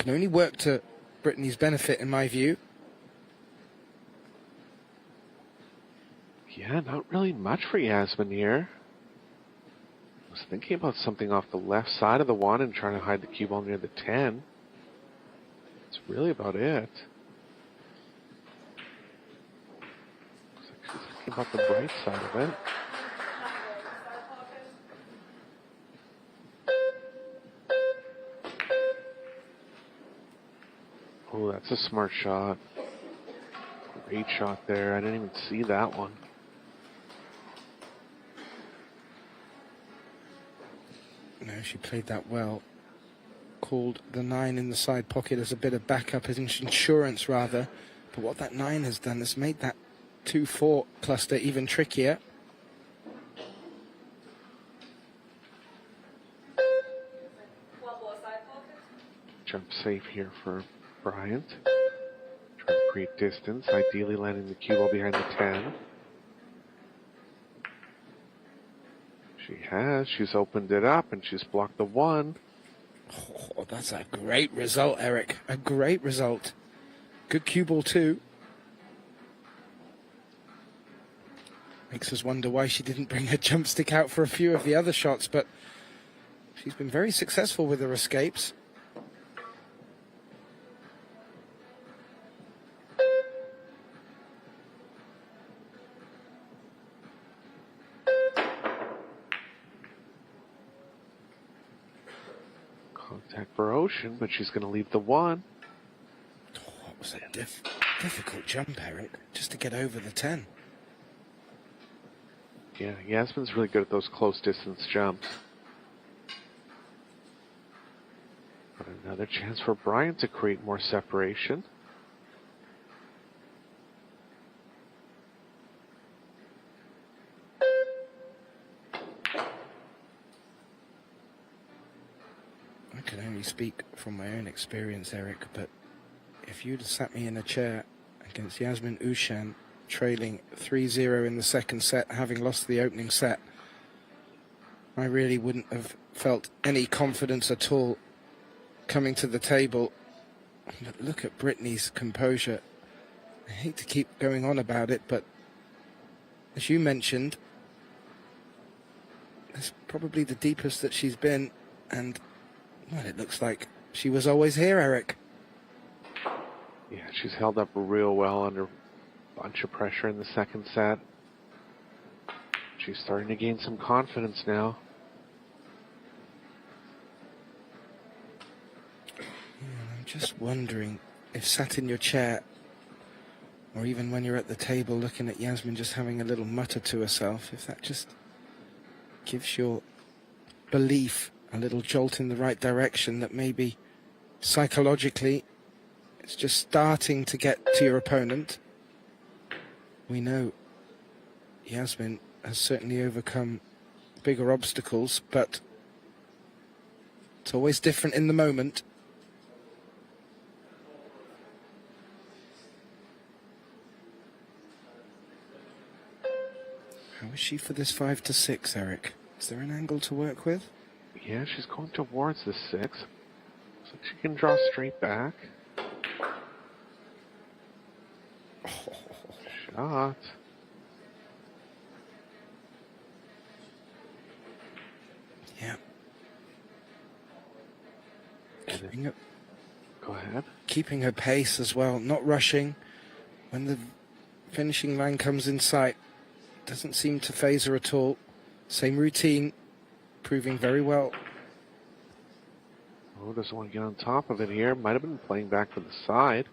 can only work to Brittany's benefit, in my view. Yeah, not really much for Jasmin here. I was thinking about something off the left side of the 1 and trying to hide the cue ball near the 10. That's really about it. Looks like she's thinking about the right side of it. Oh, that's a smart shot. Great shot there. I didn't even see that one. No, she played that well. Called the 9 in the side pocket as a bit of backup, as insurance rather. But what that 9 has done is made that 2-4 cluster even trickier. Jump safe here for Bryant. Trying to create distance, ideally landing the cue ball behind the 10. She has. She's opened it up and she's blocked the 1. Oh, that's a great result, Eric. A great result. Good cue ball too. Makes us wonder why she didn't bring her jump stick out for a few of the other shots, but she's been very successful with her escapes. Contact for Ouschan, but she's going to leave the 1. Oh, what was a difficult jump, Eric, just to get over the 10. Yeah, Jasmin's really good at those close distance jumps. But another chance for Bryant to create more separation. I can only speak from my own experience, Eric, but if you'd have sat me in a chair against Jasmin Ouschan, trailing 3-0 in the second set, having lost the opening set, I really wouldn't have felt any confidence at all coming to the table. But look at Brittany's composure. I hate to keep going on about it, but as you mentioned, it's probably the deepest that she's been, and well, it looks like she was always here, Eric. Yeah, she's held up real well under a bunch of pressure in the second set. She's starting to gain some confidence now. I'm just wondering if sat in your chair, or even when you're at the table looking at Jasmin just having a little mutter to herself, if that just gives your belief a little jolt in the right direction, that maybe psychologically it's just starting to get to your opponent. We know Jasmin has certainly overcome bigger obstacles, but it's always different in the moment. How is she for this 5-6, Eric? Is there an angle to work with? Yeah, she's going towards the 6. Looks like she can draw straight back. Shot. Yeah. Go ahead. Keeping her pace as well, not rushing. When the finishing line comes in sight, doesn't seem to phase her at all. Same routine, proving very well. Oh, doesn't want to get on top of it here. Might have been playing back to the side.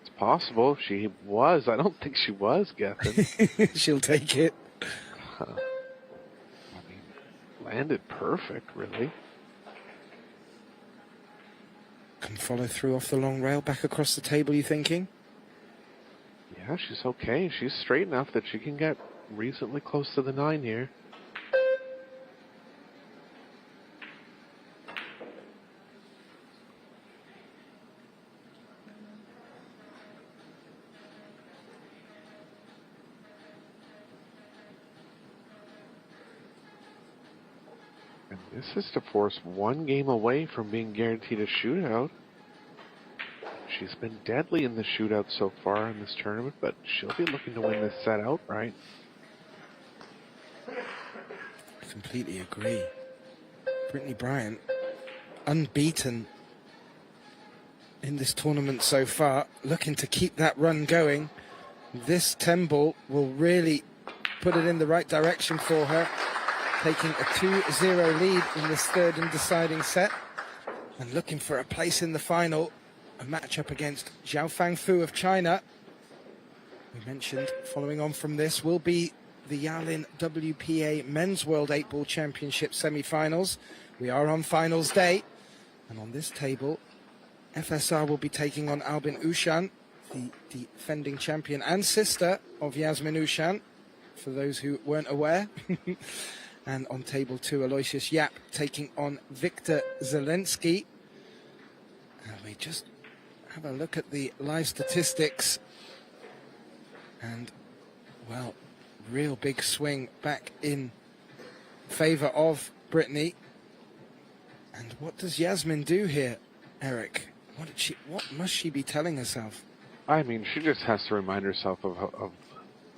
It's possible if she was. I don't think she was, Gethin. She'll take it. I mean, landed perfect, really. Can follow through off the long rail, back across the table, you thinking? Yeah, she's okay. She's straight enough that she can get reasonably close to the 9 here. And this is to force one game away from being guaranteed a shootout. She's been deadly in the shootout so far in this tournament, but she'll be looking to win this set outright. I completely agree. Brittany Bryant, unbeaten in this tournament so far, looking to keep that run going. This 10-ball will really put it in the right direction for her, taking a 2-0 lead in this third and deciding set, and looking for a place in the final. A matchup against Xiaofang Fu of China. We mentioned, following on from this, will be the Yalin WPA Men's World 8-Ball Championship semi-finals. We are on finals day, and on this table, FSR will be taking on Jasmin Ouschan, the defending champion and sister of Jasmin Ouschan, for those who weren't aware. And on table 2, Aloysius Yap taking on Victor Zelensky. And we just have a look at the live statistics, and, well, real big swing back in favor of Brittany. And what does Jasmin do here, Eric? What must she be telling herself? I mean, she just has to remind herself of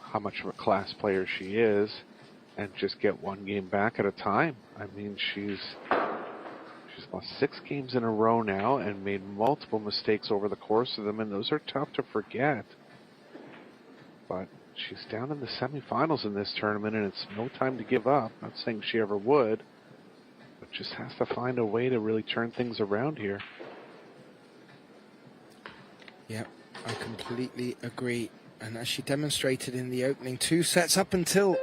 how much of a class player she is, and just get one game back at a time. I mean, she's lost 6 games in a row now and made multiple mistakes over the course of them, and those are tough to forget. But she's down in the semifinals in this tournament, and it's no time to give up. Not saying she ever would, but just has to find a way to really turn things around here. Yeah, I completely agree. And as she demonstrated in the opening 2 sets, up until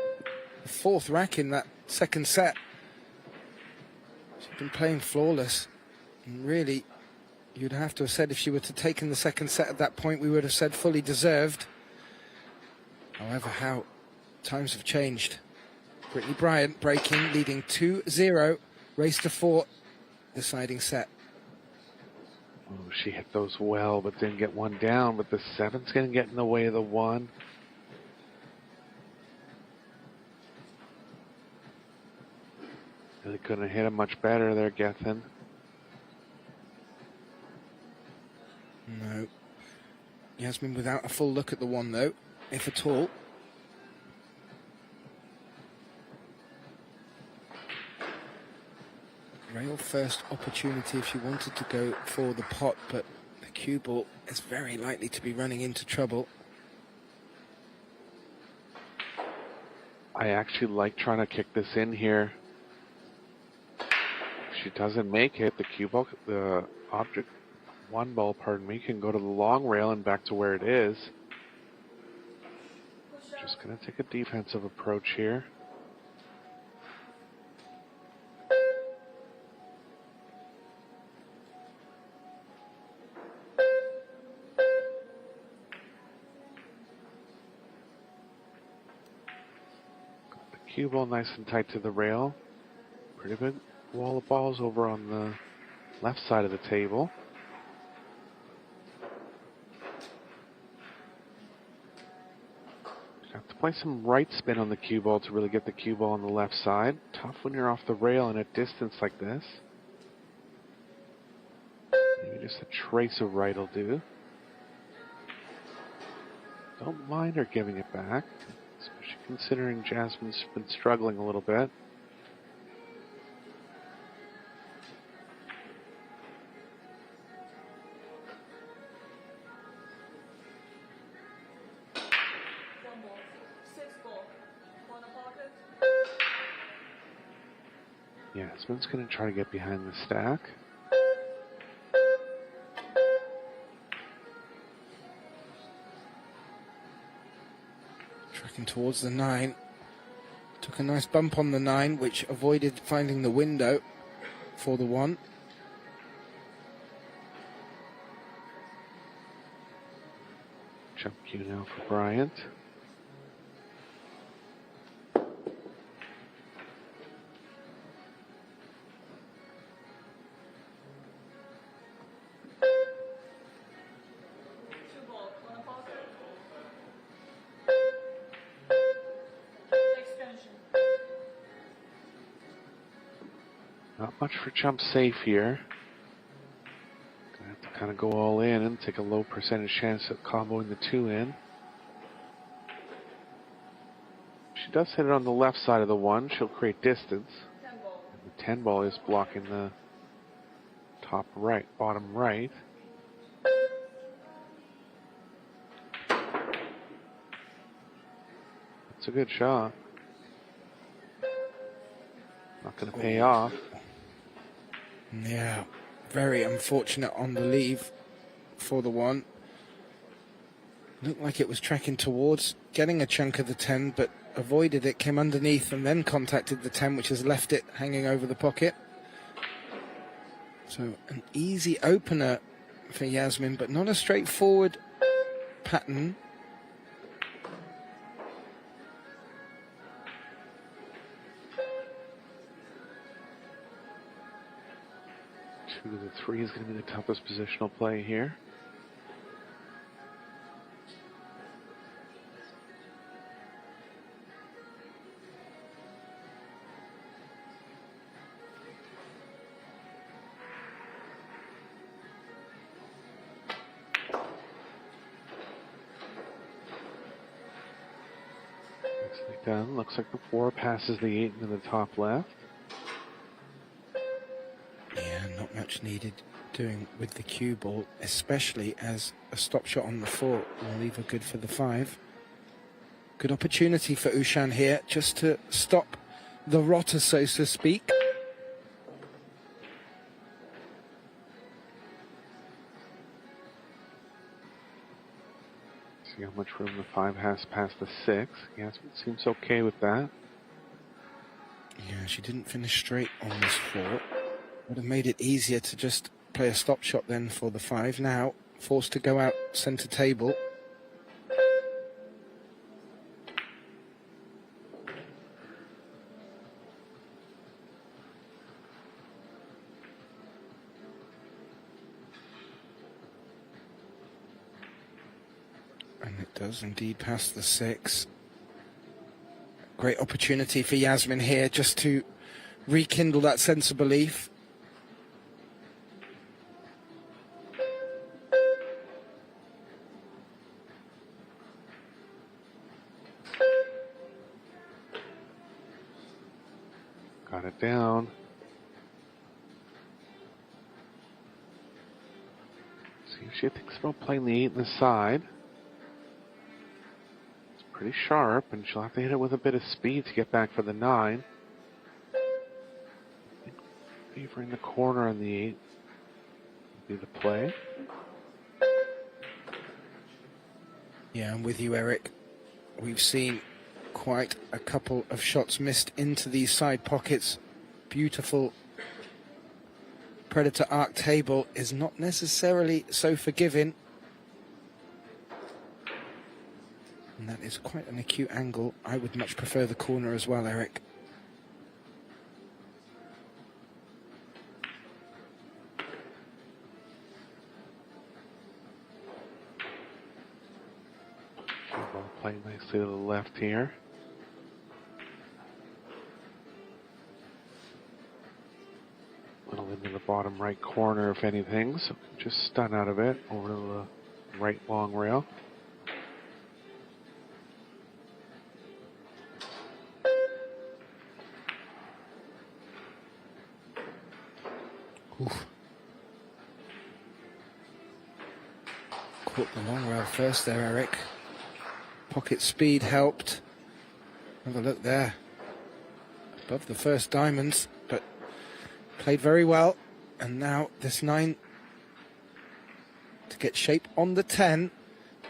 the 4th rack in that second set, she's been playing flawless. And really, you'd have to have said, if she were to take in the second set at that point, we would have said fully deserved. However, how times have changed. Brittany Bryant breaking, leading 2-0, race to 4, deciding set. Oh, she hit those well, but didn't get one down. But the 7's going to get in the way of the 1. Really couldn't have hit him much better there, Gethin. No. Jasmin without a full look at the 1, though, if at all. Real first opportunity if she wanted to go for the pot, but the cue ball is very likely to be running into trouble. I actually like trying to kick this in here. If she doesn't make it, the cue ball, the object, 1 ball, pardon me, can go to the long rail and back to where it is. Just going to take a defensive approach here. Cue ball nice and tight to the rail. Pretty big wall of balls over on the left side of the table. Have to play some right spin on the cue ball to really get the cue ball on the left side. Tough when you're off the rail and at distance like this. Maybe just a trace of right will do. Don't mind her giving it back, especially considering Jasmin's been struggling a little bit. Jasmin's going to try to get behind the stack. Tracking towards the 9. Took a nice bump on the 9, which avoided finding the window for the 1. Jump cue now for Bryant. Not much for jump safe here. Gonna have to kind of go all in and take a low percentage chance at comboing the 2 in. She does hit it on the left side of the 1. She'll create distance. 10 ball. The 10 ball is blocking the top right, bottom right. It's a good shot. Not going to pay off. Yeah, very unfortunate on the leave for the 1. Looked like it was tracking towards getting a chunk of the 10, but avoided it, came underneath and then contacted the 10, which has left it hanging over the pocket. So an easy opener for Jasmin, but not a straightforward pattern. Two to the 3 is going to be the toughest positional play here. Nicely done. Looks like the 4 passes the 8 into the top left. Not much needed doing with the cue ball, especially as a stop shot on the 4 will leave her good for the 5. Good opportunity for Ouschan here, just to stop the rotter, so to speak. See how much room the 5 has past the 6. Jasmin seems okay with that. Yeah, she didn't finish straight on this 4. Would have made it easier to just play a stop shot then for the 5. Now forced to go out centre table. And it does indeed pass the 6. Great opportunity for Jasmin here just to rekindle that sense of belief. Got it down. See if she thinks about playing the 8 in the side. It's pretty sharp, and she'll have to hit it with a bit of speed to get back for the 9. Favoring the corner on the 8 would be the play. Yeah, I'm with you, Eric. We've seen quite a couple of shots missed into these side pockets. Beautiful Predator arc table is not necessarily so forgiving. And that is quite an acute angle. I would much prefer the corner as well, Eric. Ball playing nicely to the left here. Little into the bottom right corner, if anything, so just stun out of it over to the right long rail. Oof. Caught the long rail first there, Eric. Pocket speed helped. Have a look there. Above the first diamonds, but played very well. And now this 9 to get shape on the 10,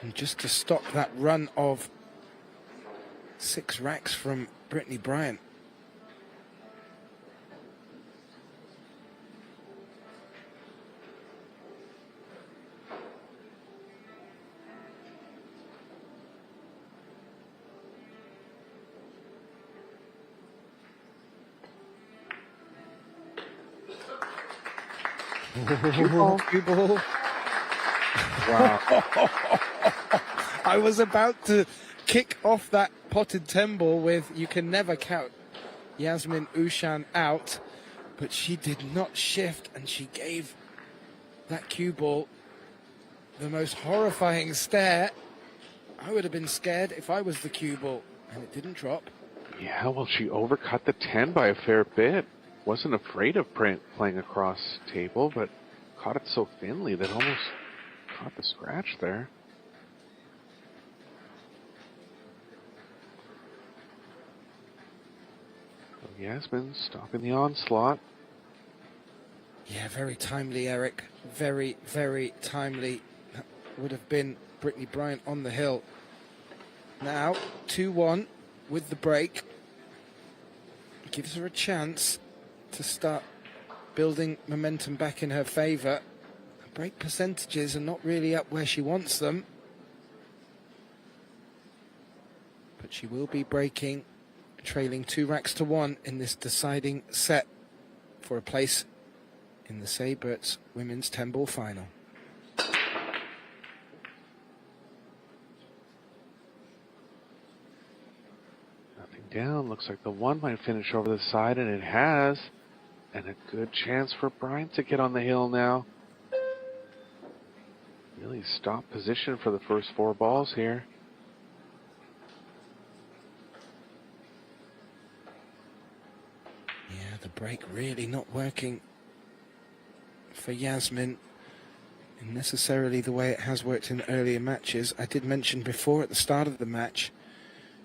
and just to stop that run of 6 racks from Brittany Bryant. Cue ball. Wow. I was about to kick off that potted 10 ball with "you can never count Jasmin Ouschan out," but she did not shift, and she gave that cue ball the most horrifying stare. I would have been scared if I was the cue ball, and it didn't drop. Yeah, well, she overcut the 10 by a fair bit. Wasn't afraid of playing across table, but caught it so thinly that almost caught the scratch there. So Jasmin stopping the onslaught. Yeah, very timely, Eric. Very, very timely. That would have been Brittany Bryant on the hill. Now, 2-1 with the break. Gives her a chance to start building momentum back in her favour. The break percentages are not really up where she wants them. But she will be breaking, trailing 2 racks to 1 in this deciding set for a place in the Seyberts Women's 10-ball final. Nothing down. Looks like the 1 might finish over the side, and it has. And a good chance for Bryant to get on the hill now. Really stop position for the first 4 balls here. Yeah, the break really not working for Jasmin in necessarily the way it has worked in earlier matches. I did mention before at the start of the match,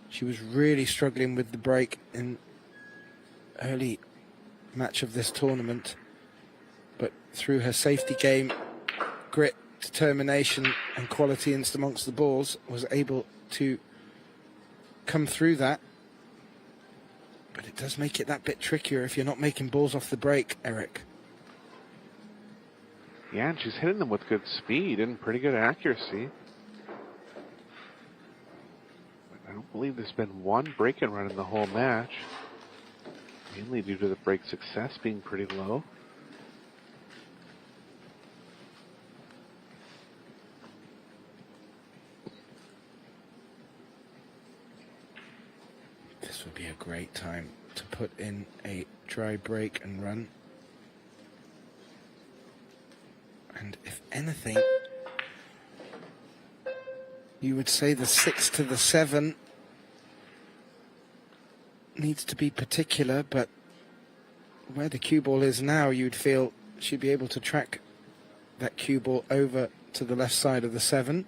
she was really struggling with the break in early match of this tournament, but through her safety game, grit, determination and quality in amongst the balls, was able to come through that. But it does make it that bit trickier if you're not making balls off the break, Eric. Yeah, and she's hitting them with good speed and pretty good accuracy. But I don't believe there's been 1 break-in run in the whole match, mainly due to the break success being pretty low. This would be a great time to put in a dry break and run. And if anything, you would say the 6 to the 7 needs to be particular, but where the cue ball is now, you'd feel she'd be able to track that cue ball over to the left side of the 7.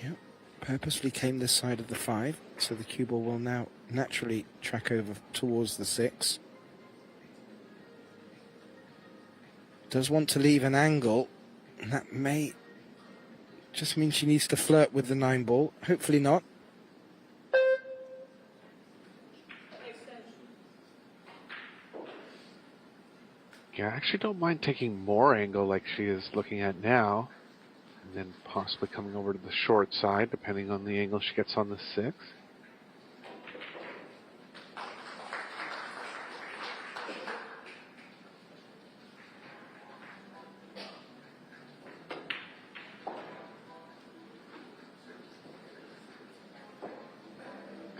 Yep, purposely came this side of the 5, so the cue ball will now naturally track over towards the 6. Does want to leave an angle, and that may just mean she needs to flirt with the 9 ball. Hopefully not. Yeah, I actually don't mind taking more angle like she is looking at now, and then possibly coming over to the short side, depending on the angle she gets on the 6.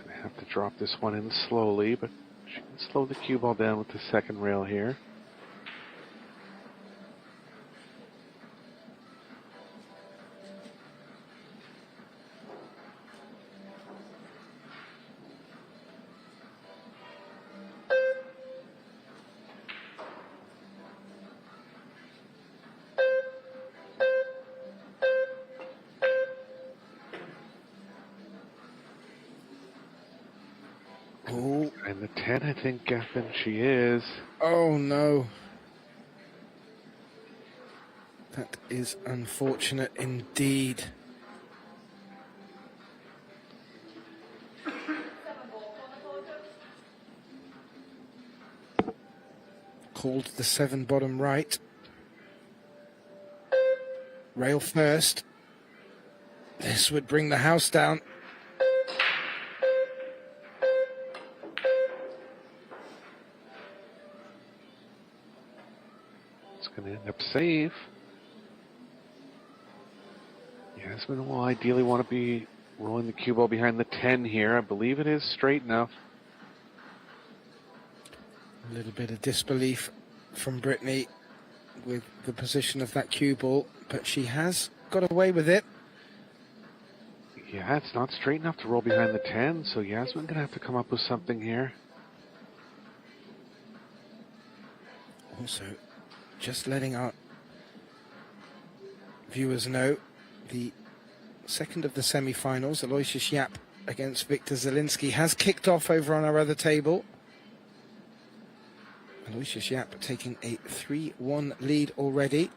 Gonna have to drop this one in slowly, but she can slow the cue ball down with the second rail here. Oh, And the 10, I think, Geffen, she is. oh no. That is unfortunate indeed. 7 ball, corner quarter. Called the 7 bottom right. Rail first. This would bring the house down. It's going to end up safe. Jasmin will ideally want to be rolling the cue ball behind the 10 here. I believe it is straight enough. A little bit of disbelief from Brittany with the position of that cue ball, but she has got away with it. Yeah, it's not straight enough to roll behind the 10, so Jasmin gonna have to come up with something here. Also, just letting our viewers know, the second of the semi-finals, Aloysius Yap against Victor Zielinski, has kicked off over on our other table. Aloysius Yap taking a 3-1 lead already.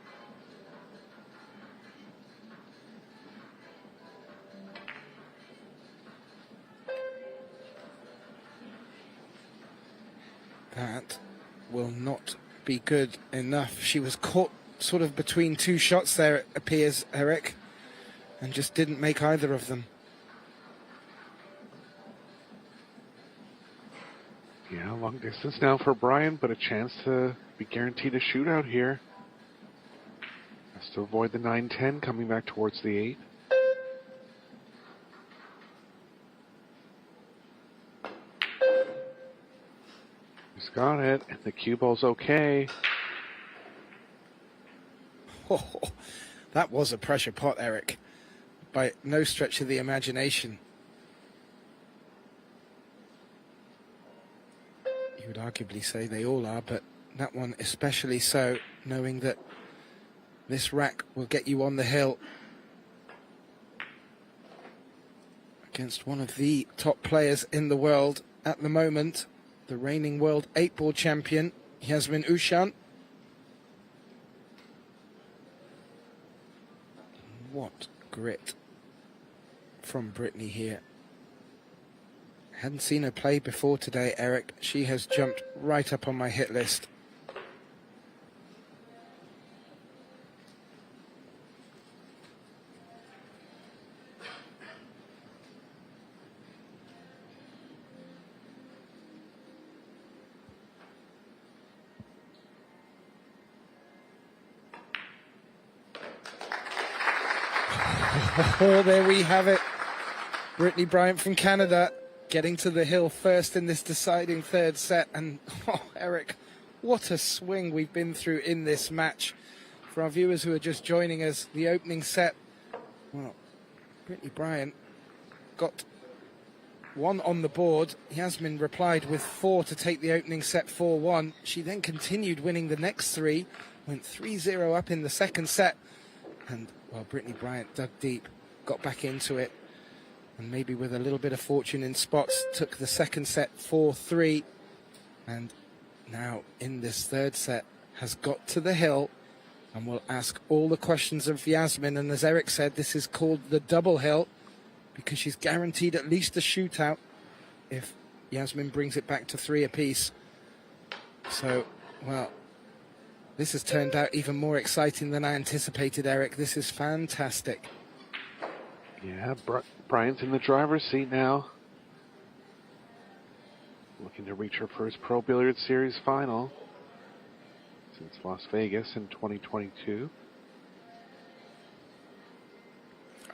That will not be good enough. She was caught sort of between two shots there, it appears, Eric, and just didn't make either of them. Yeah, long distance now for Bryant, but a chance to be guaranteed a shootout here. Has to avoid the 9-10 coming back towards the 8. He's got it, and the cue ball's okay. Oh, that was a pressure pot, Eric, by no stretch of the imagination. You would arguably say they all are, but that one especially so, knowing that this rack will get you on the hill against one of the top players in the world at the moment, the reigning world 8-ball champion, Jasmin Ouschan. What grit from Brittany here. Hadn't seen her play before today, Eric. She has jumped right up on my hit list. Oh, there we have it. Brittany Bryant from Canada getting to the hill first in this deciding third set. And, oh, Eric, what a swing we've been through in this match. For our viewers who are just joining us, the opening set, well, Brittany Bryant got one on the board. Jasmin replied with 4 to take the opening set 4-1. She then continued winning the next 3, went 3-0 up in the second set. And, well, Brittany Bryant dug deep, got back into it, and maybe with a little bit of fortune in spots, took the second set 4-3. And now in this third set has got to the hill and will ask all the questions of Jasmin. And as Eric said, this is called the double hill because she's guaranteed at least a shootout if Jasmin brings it back to 3 apiece. So, well, this has turned out even more exciting than I anticipated, Eric. This is fantastic. Yeah, Bryant's in the driver's seat now. Looking to reach her first Pro Billiards Series final since Las Vegas in 2022.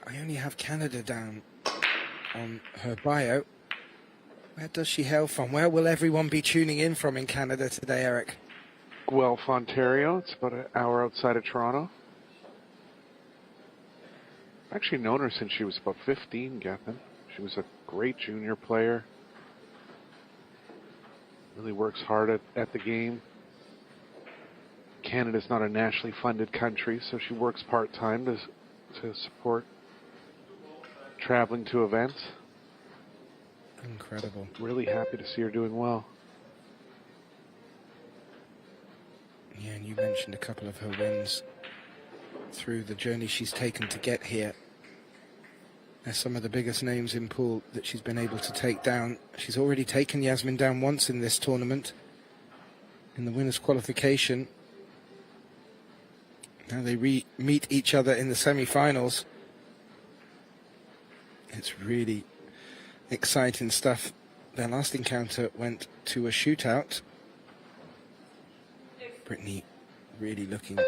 I only have Canada down on her bio. Where does she hail from? Where will everyone be tuning in from in Canada today, Eric? Guelph, Ontario. It's about an hour outside of Toronto. I've actually known her since she was about 15, Gethin. She was a great junior player. Really works hard at the game. Canada's not a nationally funded country, so she works part-time to support traveling to events. Incredible. Really happy to see her doing well. Yeah, and you mentioned a couple of her wins through the journey she's taken to get here. They're some of the biggest names in pool that she's been able to take down. She's already taken Jasmin down once in this tournament in the winners' qualification. Now they meet each other in the semi-finals. It's really exciting stuff. Their last encounter went to a shootout. Brittany really looking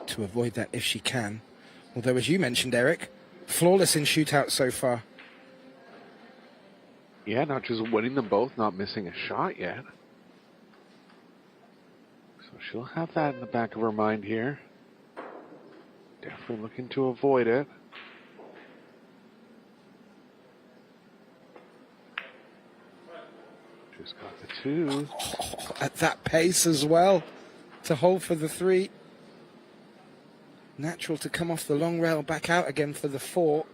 to avoid that if she can. Although, as you mentioned, Eric, flawless in shootouts so far. Yeah, not just winning them both, not missing a shot yet. So she'll have that in the back of her mind here. Definitely looking to avoid it. Just got the 2. Oh, at that pace as well, to hold for the 3. Natural to come off the long rail, back out again for the 4.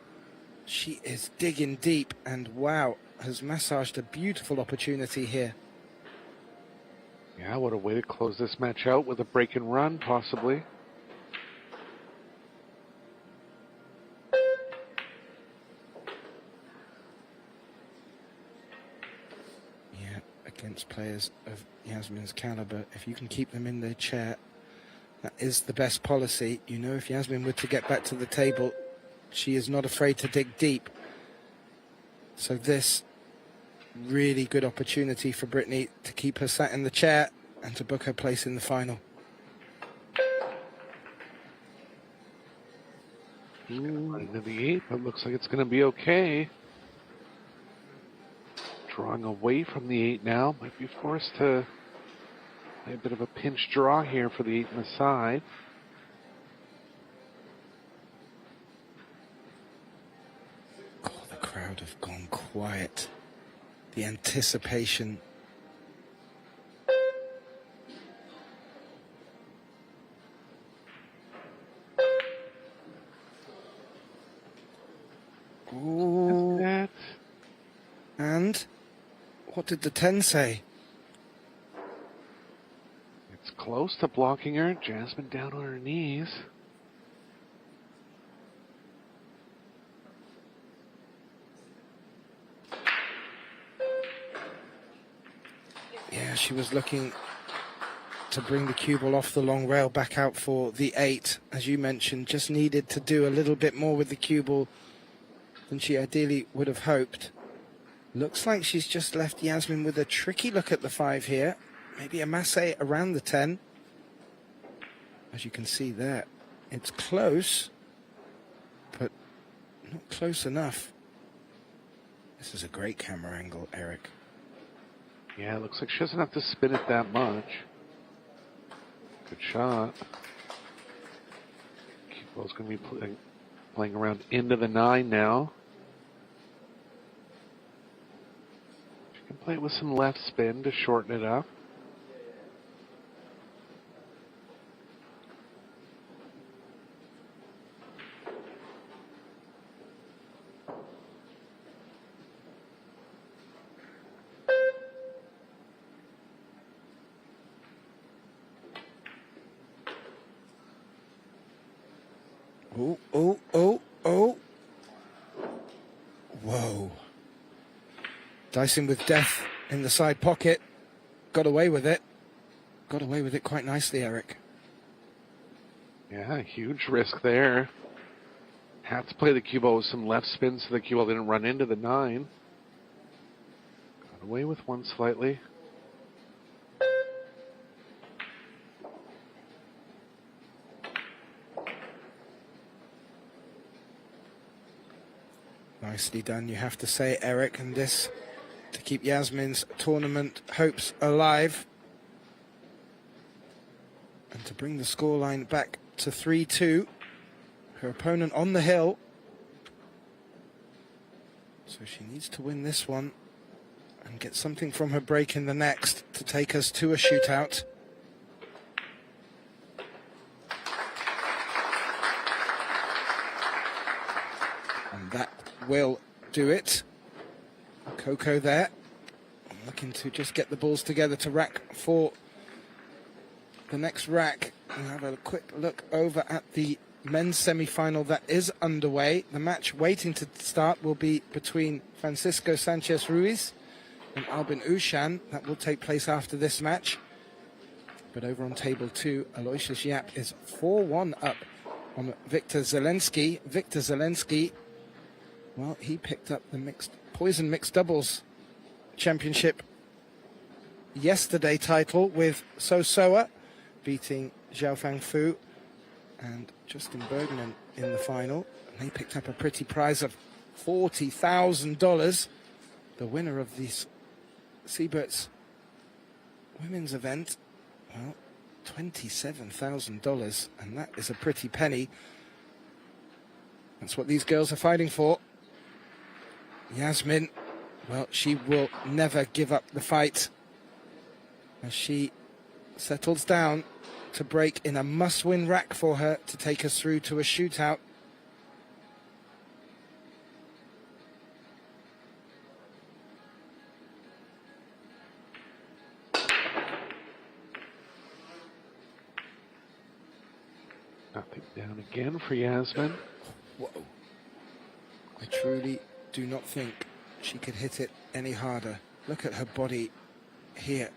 She is digging deep and wow, has massaged a beautiful opportunity here. Yeah, what a way to close this match out with a break and run, possibly. Yeah, against players of Jasmin's caliber, if you can keep them in their chair, that is the best policy. You know, if Jasmin were to get back to the table, she is not afraid to dig deep. So this really good opportunity for Brittany to keep her sat in the chair and to book her place in the final. Into the 8, but looks like it's going to be okay. Drawing away from the 8 now. Might be forced to play a bit of a pinch draw here for the 8 in the side. Oh, the crowd have gone quiet. The anticipation. Ooh. And what did the 10 say? It's close to blocking her. Jasmin down on her knees. Yeah, she was looking to bring the cue ball off the long rail back out for the 8. As you mentioned, just needed to do a little bit more with the cue ball than she ideally would have hoped. Looks like she's just left Jasmin with a tricky look at the 5 here. Maybe a masse around the 10. As you can see there, it's close, but not close enough. This is a great camera angle, Eric. Yeah, it looks like she doesn't have to spin it that much. Good shot. Cue ball's going to be playing around into the 9 now. She can play it with some left spin to shorten it up. Oh, oh, oh, oh. Whoa. Dicing with death in the side pocket. Got away with it. Got away with it quite nicely, Eric. Yeah, huge risk there. Had to play the cue ball with some left spin so the cue ball didn't run into the 9. Got away with one slightly. Nicely done, you have to say, Eric, and this to keep Jasmin's tournament hopes alive. And to bring the scoreline back to 3-2. Her opponent on the hill. So she needs to win this one and get something from her break in the next to take us to a shootout. And that will do it. Coco there, looking to just get the balls together to rack for the next rack. We'll have a quick look over at the men's semi-final that is underway. The match waiting to start will be between Francisco Sanchez Ruiz and Jasmin Ouschan. That will take place after this match. But over on table 2, Aloysius Yap is 4-1 up on Victor Zelensky. Victor Zelensky, well, he picked up the Poison Mixed Doubles Championship yesterday title with So Soa, beating Zhao Fang Fu and Justin Bergman in the final. And they picked up a pretty prize of $40,000. The winner of this Seyberts women's event, well, $27,000, and that is a pretty penny. That's what these girls are fighting for. Jasmin, well, she will never give up the fight as she settles down to break in a must-win rack for her to take us through to a shootout. Nothing down again for Jasmin. Whoa. I truly do not think she could hit it any harder. Look at her body here.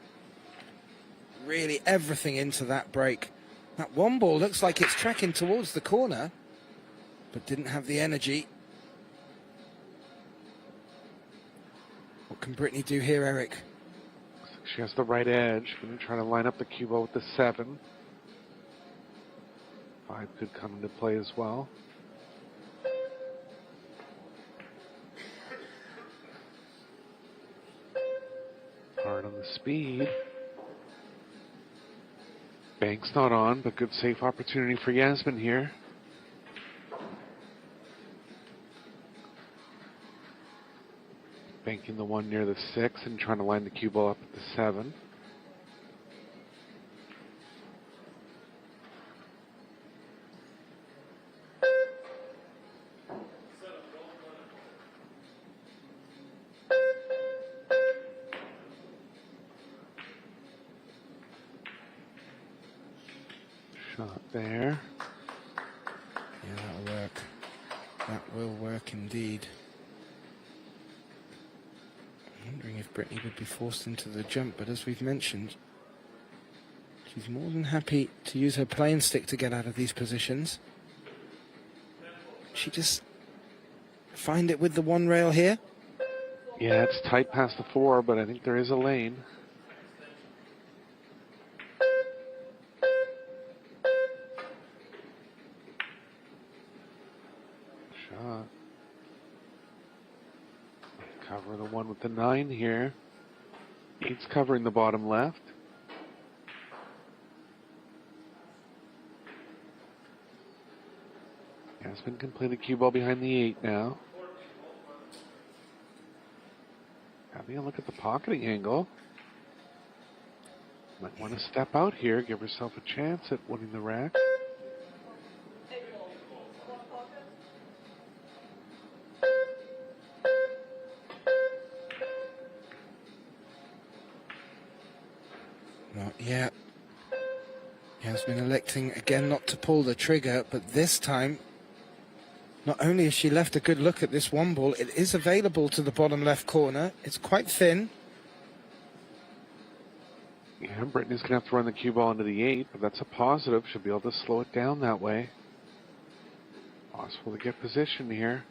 Really everything into that break. That one ball looks like it's tracking towards the corner, but didn't have the energy. What can Brittany do here, Eric? She has the right edge. Going to try to line up the cue ball with the 7. 5 could come into play as well. Hard on the speed. Bank's not on, but good safe opportunity for Jasmin here. Banking the 1 near the 6 and trying to line the cue ball up at the 7. Shot there. Yeah, that'll work. That will work indeed. I'm wondering if Brittany would be forced into the jump, but as we've mentioned, she's more than happy to use her playing stick to get out of these positions. She just find it with the 1 rail here. Yeah, it's tight past the 4, but I think there is a lane. Shot. Cover the 1 with the 9 here. 8's covering the bottom left. Jasmin can play the cue ball behind the 8 now. Having a look at the pocketing angle. Might want to step out here, give herself a chance at winning the rack. Not yet. Jasmin electing again not to pull the trigger, but this time, not only has she left a good look at this 1 ball, it is available to the bottom left corner. It's quite thin. Yeah, Brittany's going to have to run the cue ball into the 8, but that's a positive. She'll be able to slow it down that way. Possible to get position here.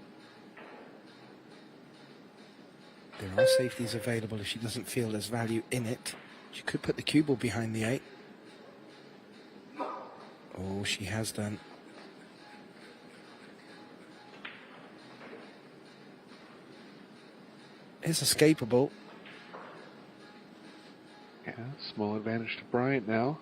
There are safeties available if she doesn't feel there's value in it. She could put the cue ball behind the 8. Oh, she has done. It's escapable. Yeah, small advantage to Bryant now.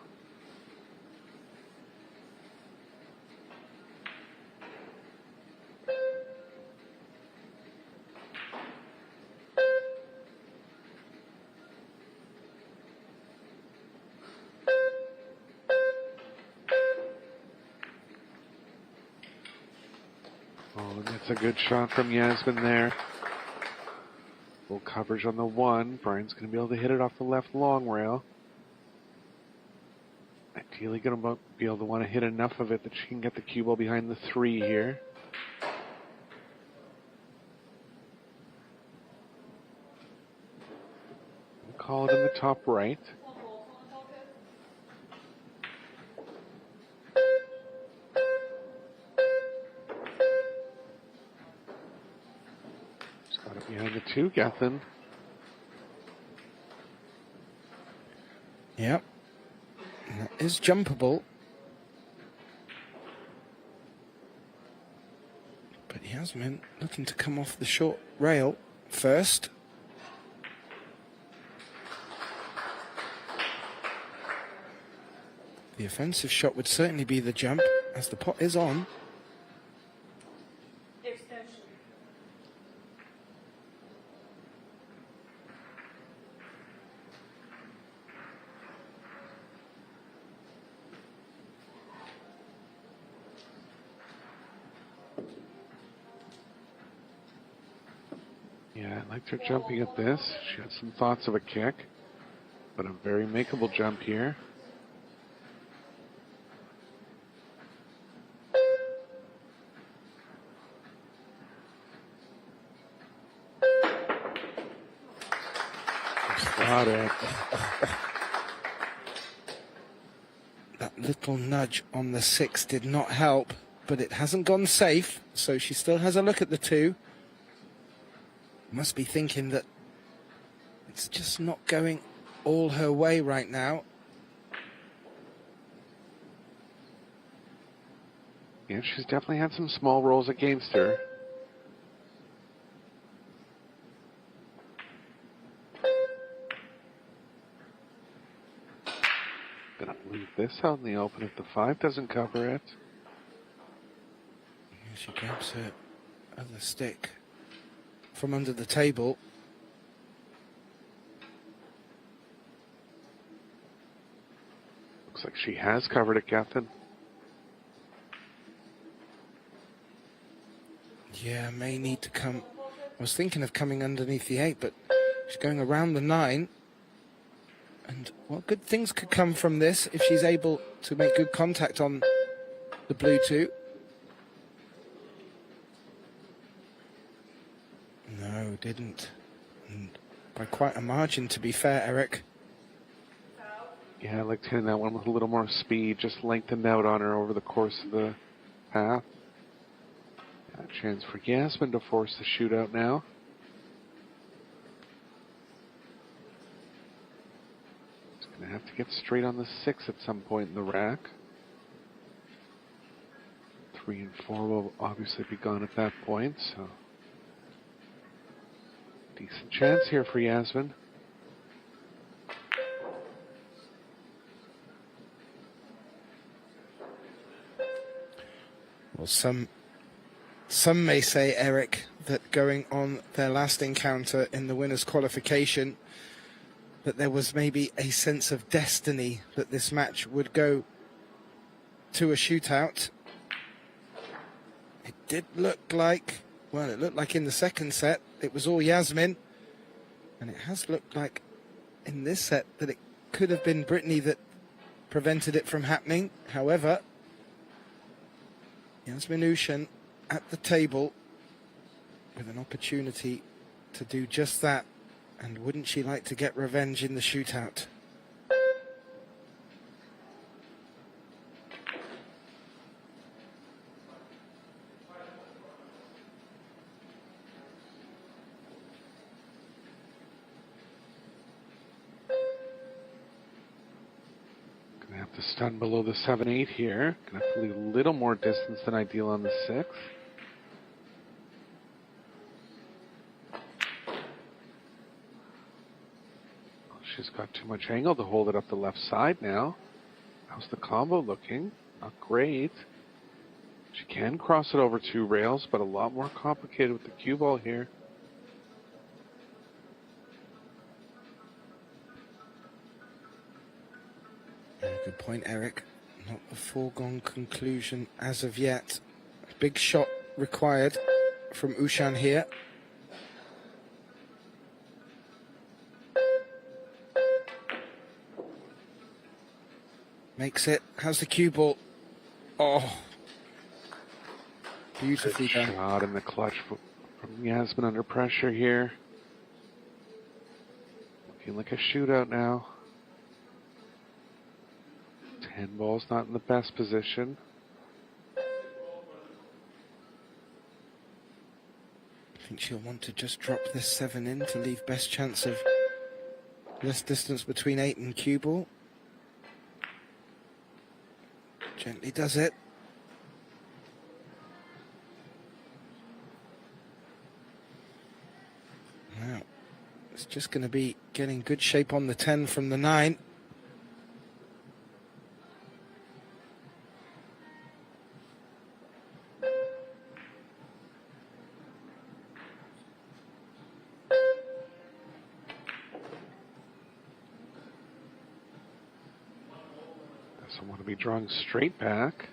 Oh, that's a good shot from Jasmin there. Full coverage on the 1. Bryant's going to be able to hit it off the left long rail. Ideally going to be able to want to hit enough of it that she can get the cue ball behind the 3 here. We'll call it in the top right. Got it behind the 2, Gethin. Yep. And that is jumpable. Jasmin looking to come off the short rail first. The offensive shot would certainly be the jump, as the pot is on. Extension. Yeah, I liked her jumping at this. She had some thoughts of a kick, but a very makeable jump here. Got it. That little nudge on the 6 did not help, but it hasn't gone safe, so she still has a look at the 2. Must be thinking that it's just not going all her way right now. Yeah, she's definitely had some small rolls against her. Gonna leave this out in the open if the 5 doesn't cover it. Yeah, she grabs her other stick from under the table. Looks like she has covered it, Captain. Yeah, may need to come. I was thinking of coming underneath the 8, but she's going around the 9. And, well, good things could come from this if she's able to make good contact on the blue 2. No, didn't. And by quite a margin, to be fair, Eric. Yeah, I liked hitting that one with a little more speed, just lengthened out on her over the course of the path. A chance for Jasmin to force the shootout now. She's going to have to get straight on the 6 at some point in the rack. 3 and 4 will obviously be gone at that point, so decent chance here for Jasmin. Well, some may say, Eric, that going on their last encounter in the winners' qualification, that there was maybe a sense of destiny that this match would go to a shootout. It did look like, well, it looked like in the second set it was all Jasmin, and it has looked like in this set that it could have been Brittany that prevented it from happening. However, Jasmin Ouschan at the table with an opportunity to do just that, and wouldn't she like to get revenge in the shootout? Gonna have to stun below the 7-8 here. Gonna have to leave a little more distance than ideal on the 6. She's got too much angle to hold it up the left side now. How's the combo looking? Not great. She can cross it over 2 rails, but a lot more complicated with the cue ball here. Good point, Eric. Not a foregone conclusion as of yet. A big shot required from Ouschan here. Makes it. How's the cue ball? Oh. Beautifully Good done. shot in the clutch from Jasmin under pressure here. Looking like a shootout now. 10 ball's not in the best position. I think she'll want to just drop this 7 in to leave best chance of less distance between 8 and cue ball. Gently does it. It's just going to be getting good shape on the 10 from the 9. Doesn't want to be drawing straight back.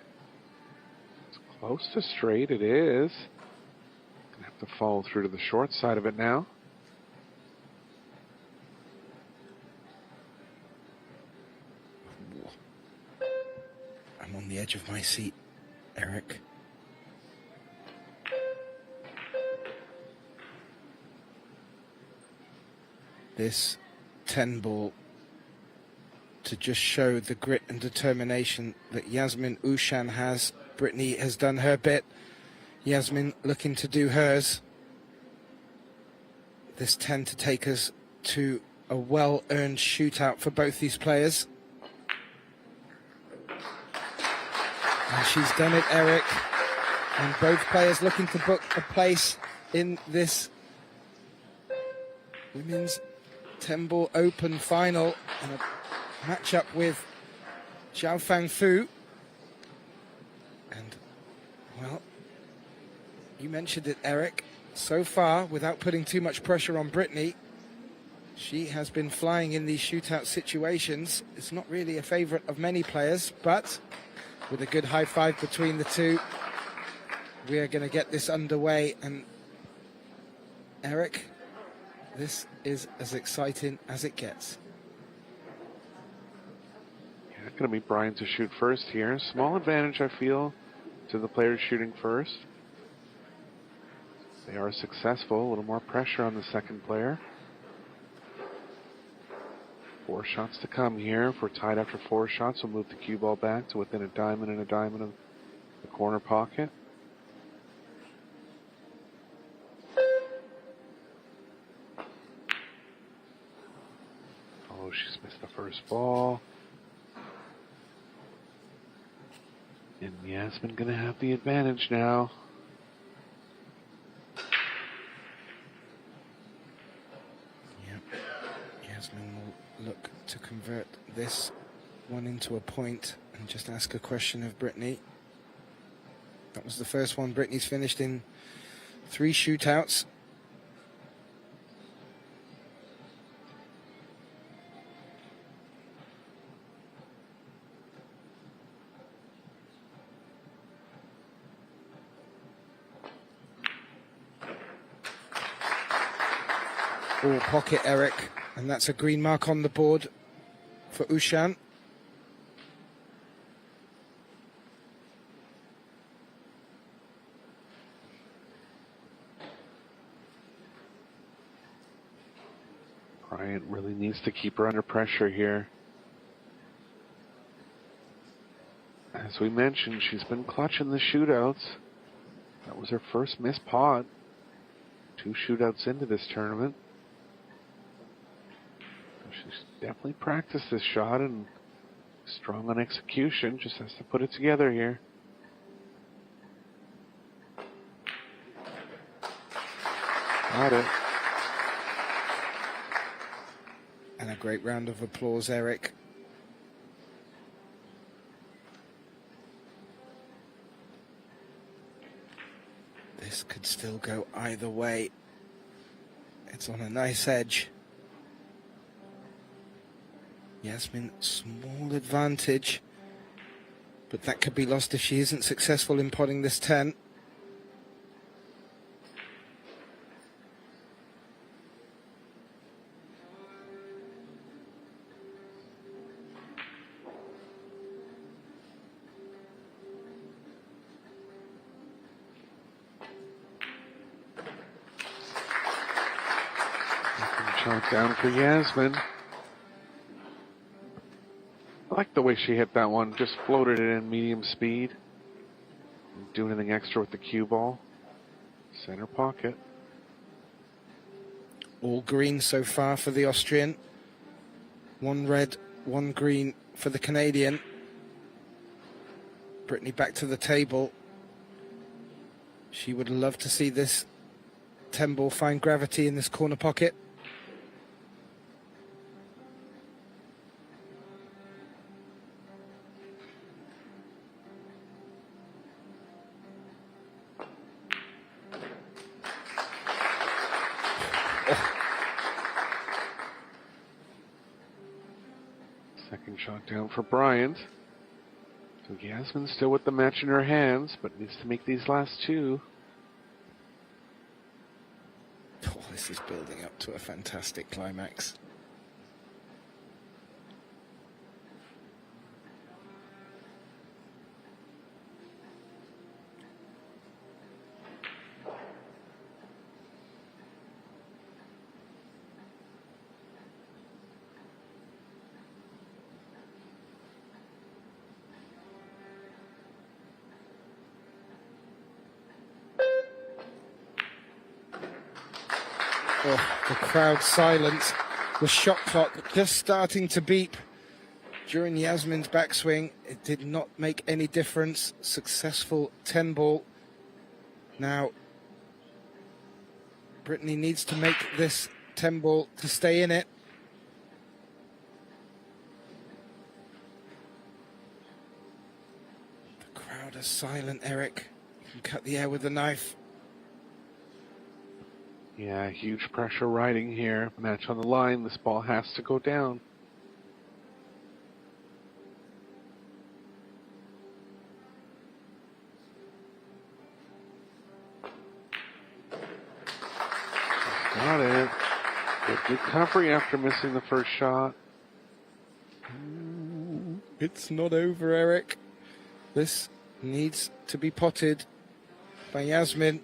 It's close to straight, it is. Gonna have to follow through to the short side of it now. I'm on the edge of my seat, Eric. This 10 ball, to just show the grit and determination that Jasmin Ouschan has. Brittany has done her bit. Jasmin looking to do hers. This 10 to take us to a well-earned shootout for both these players. And she's done it, Eric. And both players looking to book a place in this Women's 10-ball Open final. And a match-up with Zhao Fang Fu. And, well, you mentioned it, Eric. So far, without putting too much pressure on Brittany, she has been flying in these shootout situations. It's not really a favorite of many players, but with a good high five between the two, we are going to get this underway. And Eric, this is as exciting as it gets. Yeah, it's going to be Bryant to shoot first here. Small advantage, I feel, to the players shooting first. They are successful. A little more pressure on the second player. 4 shots to come here. If we're tied after 4 shots, we'll move the cue ball back to within a diamond and a diamond of the corner pocket. Oh, she's missed the first ball. And Jasmin gonna have the advantage now. Look to convert this one into a point and just ask a question of Brittany. That was the first one Brittany's finished in 3 shootouts. All pocket, Eric. And that's a green mark on the board for Ouschan. Bryant really needs to keep her under pressure here. As we mentioned, she's been clutching the shootouts. That was her first missed pot. 2 shootouts into this tournament. She's definitely practiced this shot and strong on execution. Just has to put it together here. Got it. And a great round of applause, Eric. This could still go either way. It's on a nice edge. Jasmin, small advantage, but that could be lost if she isn't successful in potting this 10. Shot down for Jasmin. I like the way she hit that one. Just floated it in medium speed. Didn't do anything extra with the cue ball. Center pocket. All green so far for the Austrian. 1 red, 1 green for the Canadian. Brittany back to the table. She would love to see this 10 ball find gravity in this corner pocket. Second shot down for Bryant. So Jasmin still with the match in her hands, but needs to make these last two. Oh, this is building up to a fantastic climax. Oh, the crowd silence. The shot clock just starting to beep during Jasmin's backswing. It did not make any difference. Successful 10 ball. Now, Brittany needs to make this 10 ball to stay in it. The crowd are silent, Eric. You can cut the air with a knife. Yeah, huge pressure riding here. Match on the line. This ball has to go down. Got it. Good recovery after missing the first shot. It's not over, Eric. This needs to be potted by Jasmin,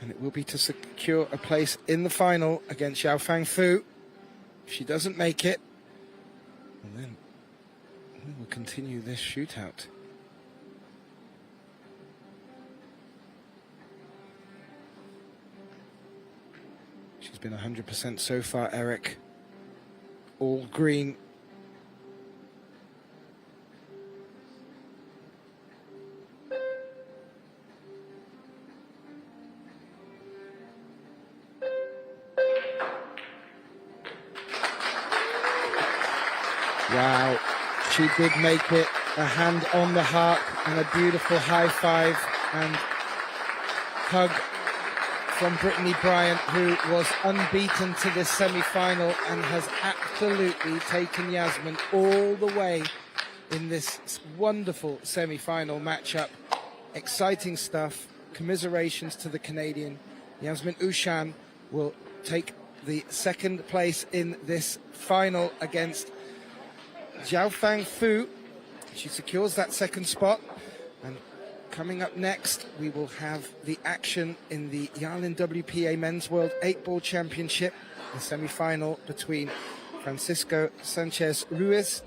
and it will be to secure a place in the final against Xiaofang Fu. If she doesn't make it, and then we will continue this shootout. She's been 100% so far, Eric. All green. Wow, she did make it. A hand on the heart and a beautiful high five and hug from Brittany Bryant, who was unbeaten to this semi-final and has absolutely taken Jasmin all the way in this wonderful semi-final matchup. Exciting stuff. Commiserations to the Canadian. Jasmin Ouschan will take the second place in this final against Xiaofang Fu. She secures that second spot. And coming up next, we will have the action in the Yalin WPA Men's World 8-Ball Championship, the semi-final between Francisco Sanchez Ruiz